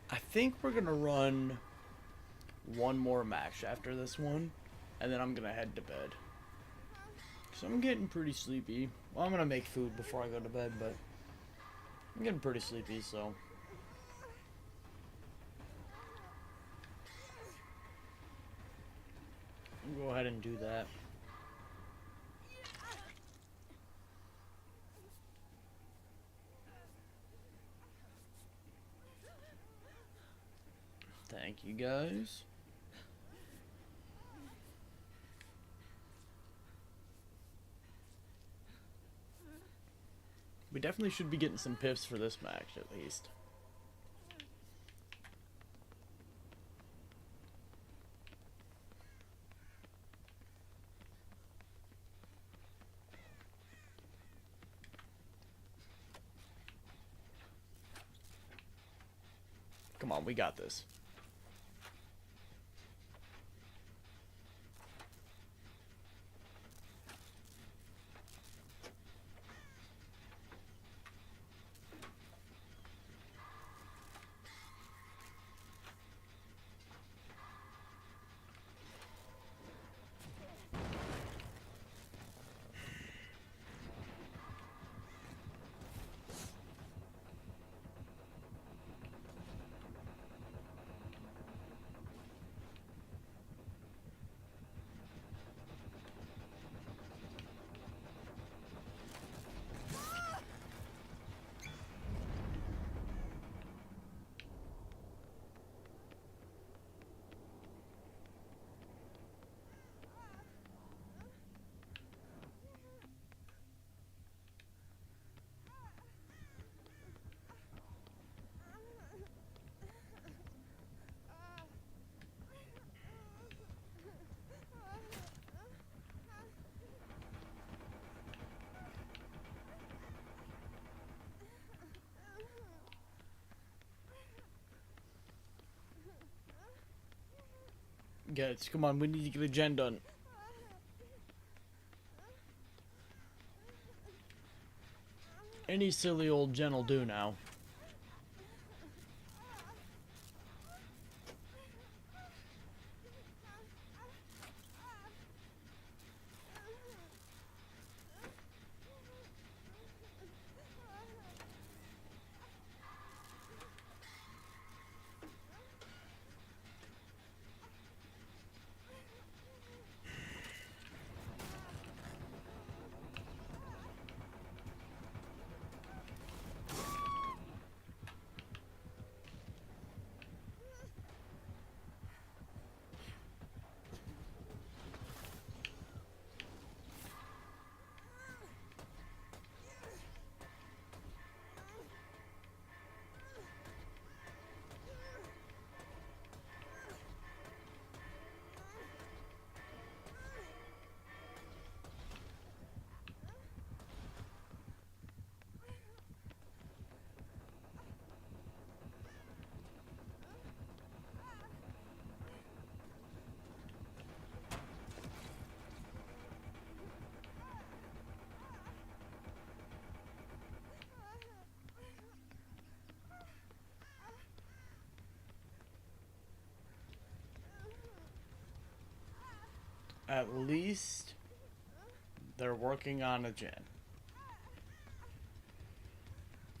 [SPEAKER 1] I think we're gonna run one more match after this one, and then I'm gonna head to bed. So I'm getting pretty sleepy. Well, I'm gonna make food before I go to bed, but I'm getting pretty sleepy, so. I'll go ahead and do that. Thank you, guys. We definitely should be getting some piffs for this match, at least. Come on, we got this. Guys, come on, we need to get a gen done. Any silly old gen will do now. At least they're working on a gen.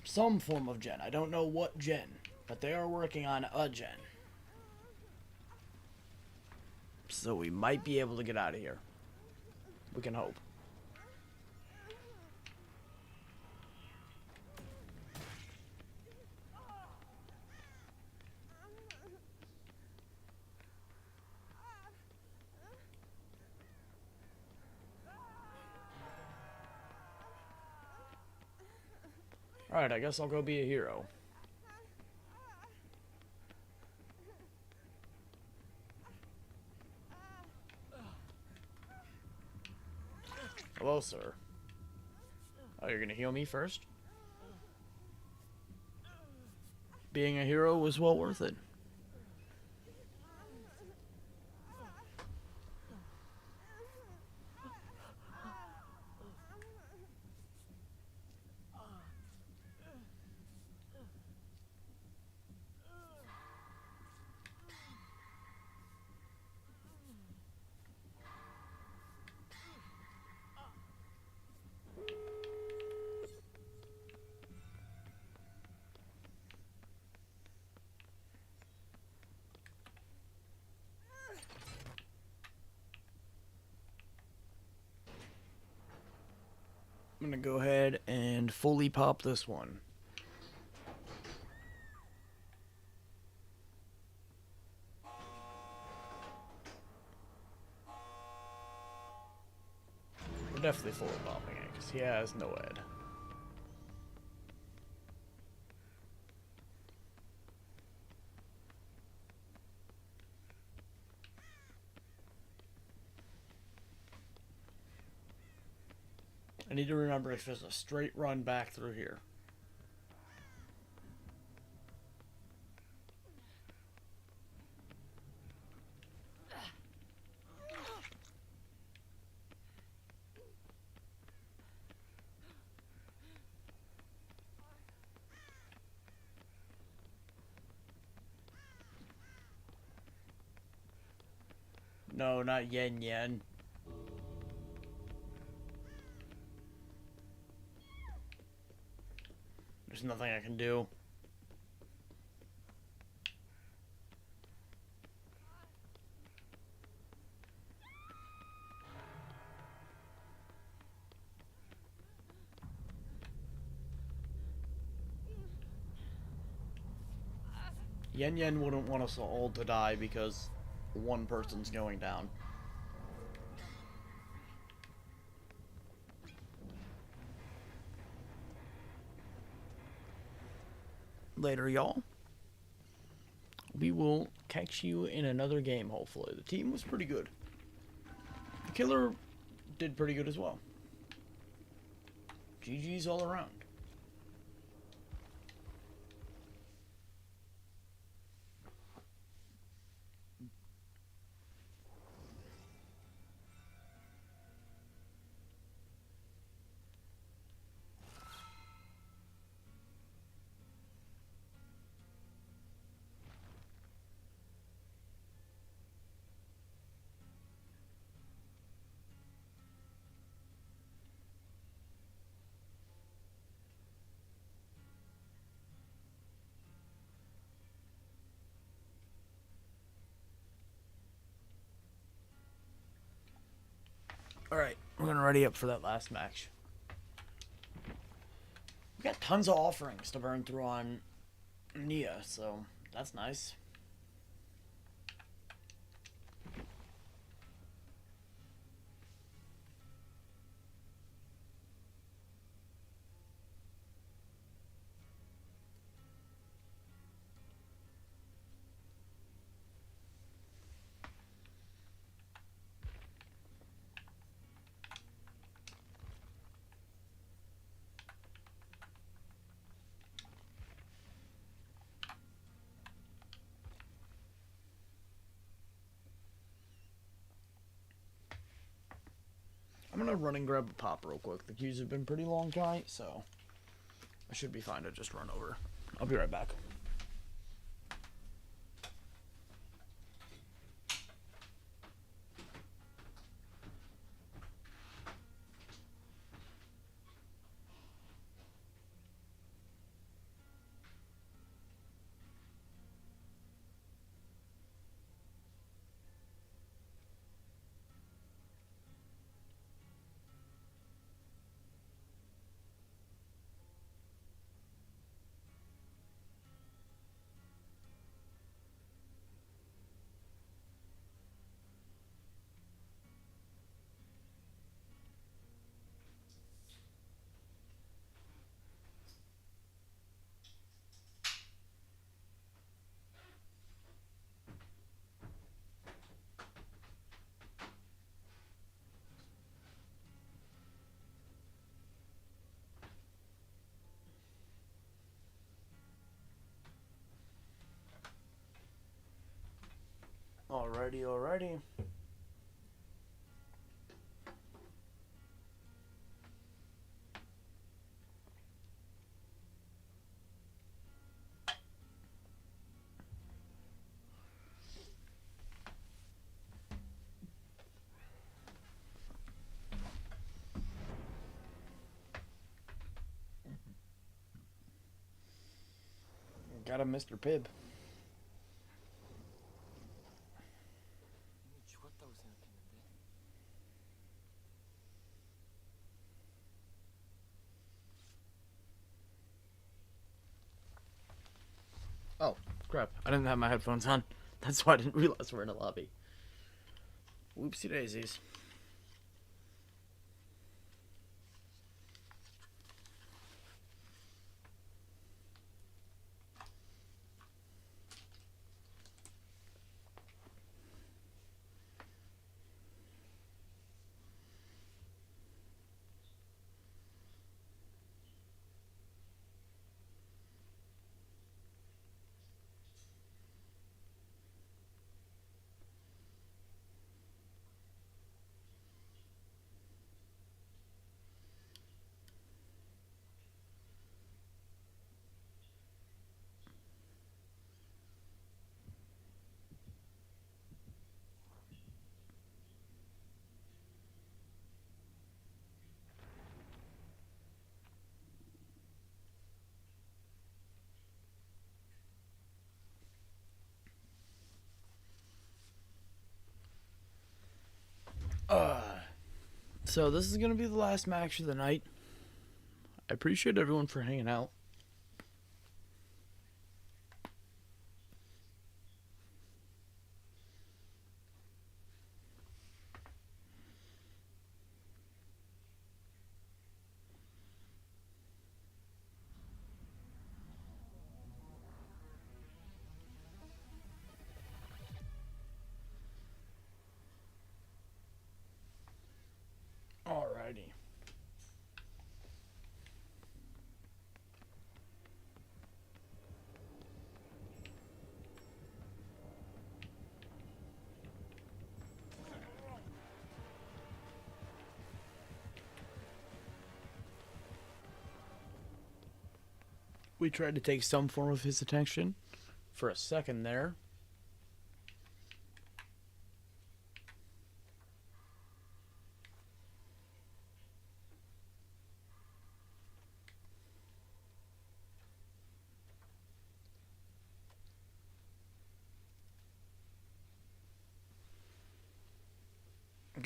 [SPEAKER 1] Some form of gen. I don't know what gen, but they are working on a gen. So we might be able to get out of here. We can hope. Alright, I guess I'll go be a hero. Hello, sir. Oh, you're gonna heal me first? Being a hero was well worth it. I'm gonna go ahead and fully pop this one. We're definitely fully popping it, because he has no head. I need to remember if there's a straight run back through here. No, not Yen Yen. There's nothing I can do. Yen Yen wouldn't want us all to die because one person's going down. Later, y'all. We will catch you in another game, hopefully. The team was pretty good. The killer did pretty good as well. GG's all around. Alright, we're gonna ready up for that last match. We got tons of offerings to burn through on Nia, so that's nice. I'm gonna run and grab a pop real quick. The queues have been pretty long tonight, so I should be fine to just run over. I'll be right back. Alrighty. Got a Mr. Pibb. Oh, crap. I didn't have my headphones on. That's why I didn't realize we're in a lobby. Whoopsie daisies. So this is going to be the last match of the night. I appreciate everyone for hanging out. Alrighty. We tried to take some form of his attention for a second there.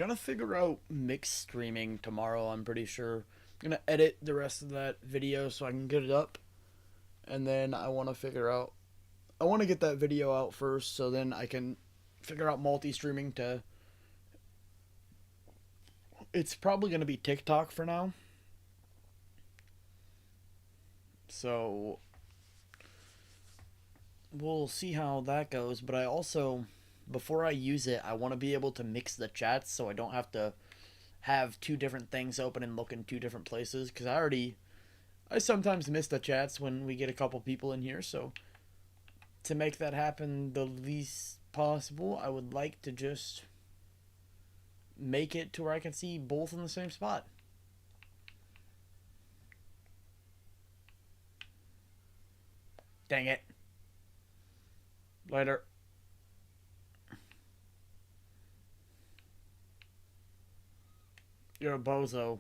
[SPEAKER 1] gonna figure out mixed streaming tomorrow, I'm pretty sure. I'm gonna edit the rest of that video so I can get it up. And then I want to get that video out first so then I can figure out multi-streaming to... It's probably gonna be TikTok for now. So we'll see how that goes, but I also, before I use it, I want to be able to mix the chats so I don't have to have two different things open and look in two different places, because I sometimes miss the chats when we get a couple people in here, so to make that happen the least possible, I would like to just make it to where I can see both in the same spot. Dang it. Later. You're a bozo.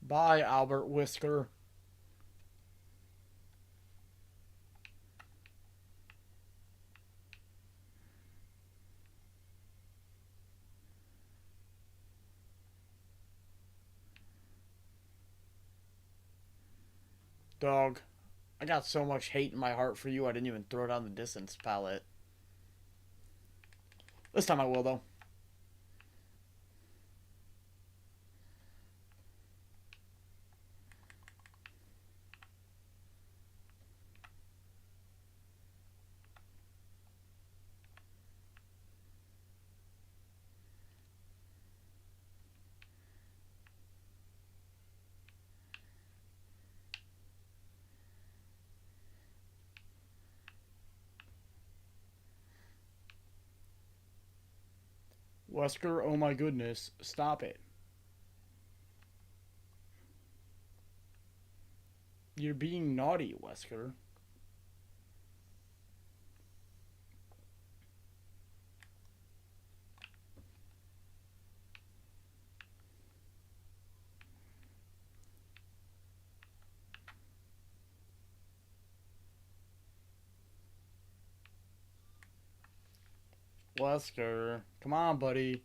[SPEAKER 1] Bye, Albert Whisker. Dog, I got so much hate in my heart for you, I didn't even throw down the distance palette. This time I will, though. Wesker, oh my goodness, stop it. You're being naughty, Wesker. Wesker, come on, buddy.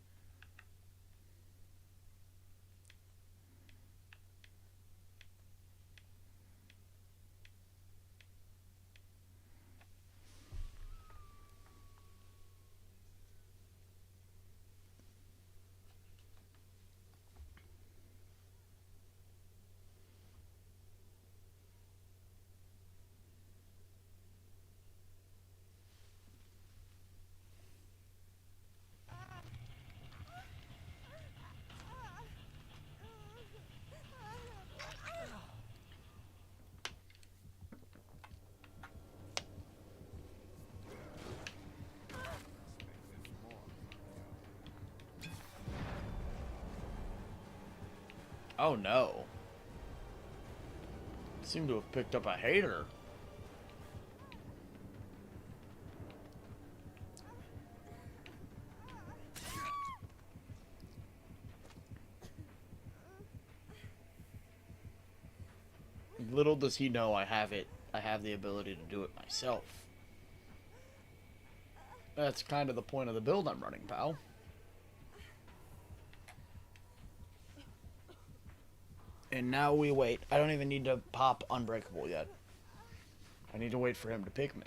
[SPEAKER 1] Oh no. Seem to have picked up a hater. Little does he know I have it. I have the ability to do it myself. That's kind of the point of the build I'm running, pal. And now we wait. I don't even need to pop Unbreakable yet. I need to wait for him to pick me.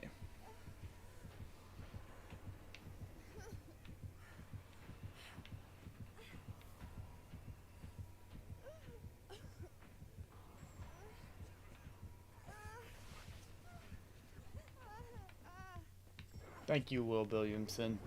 [SPEAKER 1] Thank you, Will Williamson.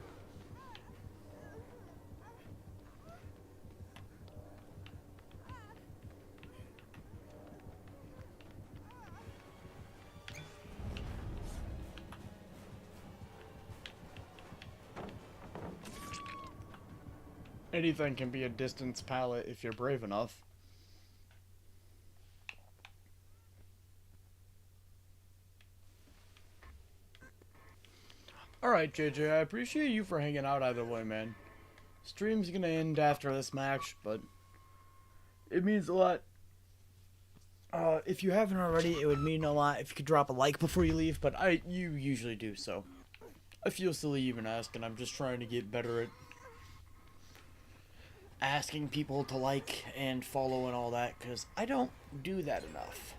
[SPEAKER 1] Anything can be a distance palette if you're brave enough. Alright, JJ, I appreciate you for hanging out either way, man. stream's gonna end after this match, but it means a lot. If you haven't already, it would mean a lot if you could drop a like before you leave, but you usually do, so I feel silly even asking. I'm just trying to get better at asking people to like and follow and all that, because I don't do that enough.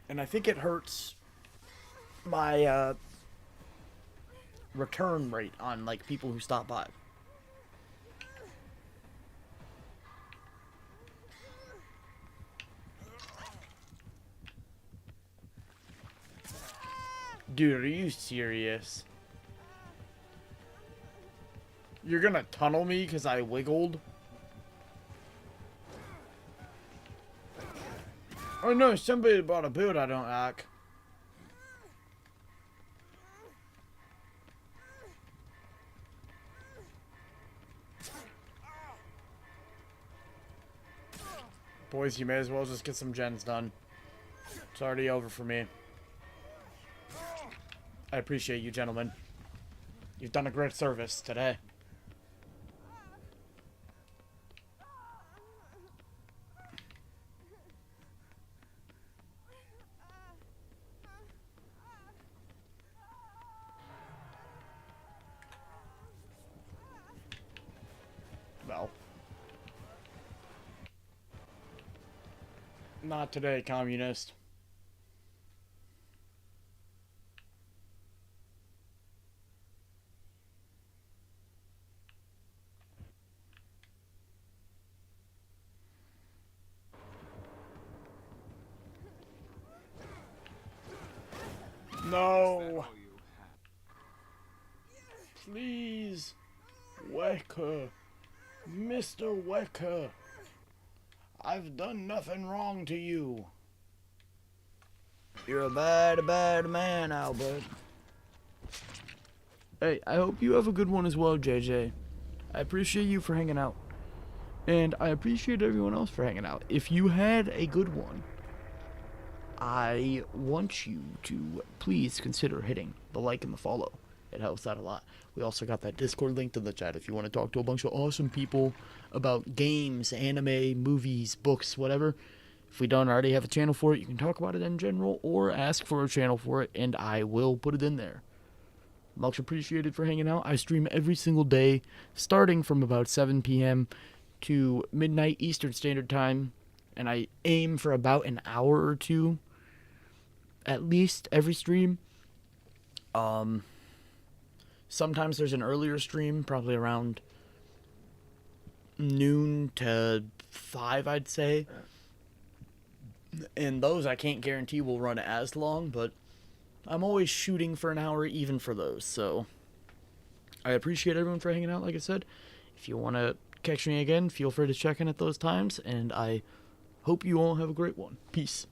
[SPEAKER 1] And I think it hurts my return rate on like people who stop by. Dude, are you serious? You're gonna tunnel me because I wiggled? Oh no, somebody bought a build I don't like. Boys, you may as well just get some gens done. It's already over for me. I appreciate you, gentlemen. You've done a great service today. Well. Not today, communist. No. Please. Wecker. Mr. Wecker. I've done nothing wrong to you. You're a bad, bad man, Albert. Hey, I hope you have a good one as well, JJ. I appreciate you for hanging out. And I appreciate everyone else for hanging out. If you had a good one, I want you to please consider hitting the like and the follow. It helps out a lot. We also got that Discord linked in the chat if you want to talk to a bunch of awesome people about games, anime, movies, books, whatever. If we don't already have a channel for it, you can talk about it in general or ask for a channel for it, and I will put it in there. Much appreciated for hanging out. I stream every single day, starting from about 7 p.m. to midnight Eastern Standard Time, and I aim for about an hour or two, at least, every stream. Sometimes there's an earlier stream, probably around noon to 5, I'd say. And those I can't guarantee will run as long, but I'm always shooting for an hour even for those. So I appreciate everyone for hanging out, like I said. If you want to catch me again, feel free to check in at those times, and I hope you all have a great one. Peace.